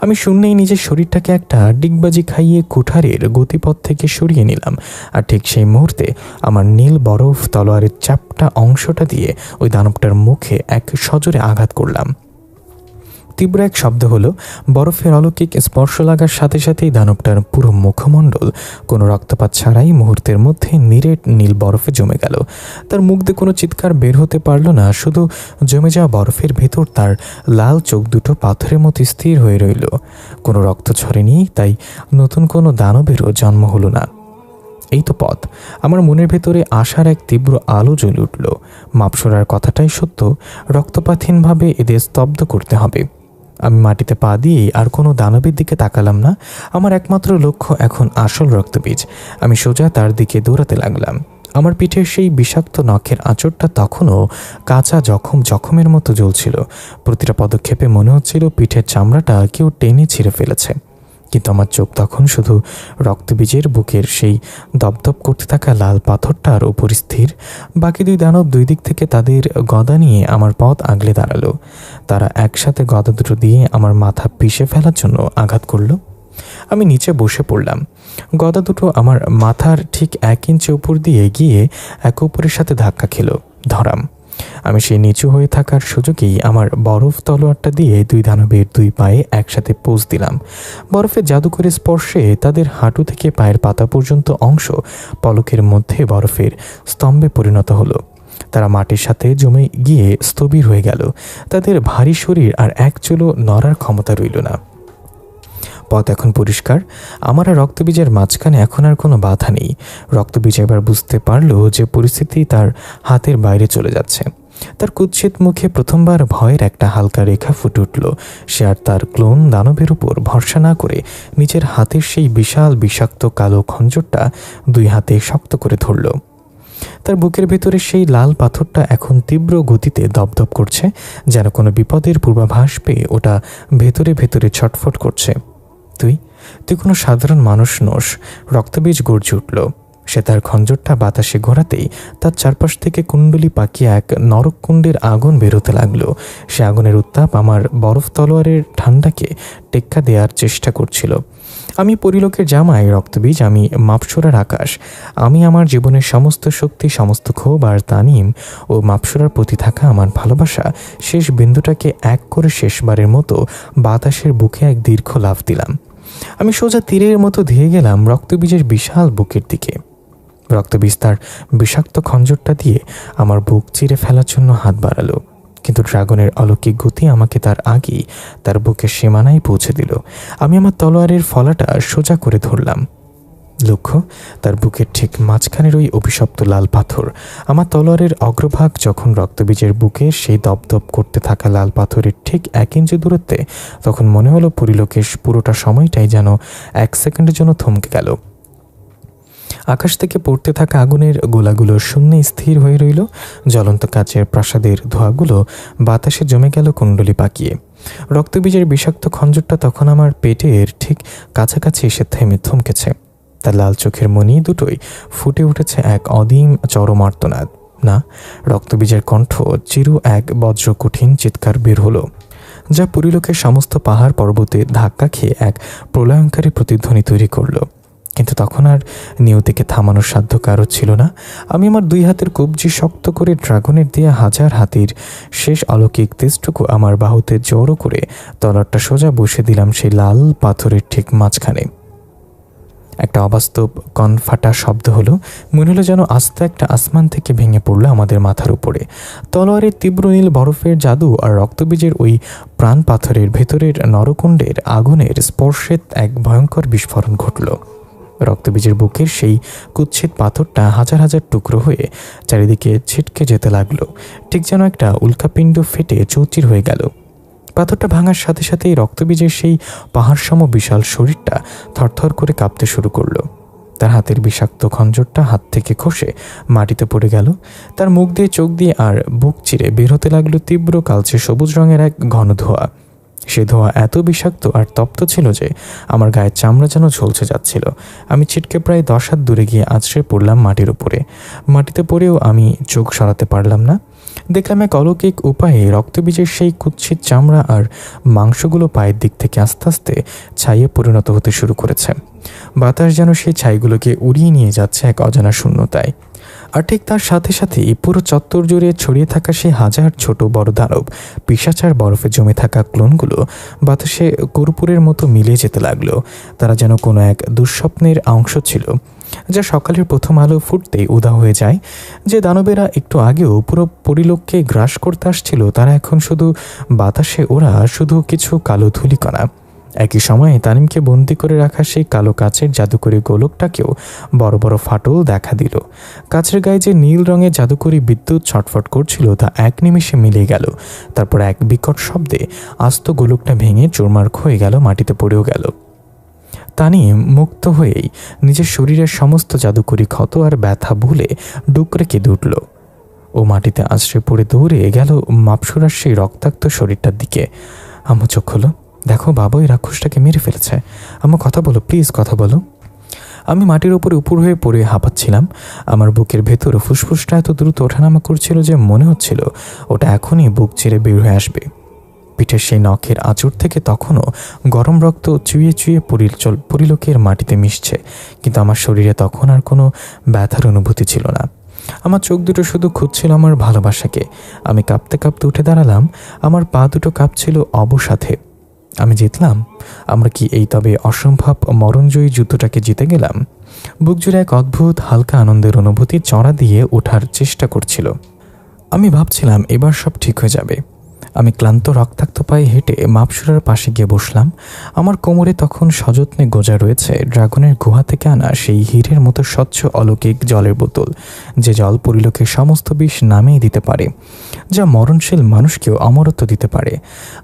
আমি শূন্যেই নিজের শরীরটাকে একটা ডিগবাজি খাইয়ে কুঠারের গতিপথ থেকে সরিয়ে নিলাম। আর ঠিক সেই মুহূর্তে আমার নীল বরফ তলোয়ারের চাপটা অংশটা দিয়ে ওই দানবটার মুখে এক সজোরে আঘাত করলাম। তীব্র এক শব্দ হলো। বরফের অলৌকিক স্পর্শ লাগার সাথে সাথেই দানবটার পুরো মুখমণ্ডল কোনো রক্তপাত ছাড়াই মুহূর্তের মধ্যে নিরেট নীল বরফে জমে গেল। তার মুখ দিয়ে কোনো চিৎকার বের হতে পারল না, শুধু জমে যাওয়া বরফের ভেতর তার লাল চোখ দুটো পাথরের মতো স্থির হয়ে রইল। কোনো রক্ত ঝরেনি, তাই নতুন কোনো দানবেরও জন্ম হলো না। এই তো পথ। আমার মনের ভেতরে আশার এক তীব্র আলো জ্বলে উঠল। মাপসরার কথাটাই সত্য, রক্তপাতহীনভাবে এদের স্তব্ধ করতে হবে। আমি মাটিতে পা দিয়েই আর কোনো দানবের দিকে তাকালাম না। আমার একমাত্র লক্ষ্য এখন আসল রক্তবীজ। আমি সোজা তার দিকে দৌড়াতে লাগলাম। আমার পিঠের সেই বিষাক্ত নখের আঁচড়টা তখনও কাঁচা জখমের মতো জ্বলছিল। প্রতিটা পদক্ষেপে মনে হচ্ছিল পিঠের চামড়াটা কেউ টেনে ছিঁড়ে ফেলেছে। কিন্তু আমার চোখ তখন শুধু রক্তবীজের বুকের সেই দপদপ করতে থাকা লাল পাথরটার উপর স্থির। বাকি দুই দানব দুই দিক থেকে তাদের গদা নিয়ে আমার পথ আগলে দাঁড়ালো। তারা একসাথে গদা দুটো দিয়ে আমার মাথা পিষে ফেলার জন্য আঘাত করলো। আমি নিচে বসে পড়লাম। গদা দুটো আমার মাথার ঠিক 1 ইঞ্চি উপর দিয়ে গিয়ে একে অপরের সাথে ধাক্কা খেলো। ধরাম। আমি সেই নিচু হয়ে থাকার সুযোগেই আমার বরফ তলোয়ারটা দিয়ে দুই দানবের দুই পায়ে একসাথে পোজ দিলাম। বরফের জাদুকরী স্পর্শে তাদের হাঁটু থেকে পায়ের পাতা পর্যন্ত অংশ পলকের মধ্যে বরফের স্তম্ভে পরিণত হলো। তারা মাটির সাথে জমে গিয়ে স্থবির হয়ে গেল। তাদের ভারী শরীর আর এক চুলো নড়ার ক্ষমতা রইল না। পথ এখন পরিষ্কার। আমার আর রক্তবীজের মাঝখানে এখন আর কোনো বাধা নেই। রক্তবীজ এবার বুঝতে পারলো যে পরিস্থিতি তার হাতের বাইরে চলে যাচ্ছে। তার কুৎসিত মুখে প্রথমবার ভয়ের একটা হালকা রেখা ফুটে উঠল। সে আর তার ক্লোন দানবের উপর ভরসা না করে নিজের হাতের সেই বিশাল বিষাক্ত কালো খঞ্জরটা দুই হাতে শক্ত করে ধরল। তার বুকের ভেতরে সেই লাল পাথরটা এখন তীব্র গতিতে দপদপ করছে, যেন কোনো বিপদের পূর্বাভাস পেয়ে ওটা ভেতরে ভেতরে ছটফট করছে। তুই কোনো সাধারণ মানুষ নোস, রক্তবীজ গর্জে উঠল। সে তার খঞ্জরটা বাতাসে ঘোরাতেই তার চারপাশ থেকে কুণ্ডলি পাকিয়ে এক নরককুণ্ডের আগুন বেরোতে লাগলো। সে আগুনের উত্তাপ আমার বরফ তলোয়ারের ঠান্ডাকে টেক্কা দেওয়ার চেষ্টা করছিল। আমি পরিলোকের জামাই রক্তবীজ, আমি মাপসুরার আকাশ। আমি আমার জীবনের সমস্ত শক্তি, সমস্ত ক্ষোভ আর তানিম ও মাপসুরার প্রতি থাকা আমার ভালোবাসা শেষ বিন্দুটাকে এক করে শেষবারের মতো বাতাসের বুকে এক দীর্ঘ লাফ দিলাম। আমি সোজা তীরের মতো ধেয়ে গেলাম রক্তবীজের বিশাল বুকের দিকে। রক্তবীজ তার বিষাক্ত খঞ্জরটা দিয়ে আমার বুক চিরে ফেলার জন্য হাত বাড়ালো, কিন্তু ড্রাগনের অলৌকিক গতি আমাকে তার আগেই তার বুকের সীমানায় পৌঁছে দিল। আমি আমার তলোয়ারের ফলাটা সোজা করে ধরলাম। লক্ষ্য তার বুকের ঠিক মাঝখানের ওই অভিশপ্ত লাল পাথর। আমার তলোয়ারের অগ্রভাগ যখন রক্তবীজের বুকে সেই দপদপ করতে থাকা লাল পাথরের ঠিক 1 ইঞ্চি দূরত্বে, তখন মনে হলো পরিলোকের পুরোটা সময়টাই যেন 1 সেকেন্ডের জন্য থমকে গেল। আকাশ থেকে পড়তে থাকা আগুনের গোলাগুলো শূন্যে স্থির হয়ে রইল। জ্বলন্ত কাচের প্রাসাদের ধোঁয়াগুলো বাতাসে জমে গেল কুণ্ডলি পাকিয়ে। রক্তবীজের বিষাক্ত খঞ্জরটা তখন আমার পেটের ঠিক কাছাকাছি এসে থমকেছে। তার লাল চোখের মণি দুটোই ফুটে উঠেছে এক অদীম চরম আর্তনাদ। না, রক্তবীজের কণ্ঠ চিরু এক বজ্র কঠিন চিৎকার বের হলো, যা পরিলোকের সমস্ত পাহাড় পর্বতে ধাক্কা খেয়ে এক প্রলয়ঙ্কারী প্রতিধ্বনি তৈরি করলো। কিন্তু তখন আর নিয়তিকে থামানোর সাধ্য কারো ছিল না। আমি আমার দুই হাতের কবজি শক্ত করে ড্রাগনের দেয়া হাজার হাতির শেষ অলৌকিক তেজটুকু আমার বাহুতে জড়ো করে তলোয়ারটা সোজা বসে দিলাম সেই লাল পাথরের ঠিক মাঝখানে। একটা অবাস্তব কনফাটা শব্দ হলো। মনে হলো যেন আস্তে একটা আসমান থেকে ভেঙে পড়লো আমাদের মাথার উপরে। তলোয়ারের তীব্র নীল বরফের জাদু আর রক্তবীজের ওই প্রাণ পাথরের ভেতরের নরকুণ্ডের আগুনের স্পর্শে এক ভয়ঙ্কর বিস্ফোরণ ঘটল। রক্তবীজের বুকের সেই কুৎসিত পাথরটা হাজার হাজার টুকরো হয়ে চারিদিকে ছিটকে যেতে লাগলো, ঠিক যেন একটা উল্কাপিণ্ড ফেটে চৌচির হয়ে গেল। পাথরটা ভাঙার সাথে সাথেই রক্তবীজের সেই পাহাড়সম বিশাল শরীরটা থরথর করে কাঁপতে শুরু করলো। তার হাতের বিষাক্ত খঞ্জরটা হাত থেকে খসে মাটিতে পড়ে গেল। তার মুখ দিয়ে, চোখ দিয়ে আর বুক চিরে বের হতে লাগলো তীব্র কালচে সবুজ রঙের এক ঘন ধোঁয়া। সে ধোঁয়া এত বিষাক্ত আর তপ্ত ছিল যে আমার গায়ের চামড়া যেন ঝলসে যাচ্ছিল। আমি ছিটকে প্রায় 10 হাত দূরে গিয়ে আছড়ে পড়লাম মাটির উপরে। মাটিতে পড়েও আমি চোখ সরাতে পারলাম না। দেখলাম এক অলৌকিক উপায়ে রক্তবীজের সেই কুৎসিত চামড়া আর মাংসগুলো পায়ের দিক থেকে আস্তে আস্তে ছাইয়ে পরিণত হতে শুরু করেছে। বাতাস যেন সেই ছাইগুলোকে উড়িয়ে নিয়ে যাচ্ছে এক অজানা শূন্যতায়। আর ঠিক তার সাথে সাথেই পুরো চত্বর জুড়ে ছড়িয়ে থাকা সেই হাজার ছোট বড় দানব পিশাচার বরফে জমে থাকা ক্লোনগুলো বাতাসে কর্পূরের মতো মিলিয়ে যেতে লাগলো। তারা যেন কোনো এক দুঃস্বপ্নের অংশ ছিল, যা সকালের প্রথম আলো ফুটতেই উধাও হয়ে যায়। যে দানবেরা একটু আগেও পুরো পরিলোককে গ্রাস করতে আসছিল, তারা এখন শুধু বাতাসে ওরা শুধু কিছু কালো ধূলিকণা। একই সময়ে তানিমকে বন্দি করে রাখা সেই কালো কাচের জাদুকরি গোলকটাকেও বড় বড় ফাটল দেখা দিল। কাচের গায়ে যে নীল রঙের জাদুকরি বিদ্যুৎ ছটফট করছিল তা এক নিমেষে মিলে গেল। তারপর এক বিকট শব্দে আস্ত গোলকটা ভেঙে চুরমার হয়ে গেল, মাটিতে পড়েও গেল। তানিম মুক্ত হয়েই নিজের শরীরের সমস্ত জাদুকরি ক্ষত আর ব্যথা ভুলে ডুকরে কেঁদে উঠল। ও মাটিতে আছড়ে পড়ে দৌড়ে গেল মাপসুরার সেই রক্তাক্ত শরীরটার দিকে। আম্মু চোখ হলো, দেখো বাবা ওই রাক্ষসটাকে মেরে ফেলেছে। আম্মু কথা বলো, প্লিজ কথা বলো। আমি মাটির উপরে উপর হয়ে পড়ে হাঁপাচ্ছিলাম। আমার বুকের ভেতর ফুসফুসটা এত দ্রুত ওঠানামা করছিল যে মনে হচ্ছিল ওটা এখনই বুক ছেড়ে বের হয়ে আসবে। পিঠের সেই নখের আঁচড় থেকে তখনও গরম রক্ত চুইয়ে চুইয়ে পরিলোকের মাটিতে মিশছে, কিন্তু আমার শরীরে তখন আর কোনো ব্যথার অনুভূতি ছিল না। আমার চোখ দুটো শুধু খুঁজছিল আমার ভালোবাসাকে। আমি কাঁপতে কাঁপতে উঠে দাঁড়ালাম। আমার পা দুটো কাঁপছিল অবসাথে। আমি জিতলাম? আমরা কি এই তবে অসম্ভব মরণজয়ী যুদ্ধটাকে জিতে গেলাম? বুক জুড়ে এক অদ্ভুত হালকা আনন্দের অনুভূতি চড়া দিয়ে ওঠার চেষ্টা করছিল। আমি ভাবছিলাম এবার সব ঠিক হয়ে যাবে। আমি ক্লান্ত রক্তাক্ত পায়ে হেঁটে মাপসুরার পাশে গিয়ে বসলাম। আমার কোমরে তখন সযত্নে গোজা রয়েছে ড্রাগনের গুহা থেকে আনা সেই হীরের মতো স্বচ্ছ অলৌকিক জলের বোতল, যে জল পরিলোকের সমস্ত বিষ নামিয়ে দিতে পারে, যা মরণশীল মানুষকেও অমরত্ব দিতে পারে।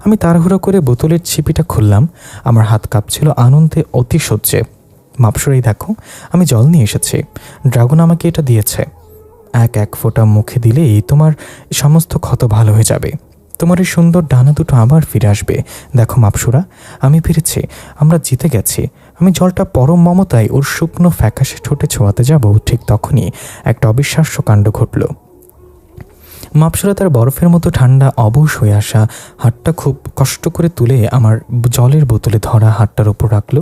আমি তাড়াহুড়ো করে বোতলের ছিপিটা খুললাম। আমার হাত কাঁপছিল আনন্দে অতিশয্যে। মাপসুরাই দেখো, আমি জল নিয়ে এসেছি। ড্রাগন আমাকে এটা দিয়েছে। এক ফোঁটা মুখে দিলেই তোমার সমস্ত ক্ষত ভালো হয়ে যাবে। তোমার এই সুন্দর ডানা দুটো আবার ফিরে আসবে। দেখো মাপসুরা, আমি ফিরেছি, আমরা জিতে গেছি। আমি জলটা পরম মমতায় ওর শুকনো ফ্যাকাশে ঠোঁটে ছোঁয়াতে যাব, ঠিক তখনই একটা অবিশ্বাস্য কাণ্ড ঘটল। মাপসুরা তার বরফের মতো ঠান্ডা অবশ হয়ে আসা হাতটা খুব কষ্ট করে তুলে আমার জলের বোতলে ধরা হাতটার ওপর রাখলো।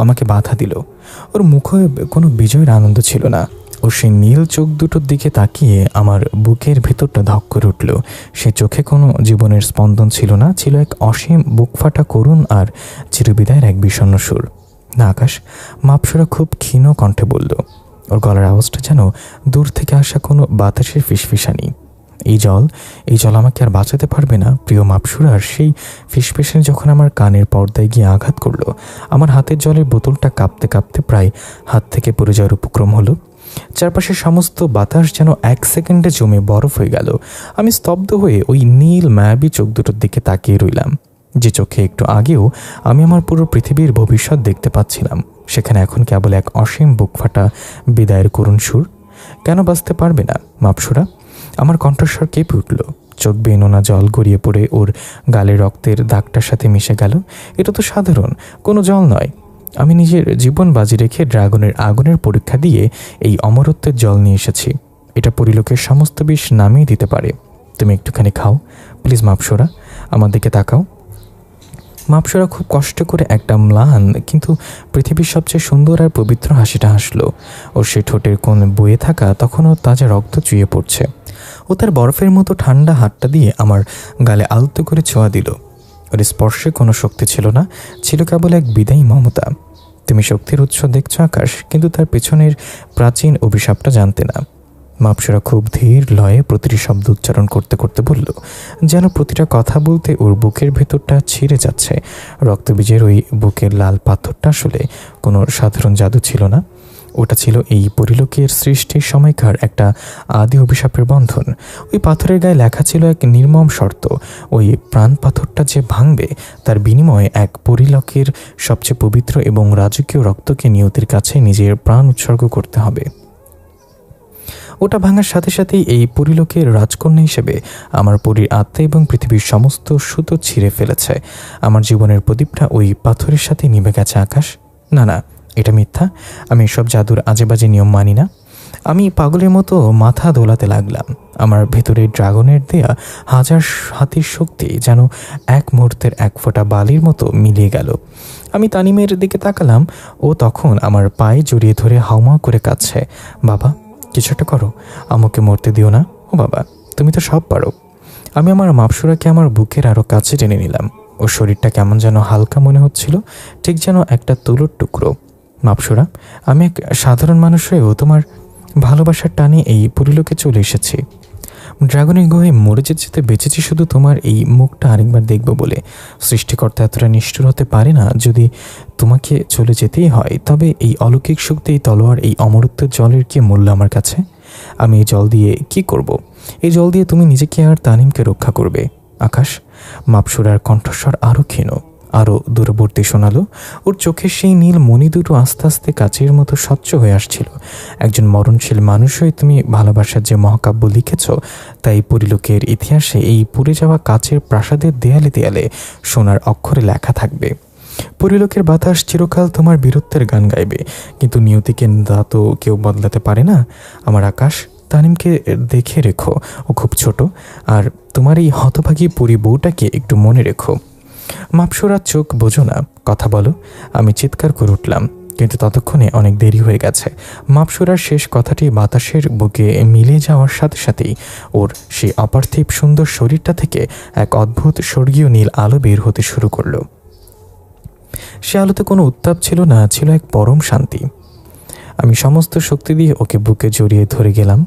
আমাকে বাধা দিল। ওর মুখে কোনো বিজয়ের আনন্দ ছিল না। ও সেই নীল চোখ দুটোর দিকে তাকিয়ে আমার বুকের ভেতরটা ধক করে উঠল। সে চোখে কোনো জীবনের স্পন্দন ছিল না, ছিল এক অসীম বুক ফাটা করুণ আর চিরবিদায়ের এক বিষণ্ণ সুর। না আকাশ, মাপসুরা খুব ক্ষীণ কণ্ঠে বলল। ওর গলার আওয়াজটা যেন দূর থেকে আসা কোনো বাতাসের ফিসফিসানি। এই জল আমাকে আর বাঁচাতে পারবে না প্রিয় মাপসুরার। সেই ফিসফিসানি যখন আমার কানের পর্দায় গিয়ে আঘাত করলো, আমার হাতের জলের বোতলটা কাঁপতে কাঁপতে প্রায় হাত থেকে পড়ে যাওয়ার উপক্রম হলো। চারপাশের সমস্ত বাতাস যেন এক সেকেন্ডে জমে বরফ হয়ে গেল। আমি স্তব্ধ হয়ে ওই নীল মায়াবী চোখ দুটোর দিকে তাকিয়ে রইলাম, যে চোখে একটু আগেও আমি আমার পুরো পৃথিবীর ভবিষ্যৎ দেখতে পাচ্ছিলাম। সেখানে এখন কেবল এক অসীম বুক ফাটা বিদায়ের করুণ সুর। কেন বাঁচতে পারবে না মাপসুরা? আমার কণ্ঠস্বর কেঁপে উঠল। চোখ বেয়ে নোনা জল গড়িয়ে পড়ে ওর গালে রক্তের দাগটার সাথে মিশে গেল। এটা তো সাধারণ কোনো জল নয়। আমি নিজের জীবন বাজি রেখে ড্রাগনের আগুনের পরীক্ষা দিয়ে এই অমরত্বের জল নিয়ে এসেছি। এটা পরিলোকের সমস্ত বিষ নামিয়ে দিতে পারে। তুমি একটুখানি খাও প্লিজ মাপসুরা, আমার দিকে তাকাও। মাপসুরা খুব কষ্ট করে একটা ম্লান কিন্তু পৃথিবীর সবচেয়ে সুন্দর আর পবিত্র হাসিটা হাসলো। ওর সে ঠোঁটের কোণ বয়ে থাকা তখনও তাজা রক্ত চুইয়ে পড়ছে। ও তার বরফের মতো ঠান্ডা হাতটা দিয়ে আমার গালে আলতো করে ছোঁয়া দিল। ওর স্পর্শে কোনো শক্তি ছিল না, ছিল কেবল এক বিদায়ী মমতা। তুমি শক্তির উৎস দেখছো আকাশ, কিন্তু তার পেছনের প্রাচীন অভিশাপটা জানতে না। মাপসুরা খুব ধীর লয়ে প্রতিটি শব্দ উচ্চারণ করতে করতে বলল, যেন প্রতিটা কথা বলতে ওর বুকের ভেতরটা ছিঁড়ে যাচ্ছে। রক্তবীজের ওই বুকের লাল পাথরটা আসলে কোনো সাধারণ জাদু ছিল না। ওটা ছিল এই পরিলোকের সৃষ্টির সময়কার একটা আদি অভিশাপের বন্ধন। ওই পাথরের গায়ে লেখা ছিল এক নির্মম শর্ত। ওই প্রাণ পাথরটা যে ভাঙবে তার বিনিময়ে এক পরিলোকের সবচেয়ে পবিত্র এবং রাজকীয় রক্তকে নিয়তির কাছে নিজের প্রাণ উৎসর্গ করতে হবে। ওটা ভাঙার সাথে সাথেই এই পরিলোকের রাজকন্যা হিসেবে আমার পরীর আত্মা এবং পৃথিবীর সমস্ত সুতো ছিঁড়ে ফেলেছে। আমার জীবনের প্রদীপটা ওই পাথরের সাথে নিভে গেছে আকাশ। না না, এটা মিথ্যা। আমি এসব জাদুর আজেবাজে নিয়ম মানি না। আমি পাগলের মতো মাথা দোলাতে লাগলাম। আমার ভেতরে ড্রাগনের দেয়া হাজার হাতির শক্তি যেন এক মুহূর্তের এক ফোঁটা বালির মতো মিলিয়ে গেল। আমি তানিমের দিকে তাকালাম। ও তখন আমার পায়ে জড়িয়ে ধরে হাউমাউ করে কাঁদছে। বাবা, কিছু একটা করো, আমাকে মরতে দিও না। ও বাবা, তুমি তো সব পারো। আমি আমার মাপসুরাকে আমার বুকের আরও কাছে টেনে নিলাম। ওর শরীরটা কেমন যেন হালকা মনে হচ্ছিল, ঠিক যেন একটা তুলোর টুকরো। মাপসুরা, আমি এক সাধারণ মানুষ হয়েও তোমার ভালোবাসার টানে এই পরিলোকে চলে এসেছি। ড্রাগনের গুহায় মরে যেতে যেতে বেঁচেছি শুধু তোমার এই মুখটা আরেকবার দেখব বলে। সৃষ্টিকর্তা এতটা নিষ্ঠুর হতে পারে না। যদি তোমাকে চলে যেতেই হয় তবে এই অলৌকিক শক্তি, এই তলোয়ার, এই অমরত্বের জলের কি মূল্য আমার কাছে? আমি এই জল দিয়ে কি করব? এই জল দিয়ে তুমি নিজেকে আর তানিমকে রক্ষা করবে। আকাশ, মাপসুরার কণ্ঠস্বর আরও ক্ষীণ। আরও দূরবর্তী শোনালো। ওর চোখের সেই নীল মণি দুটো আস্তে আস্তে কাচের মতো স্বচ্ছ হয়ে আসছিল। একজন মরণশীল মানুষই তুমি ভালোবাসার যে মহাকাব্য লিখেছ, তাই পরিলোকের ইতিহাসে এই পুড়ে যাওয়া কাচের প্রাসাদের দেয়ালে দেয়ালে সোনার অক্ষরে লেখা থাকবে। পরিলোকের বাতাস চিরকাল তোমার বীরত্বের গান গাইবে, কিন্তু নিয়তিকে তা তো কেউ বদলাতে পারে না। আমার আকাশ, তানিমকে দেখে রেখো, ও খুব ছোট, আর তোমার এই হতভাগী পরি বউটাকে একটু মনে রেখো। মাপসুরা চোখ বোঝো না, কথা বলো। আমি চিৎকার করে উঠলাম, কিন্তু ততক্ষণে অনেক দেরি হয়ে গেছে। মাপসুরার শেষ কথাটি বাতাসের বুকে মিলে যাওয়ার সাথে সাথেই ওর সেই অপার্থিব সুন্দর শরীরটা থেকে এক অদ্ভুত স্বর্গীয় নীল আলো বের হতে শুরু করলো। সে আলোতে কোনো উত্তাপ ছিল না, ছিল এক পরম শান্তি। আমি সমস্ত শক্তি দিয়ে ওকে বুকে জড়িয়ে ধরে গেলাম।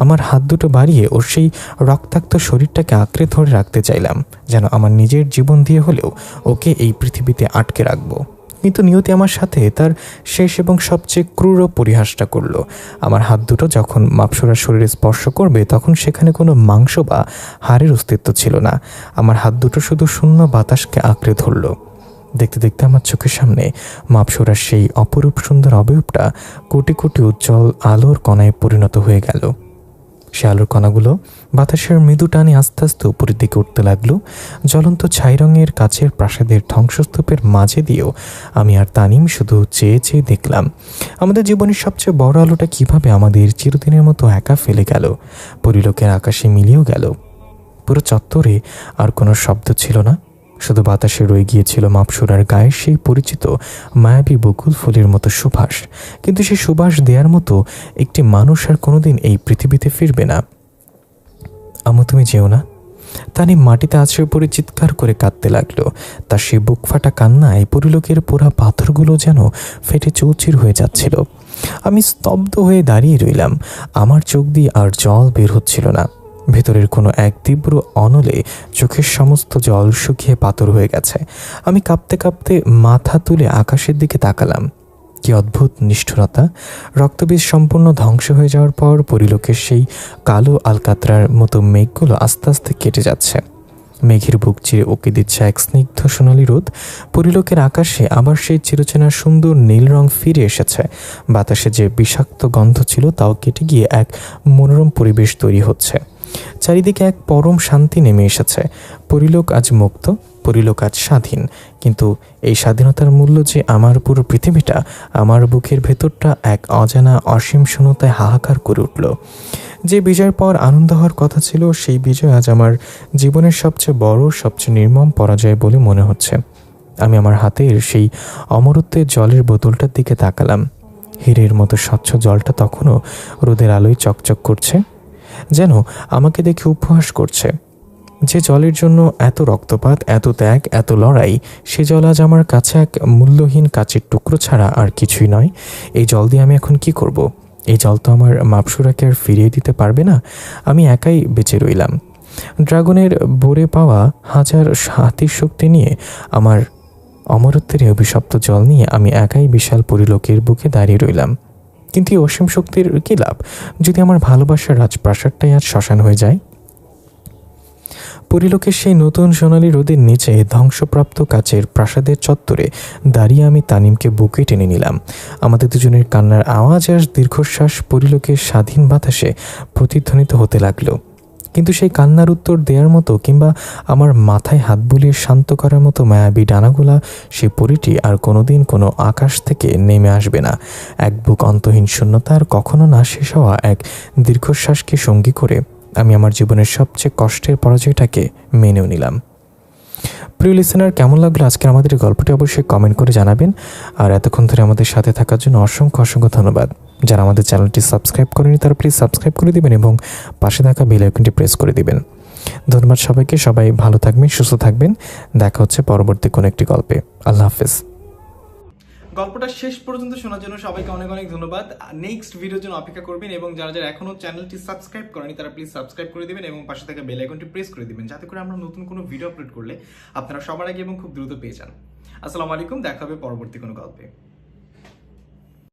আমার হাত দুটো বাড়িয়ে ওর সেই রক্তাক্ত শরীরটাকে আঁকড়ে ধরে রাখতে চাইলাম, যেন আমার নিজের জীবন দিয়ে হলেও ওকে এই পৃথিবীতে আটকে রাখবো। কিন্তু নিয়তি আমার সাথে তার শেষ এবং সবচেয়ে ক্রূর পরিহাসটা করলো। আমার হাত দুটো যখন মাপসুরার শরীরে স্পর্শ করবে, তখন সেখানে কোনো মাংস বা হাড়ের অস্তিত্ব ছিল না। আমার হাত দুটো শুধু শূন্য বাতাসকে আঁকড়ে ধরলো। দেখতে দেখতে আমার চোখের সামনে মাপসুরার সেই অপরূপ সুন্দর অবয়বটা কোটি কোটি উজ্জ্বল আলোর কণায় পরিণত হয়ে গেল। সে আলোর কণাগুলো বাতাসের মৃদু টানে আস্তে আস্তে উপরের দিকে উঠতে লাগলো। জ্বলন্ত ছাই রঙের কাচের প্রাসাদের ধ্বংসস্তূপের মাঝে দিয়েও আমি আর তানিম শুধু চেয়ে চেয়ে দেখলাম আমাদের জীবনের সবচেয়ে বড় আলোটা কিভাবে আমাদের চিরদিনের মতো একা ফেলে গেল, পরিলোকের আকাশে মিলিয়েও গেল। পুরো চত্বরে আর কোনো শব্দ ছিল না, শুধু বাতাসে রয়ে গিয়েছিল মাপসুরার গায়ের সেই পরিচিত মায়াবী বকুল ফুলের মতো সুবাস। কিন্তু সেই সুবাস দেওয়ার মতো একটি মানুষ আর কোনোদিন এই পৃথিবীতে ফিরবে না। আমু, তুমি যেও না। তানিম মাটিতে আছড়ে পড়ে চিৎকার করে কাঁদতে লাগলো। তার সেই বুক ফাটা কান্নায় পরিলোকের পোড়া পাথরগুলো যেন ফেটে চৌচির হয়ে যাচ্ছিল। আমি স্তব্ধ হয়ে দাঁড়িয়ে রইলাম। আমার চোখ দিয়ে আর জল বের হচ্ছিল না। ভেতরের কোনো এক তীব্র অনলে চোখের সমস্ত জল শুকিয়ে পাথর হয়ে গেছে। আমি কাঁপতে কাঁপতে মাথা তুলে আকাশের দিকে তাকালাম। কি অদ্ভুত নিষ্ঠুরতা! রক্তবীজ সম্পূর্ণ ধ্বংস হয়ে যাওয়ার পর পরিলোকের সেই কালো আলকাতরার মতো মেঘগুলো আস্তে আস্তে কেটে যাচ্ছে। মেঘের বুক চিরে ওকে দিচ্ছে এক স্নিগ্ধ সোনালি রোদ। পরিলোকের আকাশে আবার সেই চিরচেনা সুন্দর নীল রং ফিরে এসেছে। বাতাসে যে বিষাক্ত গন্ধ ছিল তাও কেটে গিয়ে এক মনোরম পরিবেশ তৈরি হচ্ছে। চারিদিকে এক পরম শান্তি নেমে এসেছে। পরিলোক আজ মুক্ত, পরিলোক আজ স্বাধীন। কিন্তু এই স্বাধীনতার মূল্য যে আমার পুরো পৃথিবীটা, আমার বুকের ভেতরটা এক অজানা অসীম শূন্যতায় হাহাকার করে উঠল। যে বিজয়ের পর আনন্দ হওয়ার কথা ছিল, সেই বিজয় আজ আমার জীবনের সবচেয়ে বড়, সবচেয়ে নির্মম পরাজয় বলে মনে হচ্ছে। আমি আমার হাতের সেই অমরত্বের জলের বোতলটার দিকে তাকালাম। হীরের মতো স্বচ্ছ জলটা তখনও রোদের আলোয় চকচক করছে, যেন আমাকে দেখে উপহাস করছে। যে জলের জন্য এত রক্তপাত, এত ত্যাগ, এত লড়াই, সে জল আজ আমার কাছে এক মূল্যহীন কাচের টুকরো ছাড়া আর কিছুই নয়। এই জল দিয়ে আমি এখন কি করব? এই জল তো আমার মাপসুরাকে আর ফিরিয়ে দিতে পারবে না। আমি একাই বেঁচে রইলাম। ড্রাগনের বোরে পাওয়া হাজার হাতির শক্তি নিয়ে, আমার অমরত্বের অভিশপ্ত জল নিয়ে আমি একাই বিশাল পরিলোকের বুকে দাঁড়িয়ে রইলাম। কিন্তু এই অসীম শক্তির কী লাভ যদি আমার ভালোবাসার রাজপ্রাসাদটাই আজ শ্মশান হয়ে যায়? পরিলোকের সেই নতুন সোনালি রোদের নিচে ধ্বংসপ্রাপ্ত কাচের প্রাসাদের চত্বরে দাঁড়িয়ে আমি তানিমকে বুকে টেনে নিলাম। আমাদের দুজনের কান্নার আওয়াজ আর দীর্ঘশ্বাস পরিলোকের স্বাধীন বাতাসে প্রতিধ্বনিত হতে লাগলো। কিন্তু সেই কান্নার উত্তর দেওয়ার মতো কিংবা আমার মাথায় হাত বুলিয়ে শান্ত করার মতো মায়াবী ডানাগুলা সেই পরীটি আর কোনোদিন কোনো আকাশ থেকে নেমে আসবে না। এক বুক অন্তহীন শূন্যতার কখনো না শেষ হওয়া এক দীর্ঘশ্বাসকে সঙ্গী করে আমি আমার জীবনের সবচেয়ে কষ্টের পরাজয়টাকে মেনেও নিলাম। প্রিয় লিসেনার, কেমন লাগলো আজকের আমাদের এই গল্পটি অবশ্যই কমেন্ট করে জানাবেন। আর এতক্ষণ ধরে আমাদের সাথে থাকার জন্য অসংখ্য অসংখ্য ধন্যবাদ। যারা আমাদের চ্যানেলটি সাবস্ক্রাইব করেনি তারা প্লিজ সাবস্ক্রাইব করে দিবেন এবং পাশে থাকা বেল আইকনটি প্রেস করে দিবেন। ধন্যবাদ সবাইকে। সবাই ভালো থাকবেন, সুস্থ থাকবেন। দেখা হচ্ছে পরবর্তী কোনো একটি গল্পে। আল্লাহ হাফেজ।
গল্পটা শেষ পর্যন্ত শোনার জন্য সবাইকে অনেক অনেক ধন্যবাদ। নেক্সট ভিডিওর জন্য অপেক্ষা করবেন এবং যারা যারা এখনো চ্যানেলটি সাবস্ক্রাইব করেনি তারা প্লিজ সাবস্ক্রাইব করে দিবেন এবং পাশে থাকা বেল আইকনটি প্রেস করে দিবেন, যাতে করে আমরা নতুন কোনো ভিডিও আপলোড করলে আপনারা সবার আগে এবং খুব দ্রুত পেয়ে যান। আসসালামু আলাইকুম, দেখা হবে পরবর্তী কোনো গল্পে।